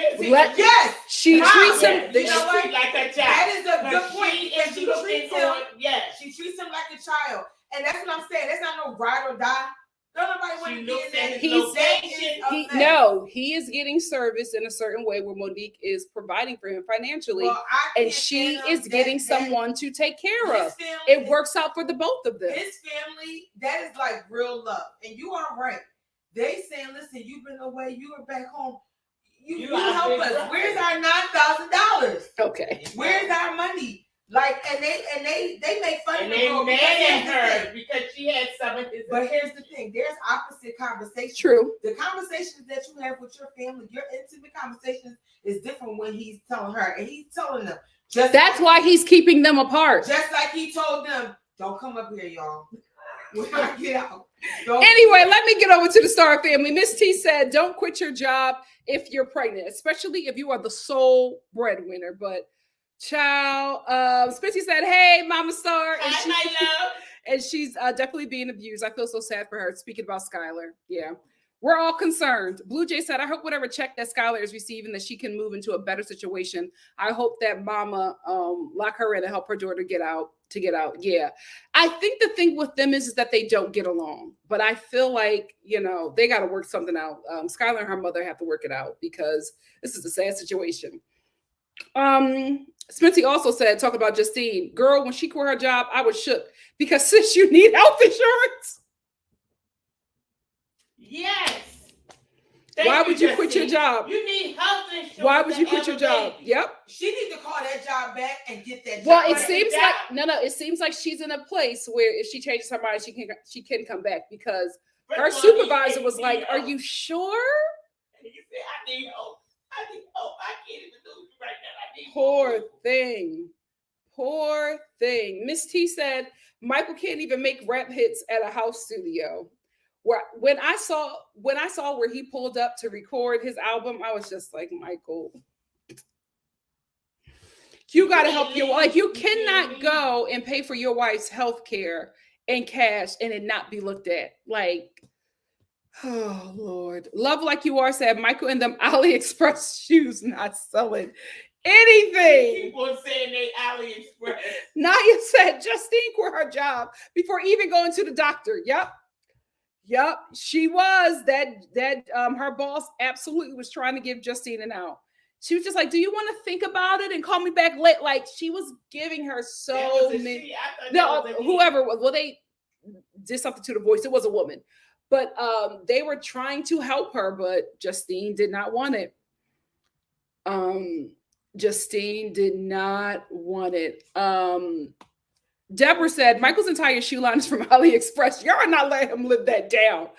yes, she treats him. You know what? Like a child. That is a good point. She treats him. Yes, she treats him like a child, and that's what I'm saying. That's not no ride or die. Nobody want to be in that. No, he is getting service in a certain way where Monique is providing for him financially, and she is getting someone to take care of. It works out for the both of them. His family, that is like real love, and you are right. They saying, listen, you've been away, you are back home. You help us. Where's our $9,000? Okay. Where's our money? Like, and they make fun of her because she had some of his. But here's the thing: there's opposite conversations. True. The conversations that you have with your family, your intimate conversations, is different when he's telling her, and he's telling them. That's why he's keeping them apart. Just like he told them, "Don't come up here, y'all. When I get out." Anyway, let me get over to the Star family. Miss T said, don't quit your job if you're pregnant, especially if you are the sole breadwinner. But child, Spitzy said, hey, Mama Star. And hi, my love. And she's definitely being abused. I feel so sad for her. Speaking about Skylar. Yeah. We're all concerned. Blue Jay said, I hope whatever check that Skylar is receiving, that she can move into a better situation. I hope that mama lock her in and help her daughter get out. Yeah. I think the thing with them is that they don't get along. But I feel like, you know, they got to work something out. Skylar and her mother have to work it out because this is a sad situation. Smitty also said, talking about Justine, girl, when she quit her job, I was shook because sis, you need health insurance. Yes. Why would you quit your job? You need health insurance. Why would you quit your job? Yep. She needs to call that job back and get that job. Well, it seems like it seems like she's in a place where if she changes her mind, she can come back because her supervisor was like, "Are you sure?" And you said, "I need help. I need help. I can't even do it right now. I need Poor thing. Miss T said Michael can't even make rap hits at a house studio. When I saw where he pulled up to record his album, I was just like, Michael, you got to help your wife. You cannot go and pay for your wife's health care in cash and it not be looked at. Like, oh, Lord. Love Like You Are said, Michael and them AliExpress shoes not selling anything. People saying they AliExpress. Naya said, Justine quit her job before even going to the doctor. Yep, she was that her boss absolutely was trying to give Justine an out. She was just like, do you want to think about it and call me back late? Like she was giving her so many. No, whoever was. Well, they did something to the voice. It was a woman. But they were trying to help her, but Justine did not want it. Justine did not want it. Deborah said Michael's entire shoe line is from AliExpress. Y'all are not letting him live that down.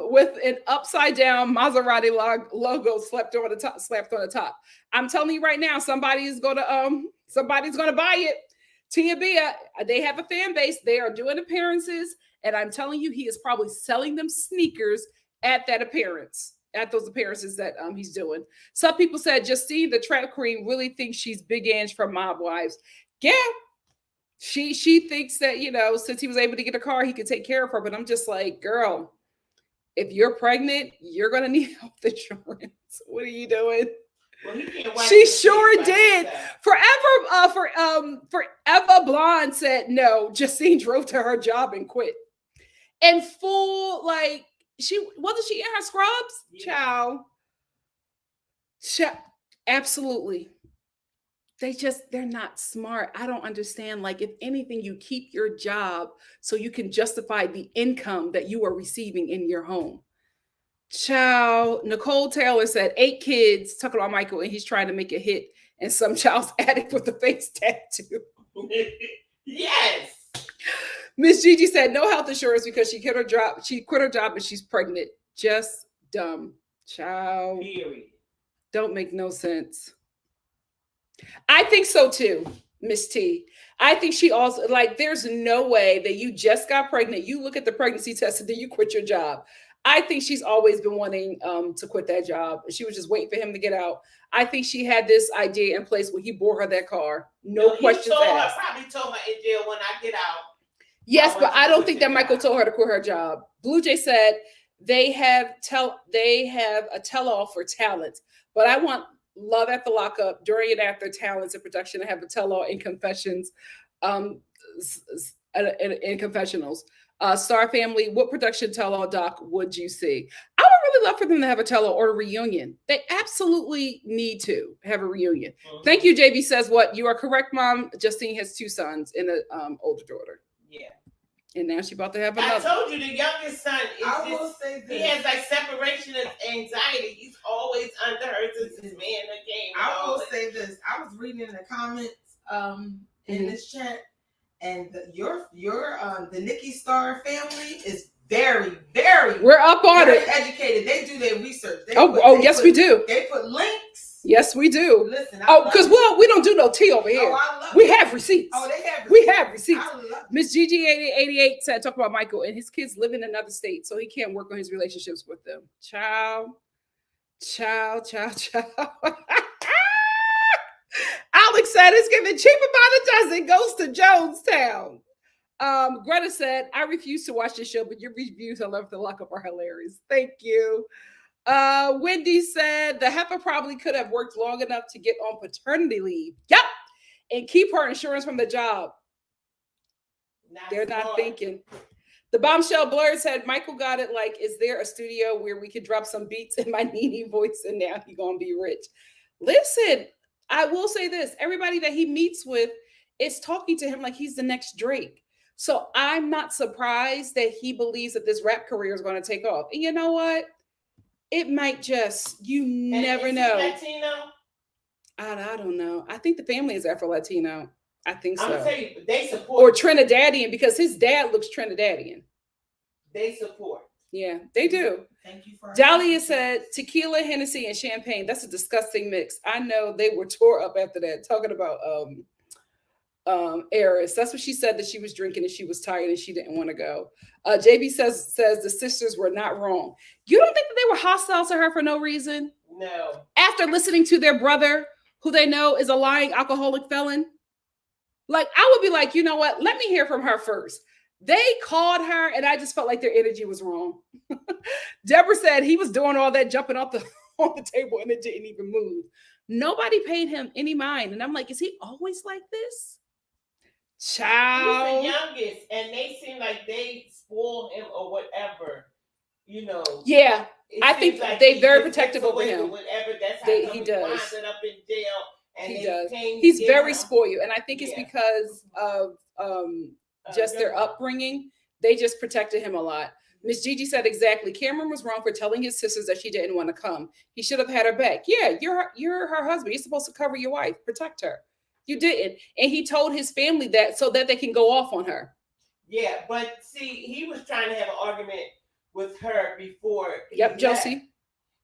With an upside down Maserati logo slapped on the top. I'm telling you right now, somebody's gonna buy it. Tia Bia, they have a fan base. They are doing appearances, and I'm telling you, he is probably selling them sneakers at those appearances that he's doing. Some people said Justine, the trap queen, really thinks she's Big Ange from Mob Wives. Yeah. She thinks that, since he was able to get a car, he could take care of her. But I'm just like, girl, if you're pregnant, you're gonna need health insurance. What are you doing? Well, she sure did. Forever Blonde said no. Justine drove to her job and quit. And full, like, wasn't she in her scrubs? Yeah. Ciao. Absolutely. They're not smart. I don't understand. Like, if anything, you keep your job so you can justify the income that you are receiving in your home. Child, Nicole Taylor said 8 kids, talking about Michael, and he's trying to make a hit, and some child's addict with a face tattoo. Yes. Miss Gigi said no health insurance because she quit her job. She quit her job and she's pregnant. Just dumb. Child. Period. Don't make no sense. I think so too, Miss T. I think she also, like, there's no way that you just got pregnant, you look at the pregnancy test, and then you quit your job. I think she's always been wanting to quit that job. She was just waiting for him to get out. I think she had this idea in place when he bought her that car. No questions asked. Probably told her in jail, when I get out. Yes, but I don't think that Michael told her to quit her job. Blue Jay said they have a tell-all for talents, but I want Love at the Lockup, during and after talents and production. I have a tell-all in confessions, in confessionals. Star Family, what production tell-all doc would you see? I would really love for them to have a tell-all or a reunion. They absolutely need to have a reunion. Mm-hmm. Thank you, JB says what? You are correct, Mom. Justine has 2 sons and an older daughter. Yeah. And now she's about to have another. I told you the youngest son he has like separation anxiety. He's always under her since his man came. I will say this. I was reading in the comments in this chat, and the Nikki.Star family is very, very, we're up on very it. Educated. They do their research. We do. They put links. Yes, we do. Listen, because we don't do no tea over here. We have receipts. Oh, they have receipts. We have receipts. Miss Gigi 88 said, talk about Michael and his kids live in another state, so he can't work on his relationships with them. Child. Alex said it's given cheaper by the dozen, goes to Jonestown. Greta said, I refuse to watch this show, but your reviews on Love at the Lockup are hilarious. Thank you. Wendy said the heifer probably could have worked long enough to get on paternity leave. Yep. And keep her insurance from the job. They're not thinking. The bombshell blur said Michael got it. Like, is there a studio where we could drop some beats in my Nene voice and now he gonna be rich? Listen, I will say this. Everybody that he meets with is talking to him like he's the next Drake. So I'm not surprised that he believes that this rap career is going to take off. And you know what? It might just, you never know. Latino? I don't know. I think the family is Afro-Latino. I think so. I'm gonna tell you, they support. Or Trinidadian, because his dad looks Trinidadian. They support. Yeah, they do. Thank you for Dahlia said tequila, Hennessy, and champagne. That's a disgusting mix. I know they were tore up after that, talking about Eris. That's what she said, that she was drinking and she was tired and she didn't want to go. JB says the sisters were not wrong. You don't think that they were hostile to her for no reason? No. After listening to their brother, who they know is a lying alcoholic felon? Like, I would be like, you know what? Let me hear from her first. They called her and I just felt like their energy was wrong. Deborah said he was doing all that jumping off on the table and it didn't even move. Nobody paid him any mind. And I'm like, is he always like this? Child. He's the youngest, and they seem like they spoil him or whatever, you know. Yeah, I think like they're very protective over him. Whatever, that's how he does. Winds up in jail, and he does. He's very spoiled, and I think it's because of just their upbringing. They just protected him a lot. Miss Gigi said exactly. Cameron was wrong for telling his sisters that she didn't want to come. He should have had her back. Yeah, you're her husband. You're supposed to cover your wife, protect her. You didn't. And he told his family that so that they can go off on her. Yeah, but see, he was trying to have an argument with her before. Yep, Josie.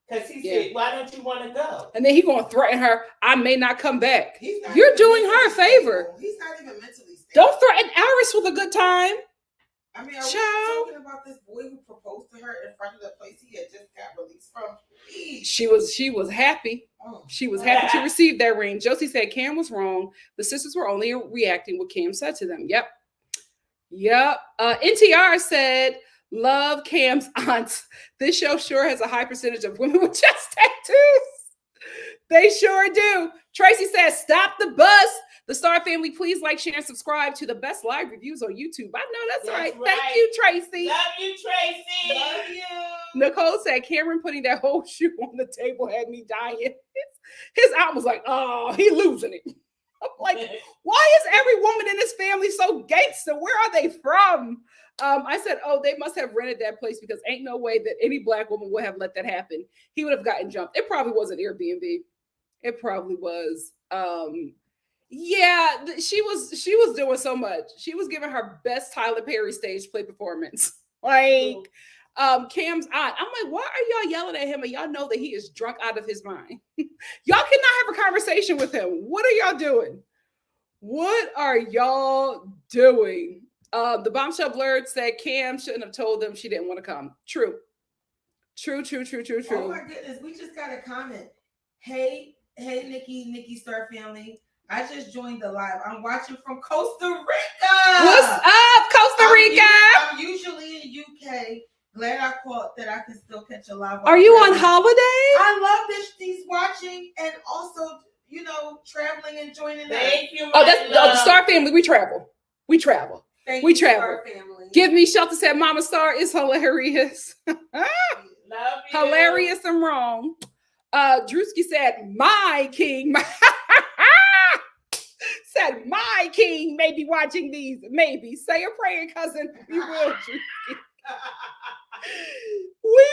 Because he said, why don't you want to go? And then he's going to threaten her. I may not come back. You're doing her a favor. He's not even mentally stable. Don't threaten Iris with a good time. I mean, are we talking about this boy who proposed to her in front of the place he had just got released from? Please. She was happy. Oh. She was happy to receive that ring. Josie said Cam was wrong. The sisters were only reacting what Cam said to them. Yep. NTR said, love Cam's aunts. This show sure has a high percentage of women with chest tattoos. They sure do. Tracy says, stop the bus. The Star family, please like, share, and subscribe to the best live reviews on YouTube. I know that's right. Thank you, Tracy. Love you, Tracy. Love you. Nicole said, Cameron putting that whole shoe on the table had me dying. His aunt was like, oh, he losing it. I'm like, why is every woman in this family so gangster? Where are they from? I said, oh, they must have rented that place because ain't no way that any Black woman would have let that happen. He would have gotten jumped. It probably was an Airbnb. It probably was. Yeah, she was doing so much. She was giving her best Tyler Perry stage play performance. Like, Cam's aunt. I'm like, why are y'all yelling at him? And y'all know that he is drunk out of his mind. Y'all cannot have a conversation with him. What are y'all doing? What are y'all doing? The bombshell blurred said Cam shouldn't have told them she didn't want to come. True. Oh my goodness, we just got a comment. Hey, NikkiStar family. I just joined the live. I'm watching from Costa Rica. What's up, Costa Rica? I'm usually in UK. Glad I caught that I can still catch a live. Are you on holiday? I love these watching and also, traveling and joining. Thank you. Oh, that's the Star family. We travel. Thank we you, travel. Star family. Give me shelter. Said Mama Star is hilarious. Love you. Hilarious and wrong. Drewski said, my king. Said my king may be watching these. Maybe. Say a prayer, cousin. We will, Drewski. We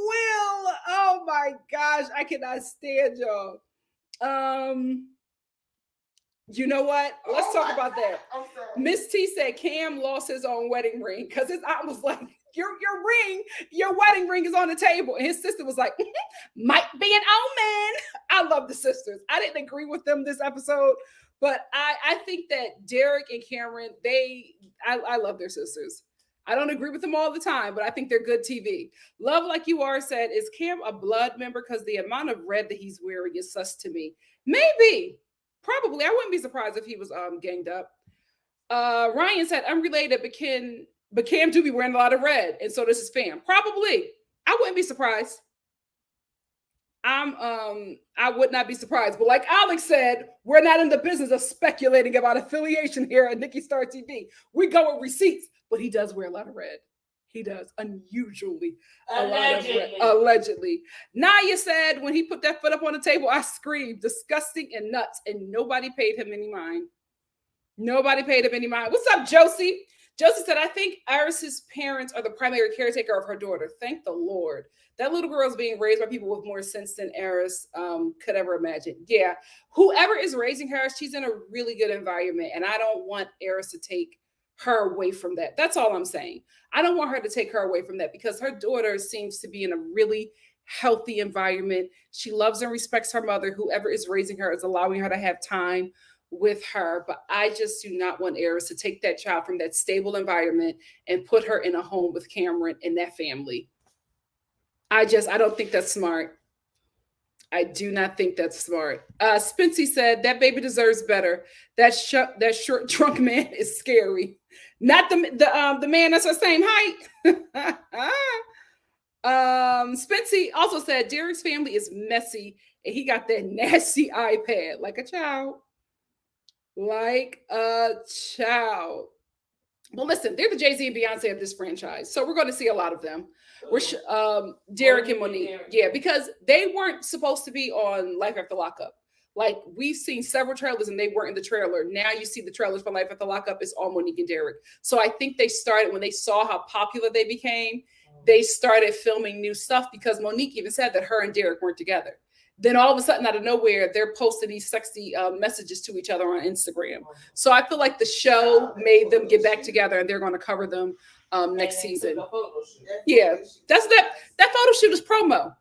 will. Oh my gosh. I cannot stand y'all. You know what? Let's talk about that. Miss T said Cam lost his own wedding ring because his aunt was like, your wedding ring is on the table. And his sister was like, might be an omen. I love the sisters. I didn't agree with them this episode, but I think that Derek and Cameron, I love their sisters. I don't agree with them all the time, but I think they're good TV. Love Like You Are said, is Cam a blood member? Because the amount of red that he's wearing is sus to me. Maybe. Probably. I wouldn't be surprised if he was ganged up. Ryan said, unrelated, but Cam do be wearing a lot of red, and so does his fam. Probably. I wouldn't be surprised. I would not be surprised. But like Alex said, we're not in the business of speculating about affiliation here at NikkiStar TV. We go with receipts, but he does wear a lot of red. He does, unusually. Allegedly. Naya said, when he put that foot up on the table, I screamed, disgusting and nuts, and nobody paid him any mind. What's up, Josie? Josie said, I think Iris's parents are the primary caretaker of her daughter. Thank the Lord. That little girl is being raised by people with more sense than Iris could ever imagine. Yeah, whoever is raising her, she's in a really good environment, and I don't want Iris to take her away from that. That's all I'm saying. I don't want her to take her away from that because her daughter seems to be in a really healthy environment. She loves and respects her mother. Whoever is raising her is allowing her to have time with her. But I just do not want Iris to take that child from that stable environment and put her in a home with Cameron and that family. I don't think that's smart. I do not think that's smart. Spency said that baby deserves better. That short drunk man is scary. Not the man that's the same height. Spency also said Derek's family is messy and he got that nasty iPad like a child. Well, listen, they're the Jay-Z and Beyonce of this franchise, so we're going to see a lot of them. Derek and Monique, yeah, because they weren't supposed to be on Life After Lockup. Like, we've seen several trailers and they weren't in the trailer. Now you see the trailers for Life at the Lockup. It's all Monique and Derek. So I think they started, when they saw how popular they became, they started filming new stuff, because Monique even said that her and Derek weren't together. Then all of a sudden, out of nowhere, they're posting these sexy messages to each other on Instagram. So I feel like the show made them get back together, and they're going to cover them next season. Yeah, that photo shoot is promo.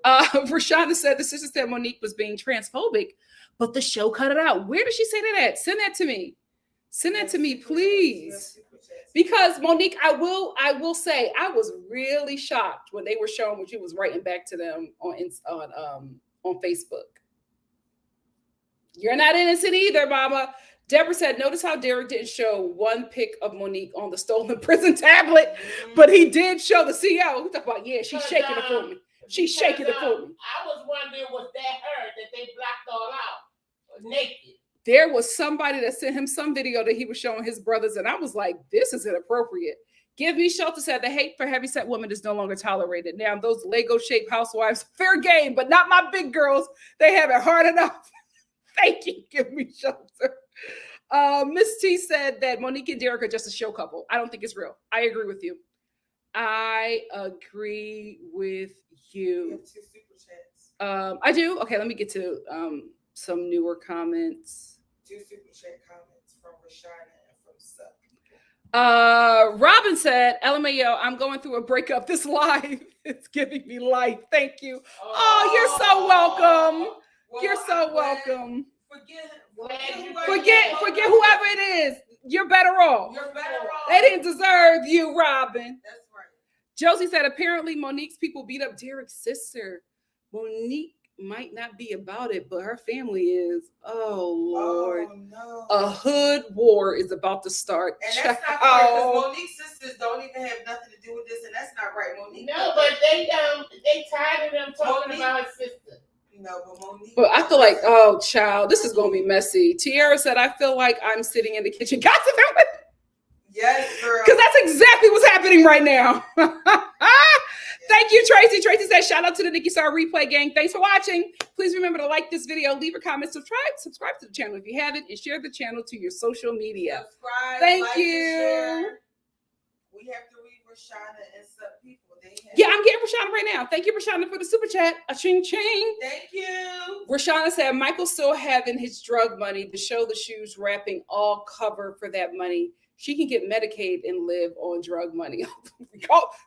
Rashonda said the sister said Monique was being transphobic, but the show cut it out. Where did she say that at? Send that to me. Send that to me, please. Because Monique, I will say, I was really shocked when they were showing what you was writing back to them on Facebook. You're not innocent either, Mama. Deborah said, notice how Derek didn't show one pic of Monique on the stolen prison tablet, but he did show the CEO. We talk about, yeah, she's shaking it for me. She's shaking it for me. I was wondering, was that her that they blocked all out naked? There was somebody that sent him some video that he was showing his brothers, and I was like, this is inappropriate. Give Me Shelter said the hate for heavyset women is no longer tolerated. Now, those Lego-shaped housewives, fair game, but not my big girls. They have it hard enough. Thank you. Give Me Shelter. Miss T said that Monique and Derek are just a show couple. I don't think it's real. I agree with you. I agree with you. have 2 super chats. I do. Okay, let me get to some newer comments. 2 super chat comments from Rashana and from Sup. Robyn said, LMAO, I'm going through a breakup. This live, it's giving me life. Thank you. Oh, you're so welcome. Well, You're so welcome. Forget whoever it is. You're better off. You're better off. They didn't deserve you, Robyn. That's right. Josie said, apparently Monique's people beat up Derek's sister. Monique might not be about it, but her family is. Oh, Lord. Oh, no. A hood war is about to start. And that's not right, because Monique's sisters don't even have nothing to do with this, and that's not right, Monique. No, but they tired of them talking about her sister. No, but Monique. But I feel like, oh, child, this is going to be messy. Tiara said, I feel like I'm sitting in the kitchen gossiping with. Yes, girl. Because that's exactly what's happening right now. Thank you, Tracy. Tracy said, shout out to the NikkiStar replay gang. Thanks for watching. Please remember to like this video, leave a comment, subscribe to the channel if you haven't, and share the channel to your social media. Subscribe. Thank like, you. and share. We have to read Rashana and some people. Yeah, I'm getting Rashana right now. Thank you, Rashana, for the super chat. A ching ching. Thank you. Rashana said, Michael's still having his drug money. The show, the shoes, rapping, all cover for that money. She can get Medicaid and live on drug money.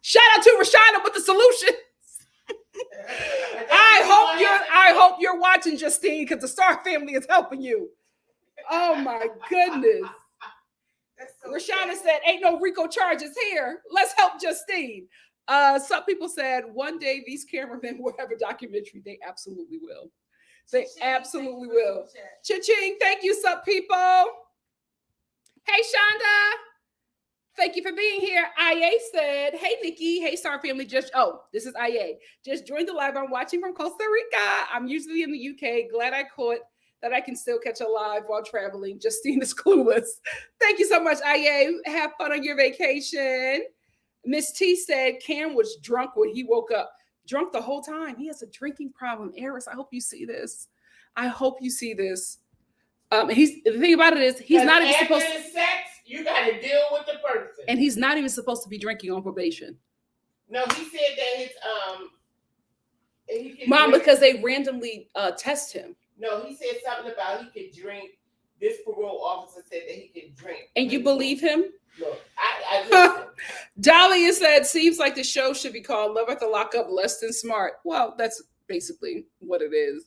Shout out to Rashana with the solution. I hope you're watching, Justine, because the Star family is helping you. Oh my goodness. So Rashana said, ain't no RICO charges here. Let's help Justine. Some people said one day these cameramen will have a documentary. They absolutely will. They absolutely will. Cha-ching. Thank you, some people. Hey, Shonda. Thank you for being here. IA said, hey, Nikki. Hey, Star family. This is IA. Just joined the live. I'm watching from Costa Rica. I'm usually in the UK. Glad I caught that I can still catch a live while traveling. Justine is clueless. Thank you so much, IA. Have fun on your vacation. Miss T said Cam was drunk when he woke up. Drunk the whole time. He has a drinking problem. Eris, I hope you see this. I hope you see this. The thing about it is he's not even supposed to. Sex, you got to deal with the person. And he's not even supposed to be drinking on probation. No, he said that his Mom, because they randomly test him. No, he said something about he could drink. This parole officer said that he could drink. And you believe him? Look, I listen. Dahlia said, seems like the show should be called Love at the Lockup, Less Than Smart. Well, that's basically what it is.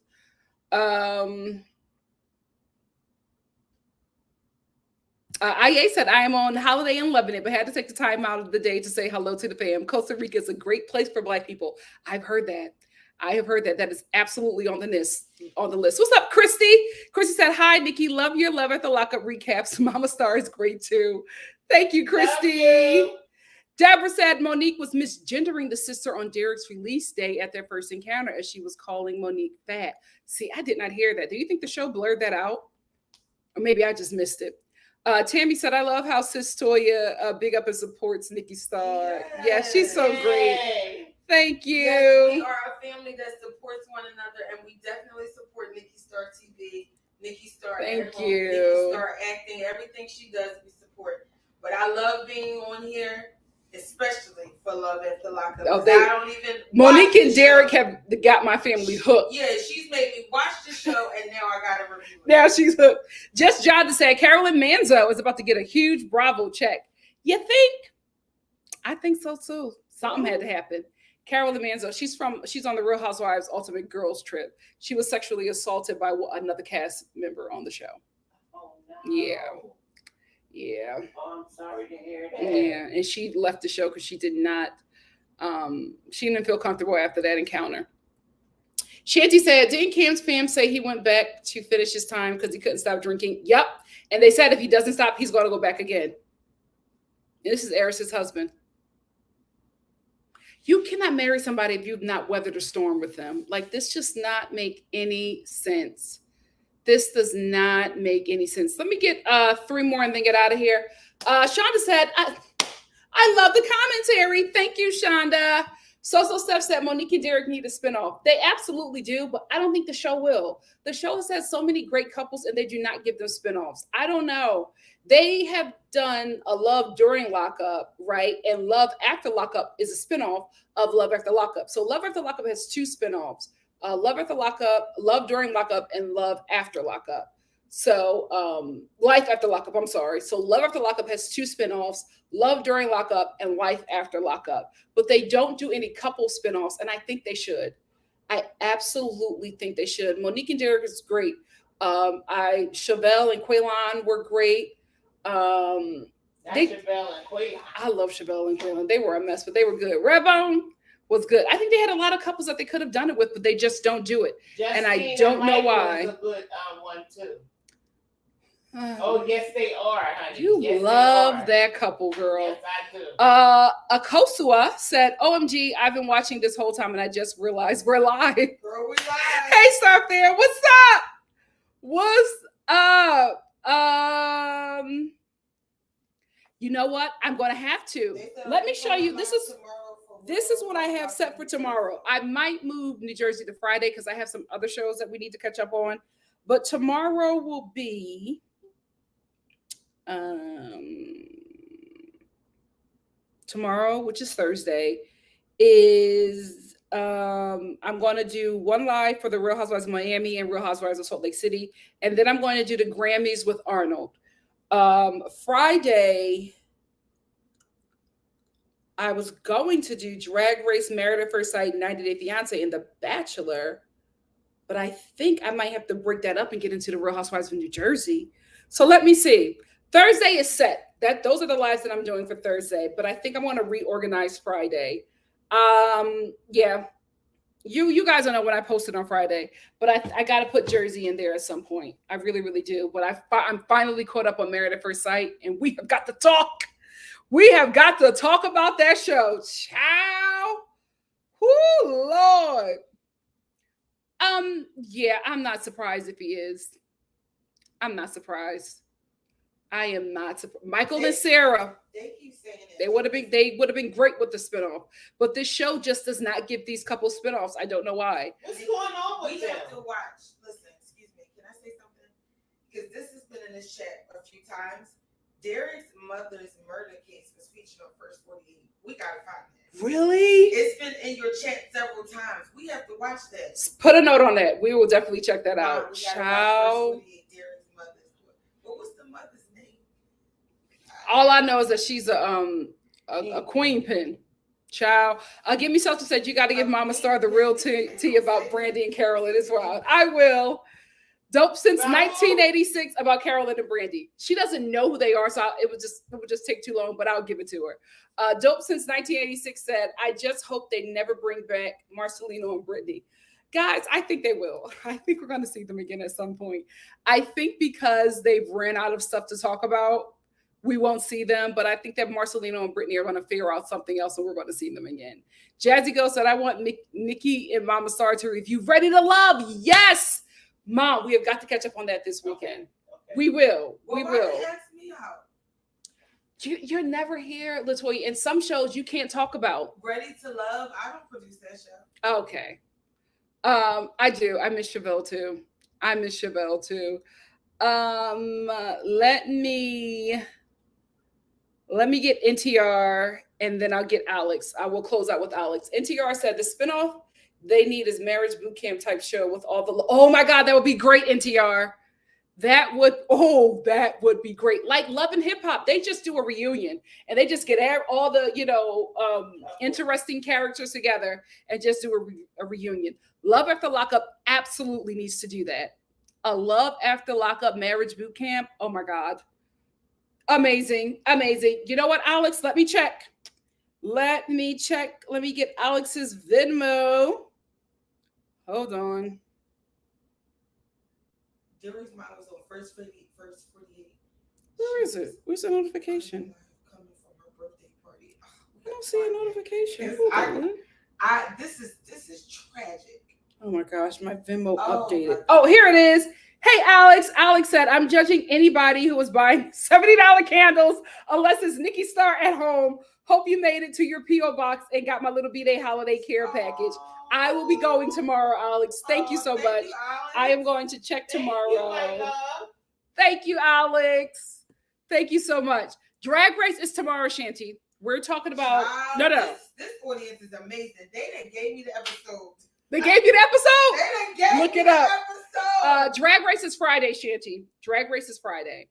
IA said, I am on holiday in Lebanon, but had to take the time out of the day to say hello to the fam. Costa Rica is a great place for Black people. I've heard that. I have heard that. That is absolutely on the list. What's up, Christy? Christy said, hi, Nikki. Love your Love at the Lockup recaps. Mama Star is great too. Thank you, Christy. You. Deborah said Monique was misgendering the sister on Derek's release day at their first encounter as she was calling Monique fat. See, I did not hear that. Do you think the show blurred that out? Or maybe I just missed it. Tammy said, I love how Sis Toya big up and supports NikkiStar. Yeah, she's so great. Thank you. Yes, we are a family that supports one another, and we definitely support NikkiStar. NikkiStar TV, NikkiStar. Thank you. NikkiStar acting, everything she does, we support. But I love being on here, especially for Love After Lockup. I don't even. Monique and Derek have got my family hooked. Yeah, she's made me watch the show, and now I got to review it. Now she's hooked. Just John to say, Carolyn Manzo is about to get a huge Bravo check. You think? I think so too. Something had to happen. Carolyn Manzo, she's on the Real Housewives Ultimate Girls Trip. She was sexually assaulted by another cast member on the show. Oh, no. Yeah. Oh, I'm sorry to hear that. Yeah, and she left the show because she didn't feel comfortable after that encounter. Shanti said, didn't Cam's fam say he went back to finish his time because he couldn't stop drinking? Yep. And they said if he doesn't stop, he's going to go back again. And this is Eris's husband. You cannot marry somebody if you've not weathered a storm with them. Like, this just not make any sense. This does not make any sense. Let me get 3 more and then get out of here. Shonda said, I love the commentary. Thank you, Shonda. So Steph said Monique and Derek need a spinoff. They absolutely do, but I don't think the show will. The show has had so many great couples and they do not give them spinoffs. I don't know. They have done a Love During Lockup, right? And Love After Lockup is a spinoff of Love After Lockup. So Love After Lockup has 2 spinoffs. Love After Lockup, Love During Lockup, and Love After Lockup. So Life After Lockup, I'm sorry. So Love After Lockup has 2 spinoffs, Love During Lockup and Life After Lockup. But they don't do any couple spinoffs, and I think they should. I absolutely think they should. Monique and Derek is great. Chevelle and Quaylon were great. Chevelle and Quaylon. I love Chevelle and Quaylon. They were a mess, but they were good. Redbone was good. I think they had a lot of couples that they could have done it with, but they just don't do it. Justine and I don't know why. Is a good one too. Oh, yes, they are, honey. You love that couple, girl. Yes, I do. Akosua said, OMG, I've been watching this whole time and I just realized we're live. Girl, we live. Hey, Star Fair, what's up? What's up? You know what? I'm going to have to. Let me show you. This is what I have set for tomorrow. I might move New Jersey to Friday because I have some other shows that we need to catch up on. But tomorrow will be tomorrow, which is Thursday, is I'm going to do one live for the Real Housewives of Miami and Real Housewives of Salt Lake City, and then I'm going to do the Grammys with Arnold. Friday, I was going to do Drag Race, Married at First Sight, 90 Day Fiance, and The Bachelor, but I think I might have to break that up and get into the Real Housewives of New Jersey. So let me see. Thursday is set. Those are the lives that I'm doing for Thursday, but I think I want to reorganize Friday. Yeah. You guys don't know when I posted on Friday, but I got to put Jersey in there at some point. I really, really do. But I'm finally caught up on Married at First Sight, and we have got to talk. We have got to talk about that show. Ciao. Whoo, Lord. Yeah, I'm not surprised if he is. I'm not surprised. I am not surprised. Michael and Sarah. They keep saying it. They would have been great with the spinoff, but this show just does not give these couples spinoffs. I don't know why. What's going on with We them? have to watch. Listen, excuse me. Can I say something? Because this has been in this chat a few times. Derek's mother's murder case was featured on First 48. We gotta find that. Really? It's been in your chat several times. We have to watch that. Put a note on that. We will definitely check that out. We gotta watch Ciao. First 48, Derek's mother's. What was the mother's name? All I know is that she's a queen pin. Ciao. Give me something said you got to give Mama Star the real tea about Brandy and Carolyn as well. I will. Dope since 1986 about Carolyn and Brandy. She doesn't know who they are, so it would just take too long, but I'll give it to her. Dope since 1986 said, I just hope they never bring back Marcelino and Brittany. Guys, I think they will. I think we're going to see them again at some point. I think because they've ran out of stuff to talk about, we won't see them, but I think that Marcelino and Brittany are going to figure out something else, and we're going to see them again. Jazzy Girl said, I want Nikki and Mama Star to review Ready to Love. Yes! Mom, we have got to catch up on that this weekend. Okay. We will. Well, we will. Ask me out. You're never here, Latoya. In some shows, you can't talk about. Ready to Love. I don't produce that show. Okay. I do. I miss Chevelle too. I miss Chevelle too. Let me get NTR and then I'll get Alex. I will close out with Alex. NTR said the spinoff they need is marriage boot camp type show with all the. Oh my God, that would be great, NTR. That would be great. Like Love and Hip Hop, they just do a reunion and they just get all the interesting characters together and just do a reunion. Love After Lockup absolutely needs to do that. A Love After Lockup marriage boot camp. Oh my God. Amazing. You know what, Alex? Let me check. Let me get Alex's Venmo. Hold on. Jerry's mom was on first 48. Where is it? Where's the notification? Coming from her birthday party. I don't see a notification. This is tragic. Oh my gosh, my Venmo updated. Oh, here it is. Hey, Alex. Alex said, I'm judging anybody who was buying $70 candles unless it's Nikki.Star at home. Hope you made it to your P.O. box and got my little B-Day holiday care package. I will be going tomorrow, Alex. Thank you so much. I am going to check tomorrow. Thank you, Alex. Thank you so much. Drag Race is tomorrow, Shanti. We're talking about... No. This audience is amazing. They done gave me the episode. They gave you the episode? They done gave Look me it the up. episode. Drag Race is Friday, Shanti. Drag Race is Friday.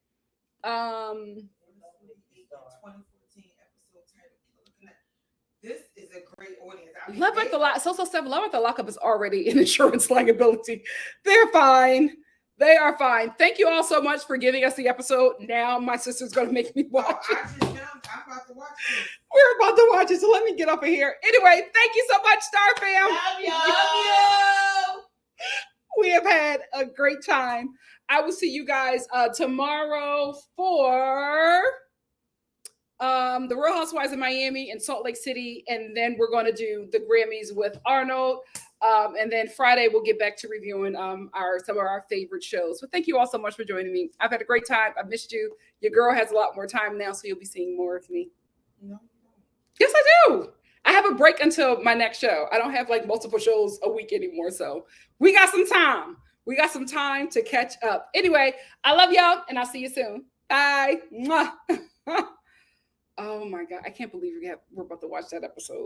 2014 episode title. This is a great audience. Love at the Love at the Lockup is already an insurance liability. They're fine. They are fine. Thank you all so much for giving us the episode. Now my sister's going to make me watch it. I'm about to watch it. We're about to watch it, so let me get up of here. Anyway, thank you so much, Star Fam. Love you. We have had a great time. I will see you guys tomorrow for the Real Housewives of Miami and Salt Lake City, and then we're going to do the Grammys with Arnold. And then Friday we'll get back to reviewing some of our favorite shows. But thank you all so much for joining me. I've had a great time. I've missed you. Your girl has a lot more time now, so you'll be seeing more of me. No. Yes, I do. I have a break until my next show. I don't have like multiple shows a week anymore, so we got some time. We got some time to catch up. Anyway, I love y'all, and I'll see you soon. Bye. Mwah. Oh my God, I can't believe we're about to watch that episode.